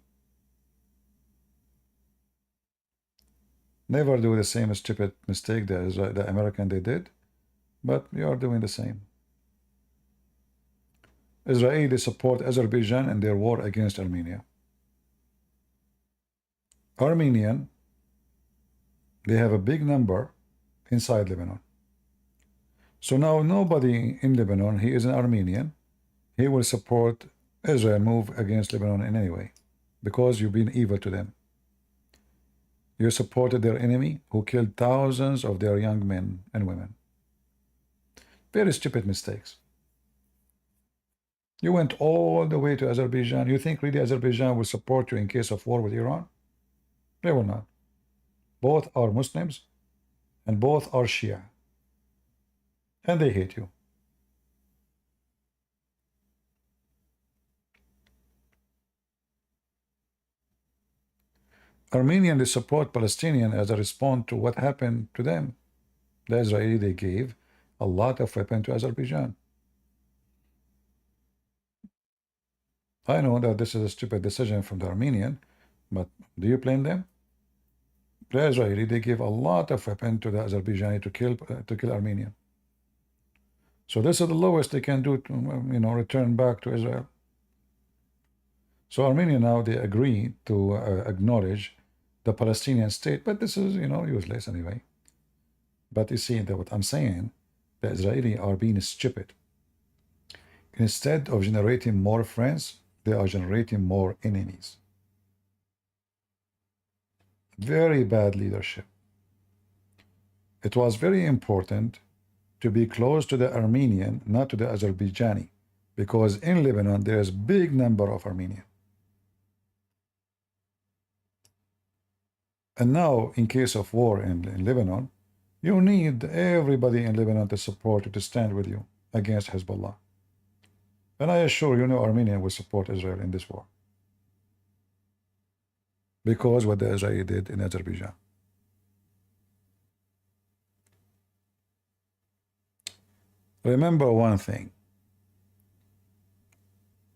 Never do the same stupid mistake that the American they did, but you are doing the same. Israeli support Azerbaijan in their war against Armenia. Armenian, they have a big number inside Lebanon. So now nobody in Lebanon, he is an Armenian, he will support Israel move against Lebanon in any way because you've been evil to them. You supported their enemy who killed thousands of their young men and women. Very stupid mistakes. You went all the way to Azerbaijan. You think really Azerbaijan will support you in case of war with Iran? They will not. Both are Muslims and both are Shia. And they hate you. Armenian, they support Palestinian as a response to what happened to them. The Israeli, they gave a lot of weapons to Azerbaijan. I know that this is a stupid decision from the Armenian, but do you blame them? The Israeli, they give a lot of weapons to the Azerbaijani to kill Armenian. So this is the lowest they can do to, return back to Israel. So Armenia now, they agree to acknowledge the Palestinian state, but this is, useless anyway. But you see that what I'm saying, the Israeli are being stupid. Instead of generating more friends, they are generating more enemies. Very bad leadership. It was very important to be close to the Armenian, not to the Azerbaijani, because in Lebanon there is a big number of Armenian. And now, in case of war in Lebanon, you need everybody in Lebanon to support you, to stand with you against Hezbollah. And I assure you, Armenia will support Israel in this war. Because what the Israeli did in Azerbaijan. Remember one thing.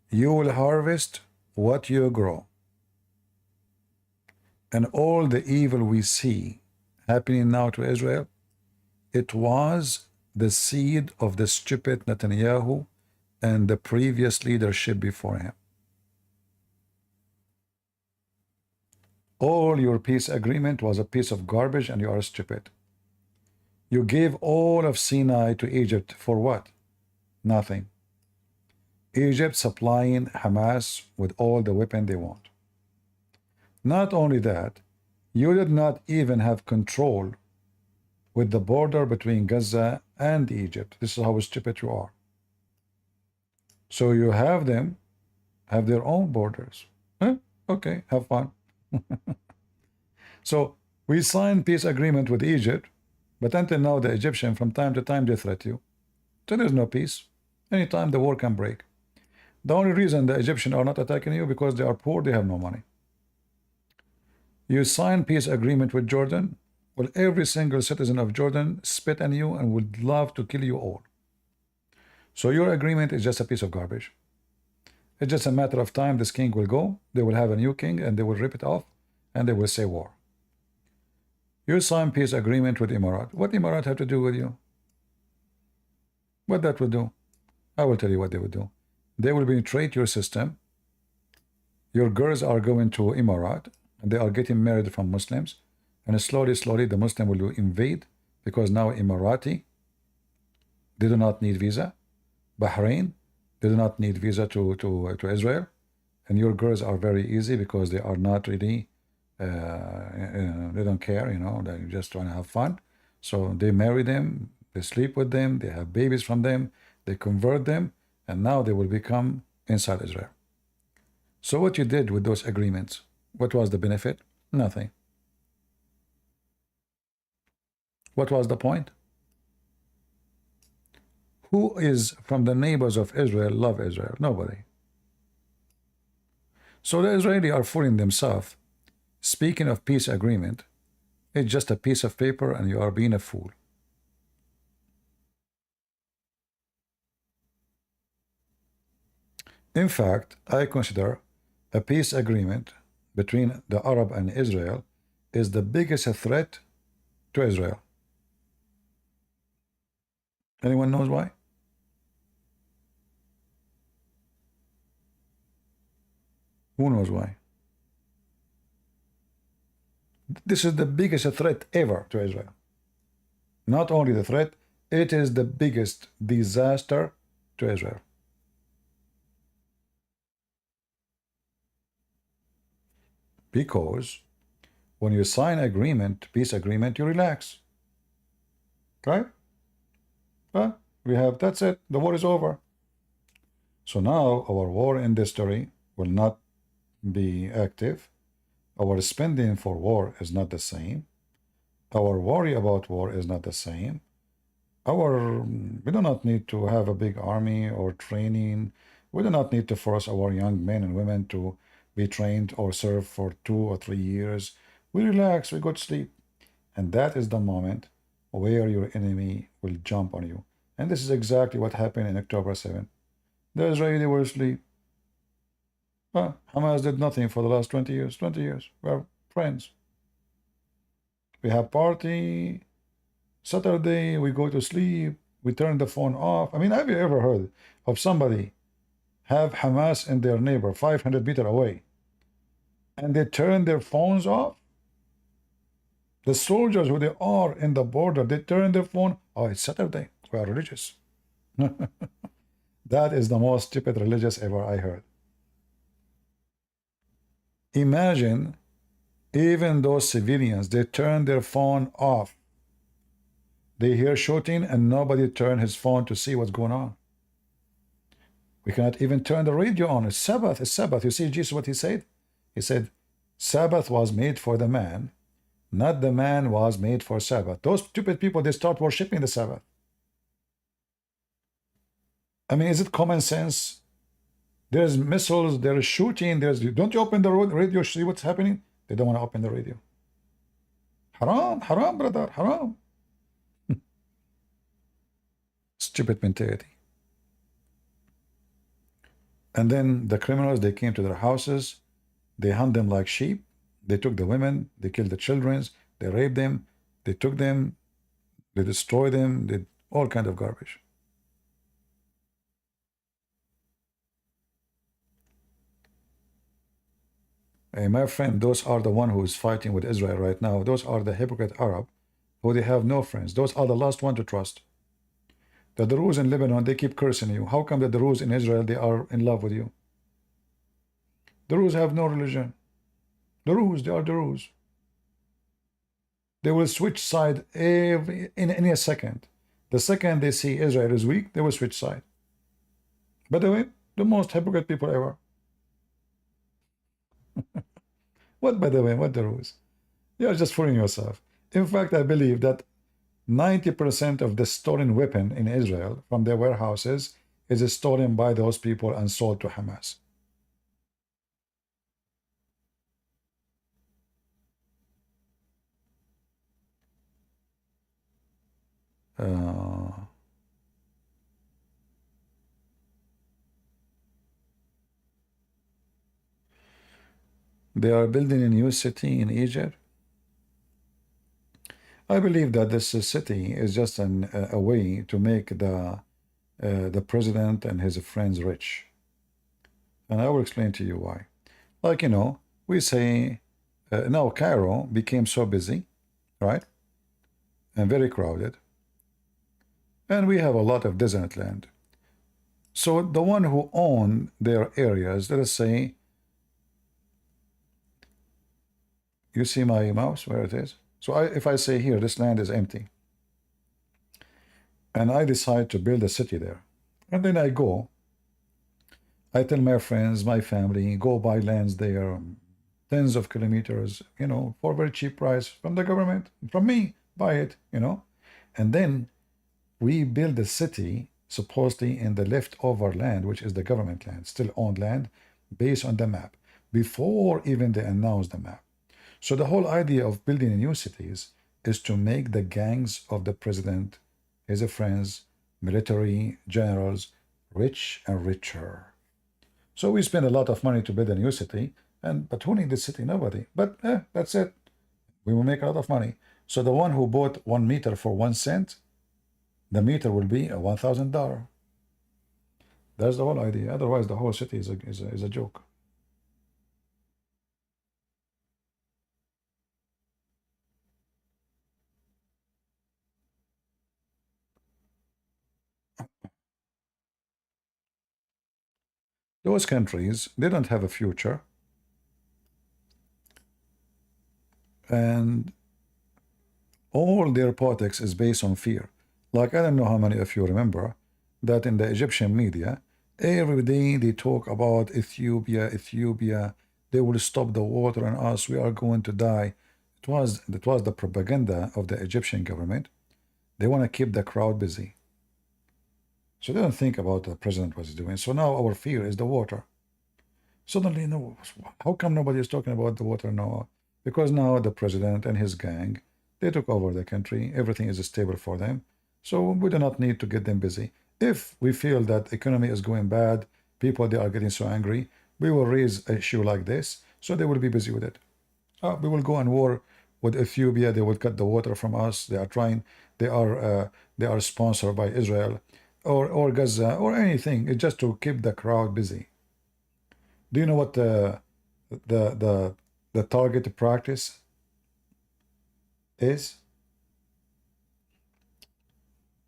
You will harvest what you grow. And all the evil we see happening now to Israel, it was the seed of the stupid Netanyahu and the previous leadership before him. All your peace agreement was a piece of garbage and you are stupid. You gave all of Sinai to Egypt for what? Nothing. Egypt supplying Hamas with all the weapons they want. Not only that, you did not even have control with the border between Gaza and Egypt. This is how stupid you are. So you have them have their own borders. Huh? Okay, have fun. So we signed peace agreement with Egypt, but until now the Egyptian from time to time they threat you. So there's no peace. Anytime the war can break. The only reason the Egyptians are not attacking you because they are poor, they have no money. You sign peace agreement with Jordan. Well, every single citizen of Jordan spit on you and would love to kill you all. So your agreement is just a piece of garbage. It's just a matter of time this king will go, they will have a new king and they will rip it off and they will say war. You sign peace agreement with Emirat. What Emirat have to do with you? What that would do? I will tell you what they would do. They will penetrate your system. Your girls are going to Emirat and they are getting married from Muslims, and slowly the Muslim will invade because now Emirati, they do not need visa. Bahrain, they do not need visa to Israel, and your girls are very easy because they are not really they don't care, they just trying to have fun. So they marry them, they sleep with them, they have babies from them, they convert them, and now they will become inside Israel. So what you did with those agreements, what was the benefit? Nothing. What was the point? Who is from the neighbors of Israel love Israel? Nobody. So the Israeli are fooling themselves. Speaking of peace agreement, it's just a piece of paper and you are being a fool. In fact, I consider a peace agreement between the Arab and Israel is the biggest threat to Israel. Anyone knows why? Who knows why? This is the biggest threat ever to Israel. Not only the threat, it is the biggest disaster to Israel. Because when you sign agreement, peace agreement, you relax. Right? But we have, that's it, the war is over. So now our war industry will not be active. Our spending for war is not the same. Our worry about war is not the same. We do not need to have a big army or training. We do not need to force our young men and women to be trained or serve for 2 or 3 years. We relax, we go to sleep. And that is the moment where your enemy will jump on you. And this is exactly what happened in October 7. The Israelis were asleep. Well, Hamas did nothing for the last 20 years. 20 years. We're friends. We have party. Saturday, we go to sleep. We turn the phone off. I mean, have you ever heard of somebody have Hamas in their neighbor 500 meters away and they turn their phones off? The soldiers who they are in the border, they turn their phone. Oh, it's Saturday. We are religious. That is the most stupid religious ever I heard. Imagine even those civilians, they turn their phone off. They hear shooting and nobody turn his phone to see what's going on. We cannot even turn the radio on. It's Sabbath. It's Sabbath. You see Jesus what he said? He said, Sabbath was made for the man, not the man was made for Sabbath. Those stupid people, they start worshiping the Sabbath. I mean, is it common sense? There's missiles, there's shooting, don't you open the radio, see what's happening? They don't want to open the radio. Haram, haram, brother, haram. Stupid mentality. And then the criminals, they came to their houses, they hunt them like sheep, they took the women, they killed the children, they raped them, they took them, they destroyed them, did all kind of garbage. Hey, my friend, those are the one who is fighting with Israel right now. Those are the hypocrite Arab who they have no friends. Those are the last one to trust. The Druze in Lebanon, they keep cursing you. How come the Druze in Israel, they are in love with you? The Druze have no religion. The Druze, they are the Druze. They will switch side in a second. The second they see Israel is weak, they will switch side. By the way, the most hypocrite people ever. What, by the way, what the rules? You're just fooling yourself. In fact, I believe that 90% of the stolen weapon in Israel from their warehouses is stolen by those people and sold to Hamas. They are building a new city in Egypt. I believe that this city is just a way to make the president and his friends rich. And I will explain to you why. Like, you know, we say now Cairo became so busy, right? And very crowded. And we have a lot of desert land. So the one who own their areas, let us say, you see my mouse, where it is? So if I say here, this land is empty, and I decide to build a city there, and then I tell my friends, my family, go buy lands there, tens of kilometers, you know, for a very cheap price from the government, from me, buy it, you know, and then we build a city supposedly in the leftover land, which is the government land, still owned land, based on the map, before even they announced the map. So the whole idea of building new cities is to make the gangs of the president, his friends, military generals, rich and richer. So we spend a lot of money to build a new city, but who needs the city? Nobody. But that's it. We will make a lot of money. So the one who bought 1 meter for 1 cent, the meter will be a $1,000. That's the whole idea. Otherwise, the whole city is a joke. Those countries, they don't have a future, and all their politics is based on fear. Like, I don't know how many of you remember that in the Egyptian media, every day they talk about Ethiopia, Ethiopia, they will stop the water on us, we are going to die. It was the propaganda of the Egyptian government. They want to keep the crowd busy. So they don't think about the president was doing. So now our fear is the water. Suddenly, no, how come nobody is talking about the water now? Because now the president and his gang, they took over the country. Everything is stable for them. So we do not need to get them busy. If we feel that the economy is going bad, people, they are getting so angry, we will raise an issue like this, so they will be busy with it. We will go on war with Ethiopia. They will cut the water from us. They are trying. They are sponsored by Israel, or Gaza, or anything. It's just to keep the crowd busy. Do you know what the the the target practice is?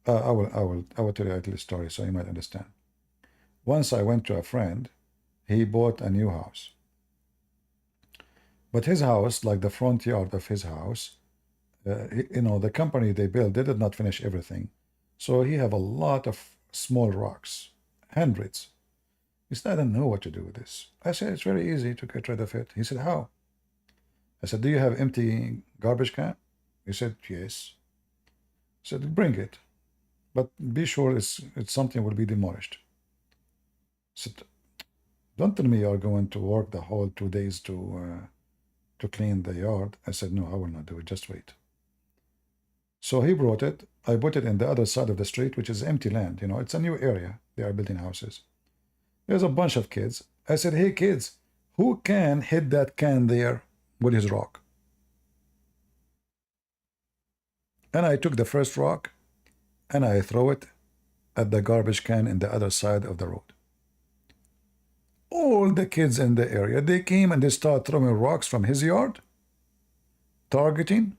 I will tell you a little story so you might understand. Once I went to a friend. He bought a new house. But his house, like the front yard of his house, the company they built, they did not finish everything. So he have a lot of small rocks, hundreds. He said, I don't know what to do with this. I said, it's very easy to get rid of it. He said, how? I said, do you have empty garbage can? He said, yes. I said, bring it. But be sure it's something will be demolished. I said, don't tell me you're going to work the whole 2 days to clean the yard. I said, no, I will not do it. Just wait. So he brought it. I put it in the other side of the street, which is empty land. It's a new area. They are building houses. There's a bunch of kids. I said, hey, kids, who can hit that can there with his rock? And I took the first rock and I throw it at the garbage can in the other side of the road. All the kids in the area, they came and they started throwing rocks from his yard, targeting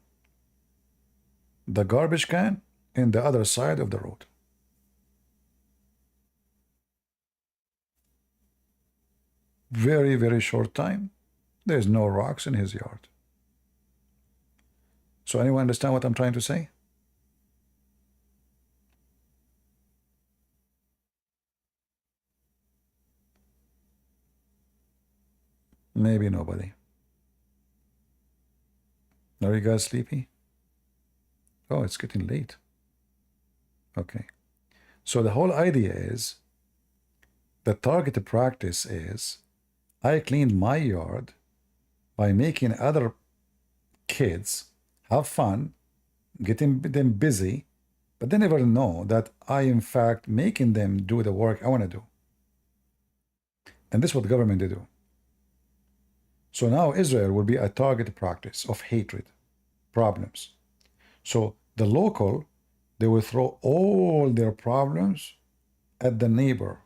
the garbage can in the other side of the road. Very, very short time, there's no rocks in his yard. So anyone understand what I'm trying to say? Maybe nobody. Are you guys sleepy? Oh, it's getting late. Okay. So the whole idea is, the targeted practice is, I cleaned my yard by making other kids have fun, getting them busy, but they never know that I, in fact, making them do the work I want to do. And this is what the government they do. So now Israel will be a targeted practice of hatred, problems. So the local, they will throw all their problems at the neighbor.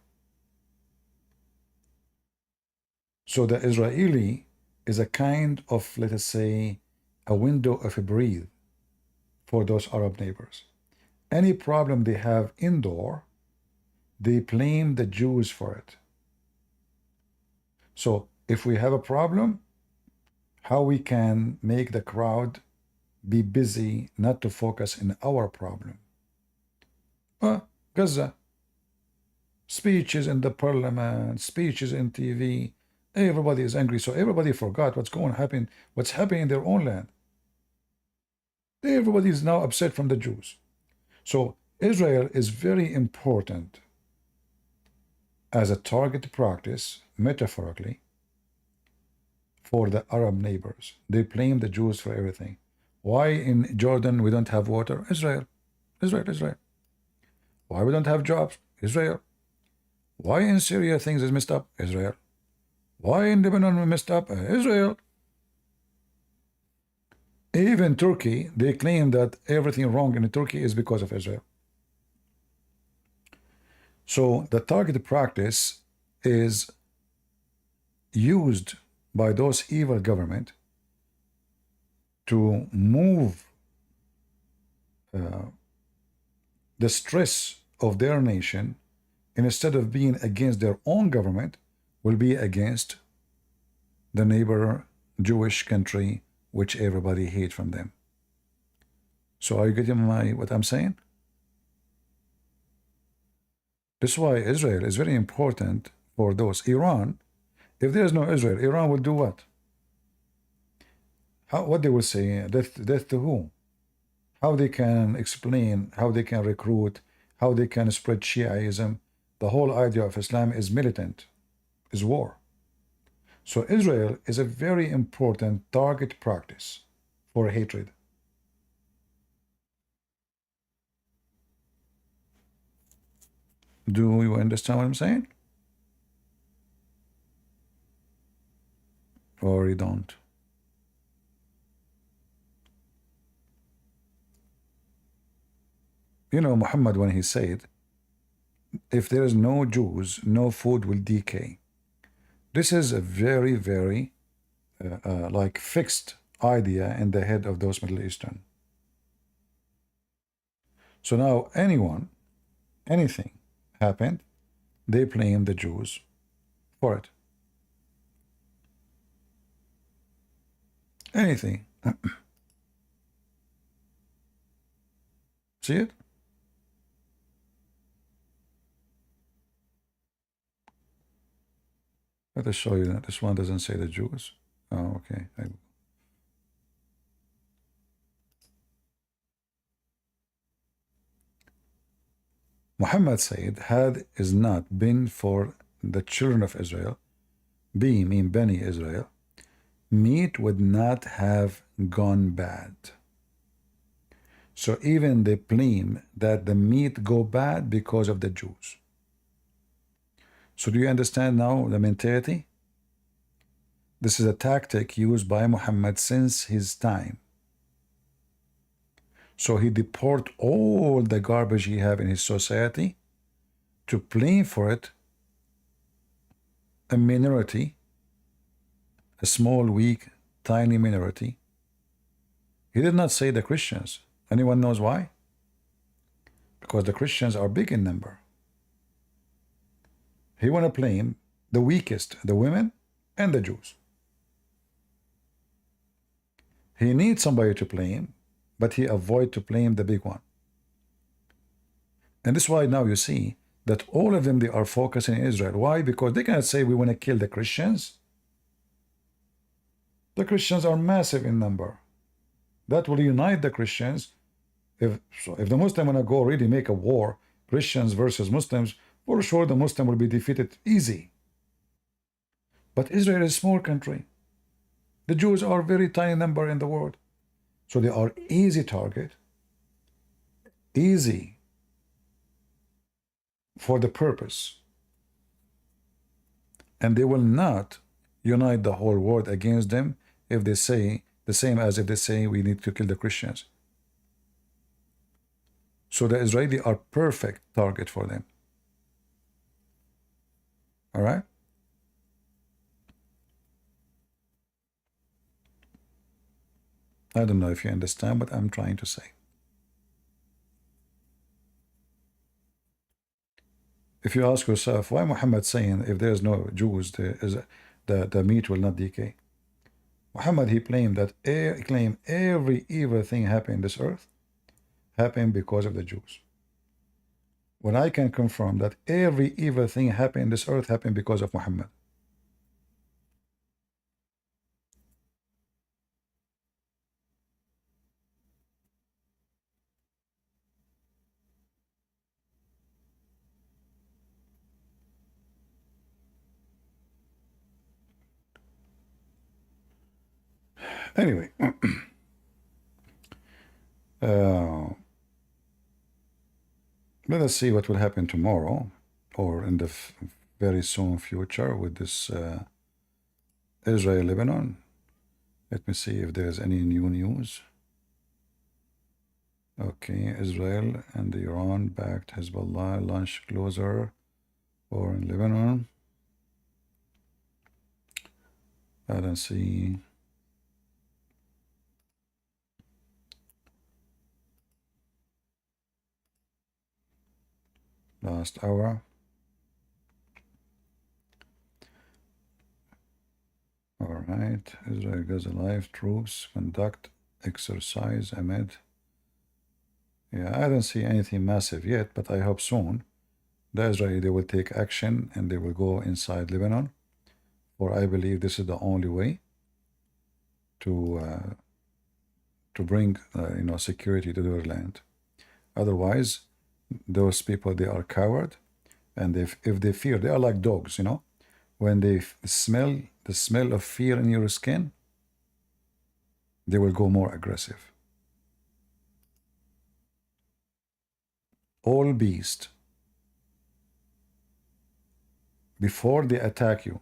So the Israeli is a kind of, let us say, a window of a breathe for those Arab neighbors. Any problem they have indoor, they blame the Jews for it. So if we have a problem, how we can make the crowd be busy, not to focus in our problem. Gaza, speeches in the parliament, speeches in TV, everybody is angry. So everybody forgot what's happening in their own land. Everybody is now upset from the Jews. So Israel is very important as a target practice, metaphorically, for the Arab neighbors. They blame the Jews for everything. Why in Jordan we don't have water? Israel. Israel, Israel. Why we don't have jobs? Israel. Why in Syria things is messed up? Israel. Why in Lebanon we messed up? Israel. Even Turkey, they claim that everything wrong in Turkey is because of Israel. So the target practice is used by those evil government to move the stress of their nation, and instead of being against their own government, will be against the neighbor Jewish country, which everybody hates from them. So are you getting what I'm saying? That's why Israel is very important for those. Iran, if there is no Israel, Iran will do what? What they will say? Death to who? How they can explain, how they can recruit, how they can spread Shiaism. The whole idea of Islam is militant, is war. So Israel is a very important target practice for hatred. Do you understand what I'm saying? Or you don't? You know, Muhammad, when he said, if there is no Jews, no food will decay. This is a very, very like fixed idea in the head of those Middle Eastern. So now anything happened, they blame the Jews for it. Anything. See it? Let us show you that. This one doesn't say the Jews. Oh, okay. Muhammad said, had it not been for the children of Israel, mean Bani Israel, meat would not have gone bad. So even they blame that the meat go bad because of the Jews. So do you understand now the mentality? This is a tactic used by Muhammad since his time. So he deport all the garbage he have in his society to blame for it a minority, a small, weak, tiny minority. He did not say the Christians. Anyone knows why? Because the Christians are big in number. He want to blame the weakest, the women and the Jews. He needs somebody to blame, but he avoid to blame the big one. And this is why now you see that all of them, they are focusing in Israel. Why? Because they cannot say we want to kill the Christians. The Christians are massive in number. That will unite the Christians. If the Muslim want to go really make a war, Christians versus Muslims, for sure the Muslim will be defeated easy. But Israel is a small country. The Jews are a very tiny number in the world. So they are easy target, easy for the purpose. And they will not unite the whole world against them if they say the same as if they say we need to kill the Christians. So the Israelis are perfect target for them. All right? I don't know if you understand what I'm trying to say. If you ask yourself, why Muhammad saying if there's no Jews, the meat will not decay? Muhammad, he claimed that every evil thing happened in this earth happened because of the Jews. When I can confirm that every evil thing happened in this earth happened because of Muhammad. Anyway, uh, let us see what will happen tomorrow or in the very soon future with this Israel-Lebanon. Let me see if there's any new news. Okay, Israel and the Iran-backed Hezbollah launch closer or in Lebanon. I don't see. Last hour. All right, Israel Gaza Live troops conduct exercise amid. Yeah, I don't see anything massive yet, but I hope soon the Israeli they will take action and they will go inside Lebanon, for I believe this is the only way to bring security to their land. Otherwise, those people they are coward, and if they fear, they are like dogs, when they smell the smell of fear in your skin, they will go more aggressive. All beasts, before they attack you,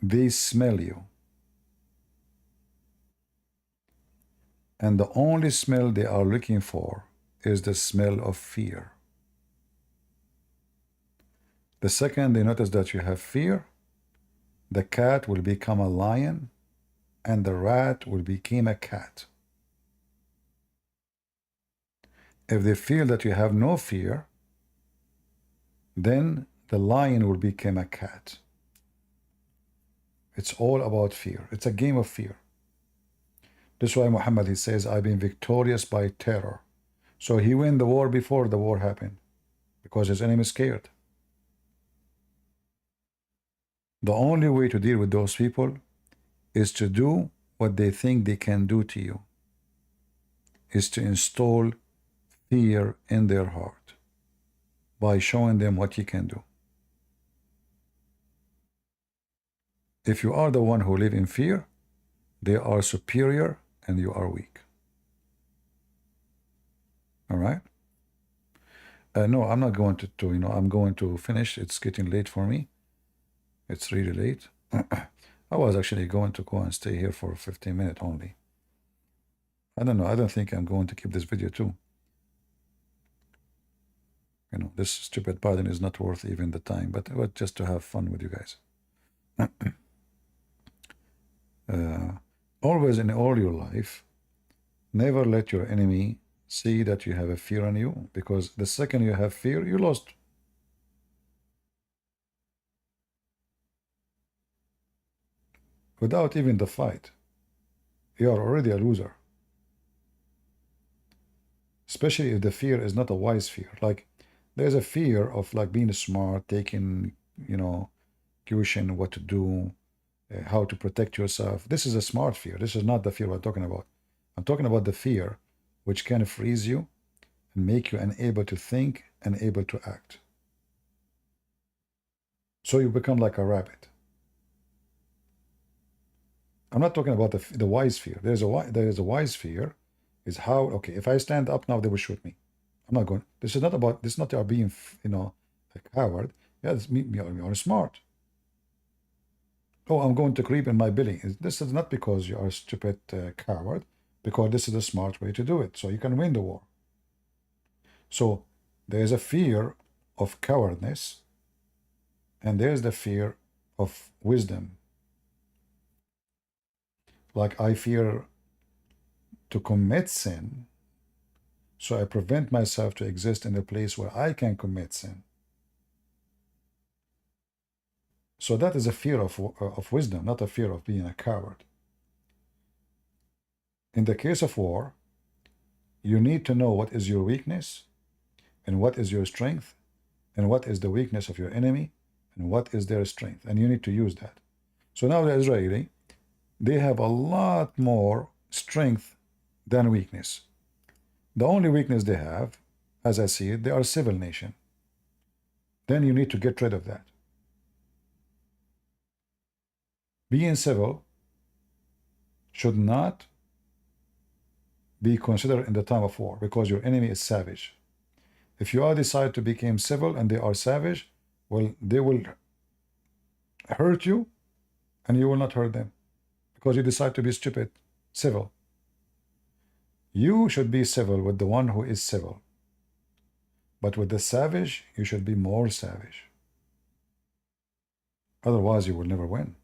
they smell you. And the only smell they are looking for is the smell of fear. The second they notice that you have fear, the cat will become a lion and the rat will become a cat. If they feel that you have no fear, then the lion will become a cat. It's all about fear. It's a game of fear. That's why Muhammad, he says, I've been victorious by terror. So he won the war before the war happened, because his enemy is scared. The only way to deal with those people is to do what they think they can do to you, is to install fear in their heart by showing them what you can do. If you are the one who live in fear, they are superior and you are weak. All right? No, I'm not going to I'm going to finish. It's getting late for me. It's really late. I was actually going to go and stay here for 15 minutes only. I don't know. I don't think I'm going to keep this video too. This stupid pattern is not worth even the time, but it was just to have fun with you guys. Always in all your life, never let your enemy see that you have a fear on you, because the second you have fear, you lost. Without even the fight, you are already a loser. Especially if the fear is not a wise fear. Like, there's a fear of like being smart, taking, tuition, what to do, how to protect yourself. This is a smart fear. This is not the fear we're talking about. I'm talking about the fear which can freeze you and make you unable to think and able to act. So you become like a rabbit. I'm not talking about the wise fear. There is a wise fear. Is how, okay, if I stand up now, they will shoot me. I'm not going. This is not about. This is not being, a coward. Yeah, it's me. You're smart. Oh, I'm going to creep in my building. This is not because you are a stupid coward, because this is a smart way to do it. So you can win the war. So there is a fear of cowardness, and there's the fear of wisdom. Like, I fear to commit sin, so I prevent myself to exist in a place where I can commit sin. So that is a fear of wisdom, not a fear of being a coward. In the case of war, you need to know what is your weakness and what is your strength and what is the weakness of your enemy and what is their strength, and you need to use that. So now the Israeli, they have a lot more strength than weakness. The only weakness they have, as I see it, they are a civil nation. Then you need to get rid of that. Being civil should not be considered in the time of war because your enemy is savage. If you all decide to become civil and they are savage, well, they will hurt you and you will not hurt them because you decide to be stupid, civil. You should be civil with the one who is civil. But with the savage, you should be more savage. Otherwise, you will never win.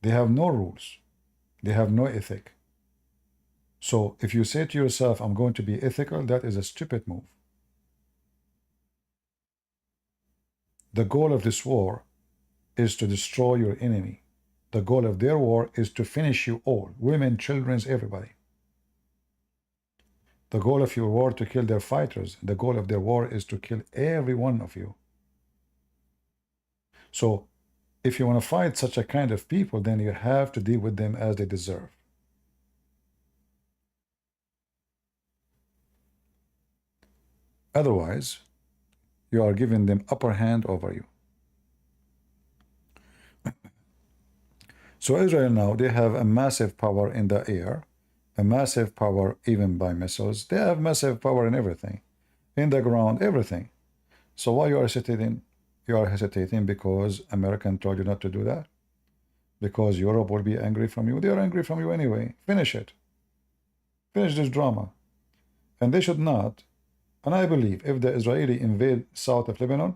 They have no rules. They have no ethic. So if you say to yourself, I'm going to be ethical, that is a stupid move. The goal of this war is to destroy your enemy. The goal of their war is to finish you all, women, children, everybody. The goal of your war to kill their fighters. The goal of their war is to kill every one of you. So if you want to fight such a kind of people, then you have to deal with them as they deserve. Otherwise, you are giving them upper hand over you. So Israel now, they have a massive power in the air, a massive power even by missiles. They have massive power in everything, in the ground, everything. So why you are hesitating? You are hesitating because American told you not to do that? Because Europe will be angry from you? They are angry from you anyway. Finish it. Finish this drama. And they should not. And I believe if the Israeli invade south of Lebanon,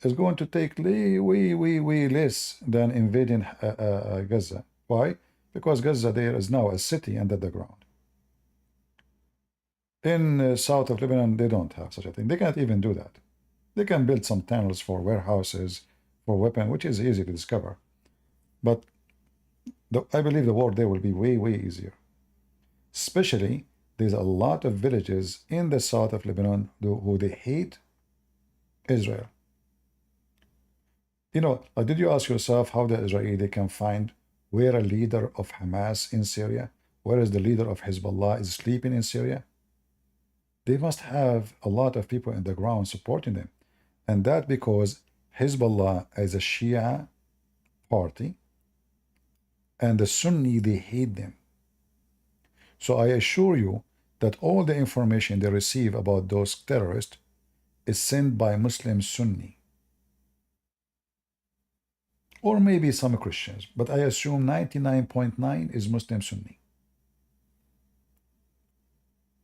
it's going to take way less than invading Gaza. Why? Because Gaza there is now a city under the ground. In south of Lebanon, they don't have such a thing. They can't even do that. They can build some tunnels for warehouses, for weapons, which is easy to discover. But I believe the war there will be way easier. Especially, there's a lot of villages in the south of Lebanon who they hate Israel. You know, did you ask yourself how the Israeli can find where a leader of Hamas in Syria, whereas the leader of Hezbollah is sleeping in Syria? They must have a lot of people in the ground supporting them. And that because Hezbollah is a Shia party, and the Sunni, they hate them. So I assure you that all the information they receive about those terrorists is sent by Muslim Sunni. Or maybe some Christians, but I assume 99.9 is Muslim Sunni.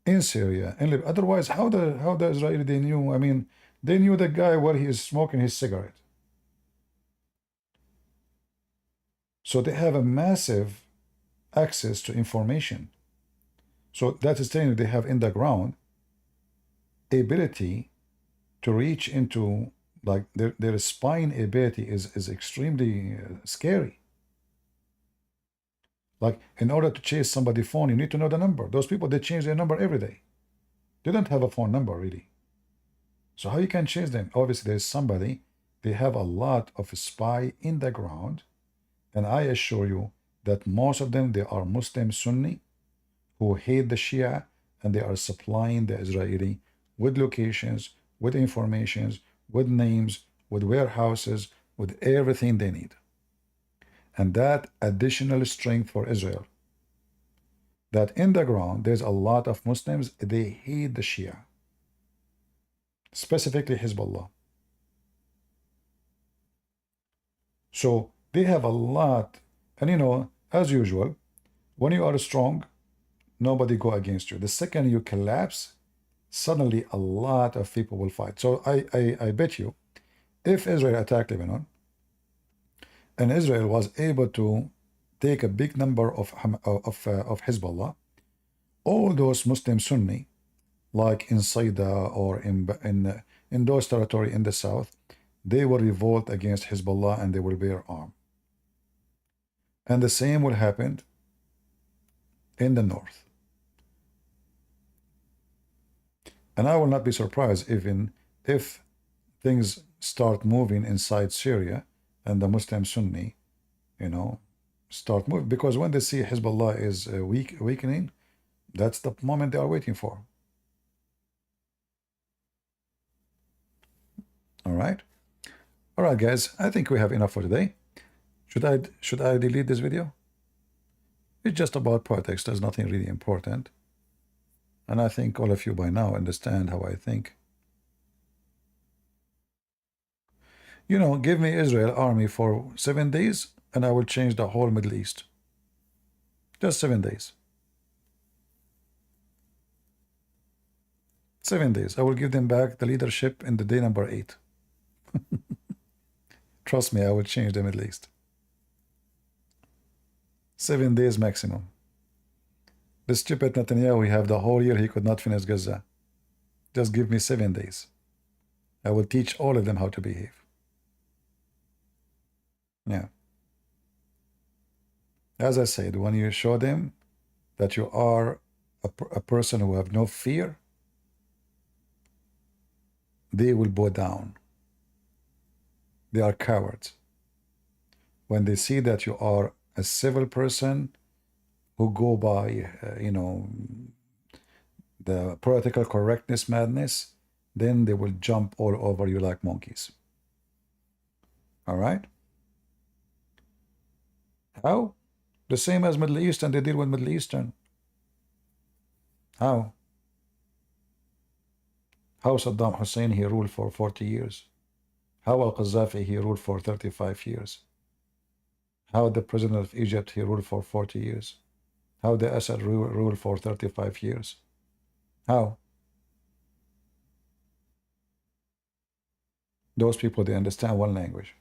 In Syria, in Libya. Otherwise, how the Israeli they knew? I mean, they knew the guy where he is smoking his cigarette. So they have a massive access to information. So that is telling you they have in the ground ability to reach into, like their spying ability is extremely scary. Like in order to chase somebody's phone, you need to know the number. Those people, they change their number every day. They don't have a phone number really. So how you can chase them? Obviously there's somebody, they have a lot of spy in the ground. And I assure you that most of them, they are Muslim Sunni who hate the Shia, and they are supplying the Israeli with locations, with informations, with names, with warehouses, with everything they need. And that additional strength for Israel, that in the ground, there's a lot of Muslims, they hate the Shia, specifically Hezbollah. So they have a lot, and you know, as usual, when you are strong, nobody go against you. The second you collapse, suddenly a lot of people will fight. So I bet you, if Israel attacked Lebanon, and Israel was able to take a big number of Hezbollah, all those Muslim Sunni, like in Saida or in those territory in the south, they will revolt against Hezbollah and they will bear arm. And the same will happen in the north. And I will not be surprised even if things start moving inside Syria and the Muslim Sunni, you know, start moving. Because when they see Hezbollah is weakening, that's the moment they are waiting for. All right. All right, guys. I think we have enough for today. Should I delete this video? It's just about politics. There's nothing really important. And I think all of you by now understand how I think. You know, give me Israel army for 7 days and I will change the whole Middle East. Just 7 days. 7 days. I will give them back the leadership in the day number 8. Trust me, I will change the Middle East. 7 days maximum. The stupid Netanyahu, we have the whole year he could not finish Gaza. Just give me 7 days. I will teach all of them how to behave. Yeah. As I said, when you show them that you are a person who have no fear, they will bow down. They are cowards. When they see that you are a civil person who go by, you know, the political correctness madness, then they will jump all over you like monkeys. All right? How? The same as Middle Eastern, they deal with Middle Eastern. How? How Saddam Hussein, he ruled for 40 years. How Al-Qaddafi, he ruled for 35 years. How the president of Egypt, he ruled for 40 years. How the Assad ruled for 35 years. How? Those people, they understand one language.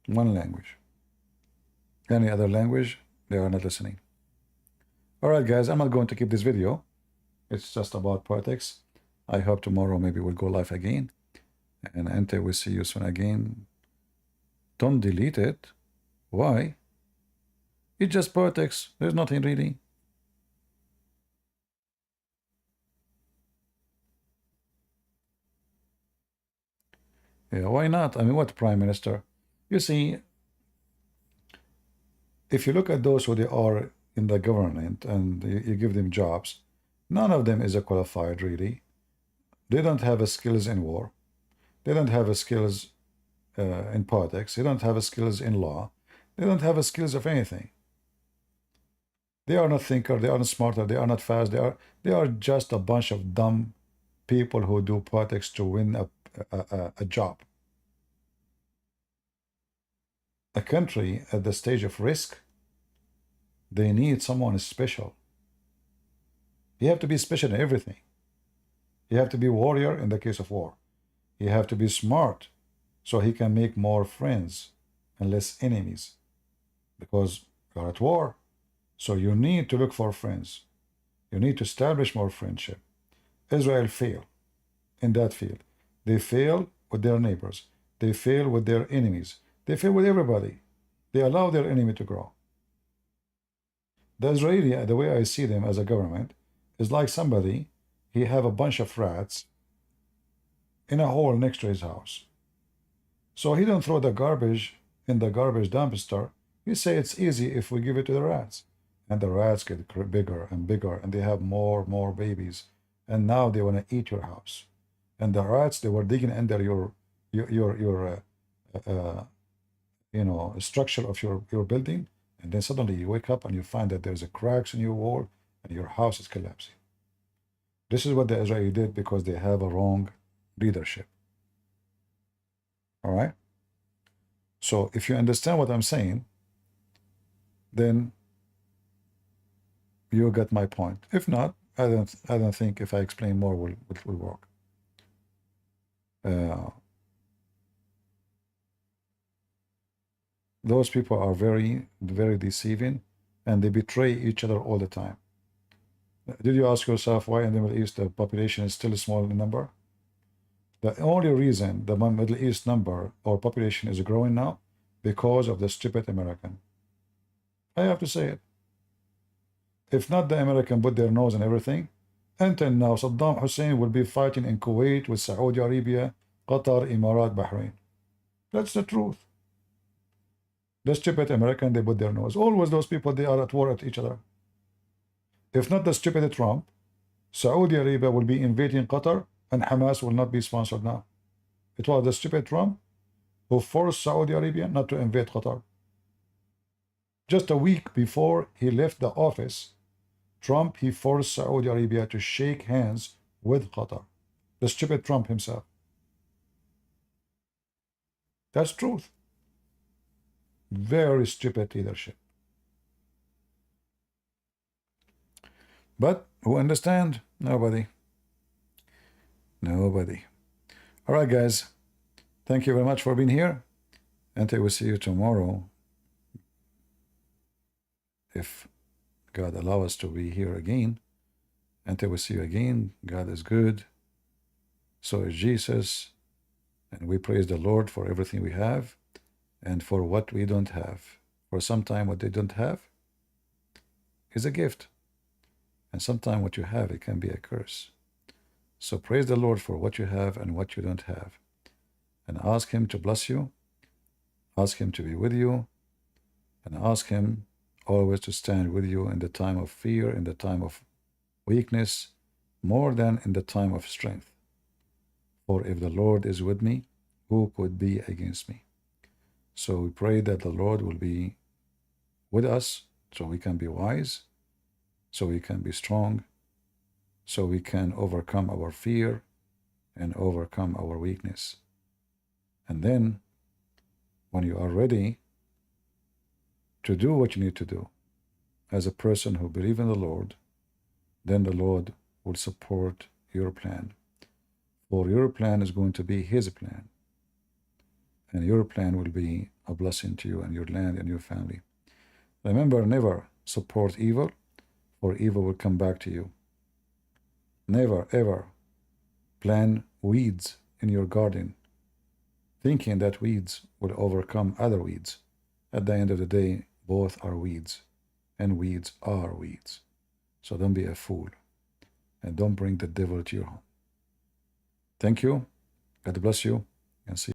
One language. Any other language, they are not listening. Alright guys, I'm not going to keep this video. It's just about politics. I hope tomorrow maybe we'll go live again. And until we see you soon again, don't delete it. Why? It's just politics. There's nothing really. Yeah, why not? I mean, what Prime Minister? You see, if you look at those who they are in the government and you give them jobs, none of them is a qualified really. They don't have a skills in war. They don't have a skills in politics. They don't have a skills in law. They don't have a skills of anything. They are not thinker. They are not smarter. They are not fast. They are just a bunch of dumb people who do politics to win a job. A country at the stage of risk, they need someone special. You have to be special in everything. You have to be warrior in the case of war. You have to be smart so he can make more friends and less enemies, because you're at war. So you need to look for friends. You need to establish more friendship. Israel failed in that field. They fail with their neighbors. They fail with their enemies. They fail with everybody. They allow their enemy to grow. The Israeli, the way I see them as a government, is like somebody, he have a bunch of rats in a hole next to his house. So he don't throw the garbage in the garbage dumpster. He say it's easy if we give it to the rats. And the rats get bigger and bigger, and they have more babies. And now they want to eat your house. And the rats, they were digging under your you know, structure of your building, and then suddenly you wake up and you find that there's a cracks in your wall and your house is collapsing. This is what the Israeli did because they have a wrong leadership. All right? So if you understand what I'm saying, then you get my point. If not, I don't think if I explain more it will work. Those people are very deceiving, and they betray each other all the time. Did you ask yourself why in the Middle East the population is still small in number? The only reason the Middle East number or population is growing now, because of the stupid American. I have to say it. If not the American put their nose in everything, until now Saddam Hussein will be fighting in Kuwait with Saudi Arabia, Qatar, Emirat, Bahrain. That's the truth. The stupid American, they put their nose. Always those people, they are at war at each other. If not the stupid Trump, Saudi Arabia will be invading Qatar, and Hamas will not be sponsored now. It was the stupid Trump who forced Saudi Arabia not to invade Qatar. Just a week before he left the office, Trump, he forced Saudi Arabia to shake hands with Qatar. The stupid Trump himself. That's truth. Very stupid leadership. But who understand? Nobody. Nobody. All right, guys. Thank you very much for being here. And I will see you tomorrow, if God allow us to be here again. And I will see you again. God is good. So is Jesus. And we praise the Lord for everything we have and for what we don't have. For sometime what they don't have is a gift. And sometimes what you have, it can be a curse. So praise the Lord for what you have and what you don't have. And ask him to bless you. Ask him to be with you. And ask him always to stand with you in the time of fear, in the time of weakness, more than in the time of strength. For if the Lord is with me, who could be against me? So we pray that the Lord will be with us so we can be wise, so we can be strong, so we can overcome our fear and overcome our weakness. And then, when you are ready to do what you need to do as a person who believes in the Lord, then the Lord will support your plan. For your plan is going to be his plan. And your plan will be a blessing to you and your land and your family. Remember, never support evil, for evil will come back to you. Never, ever plant weeds in your garden, thinking that weeds will overcome other weeds. At the end of the day, both are weeds, and weeds are weeds. So don't be a fool, and don't bring the devil to your home. Thank you. God bless you, and see you.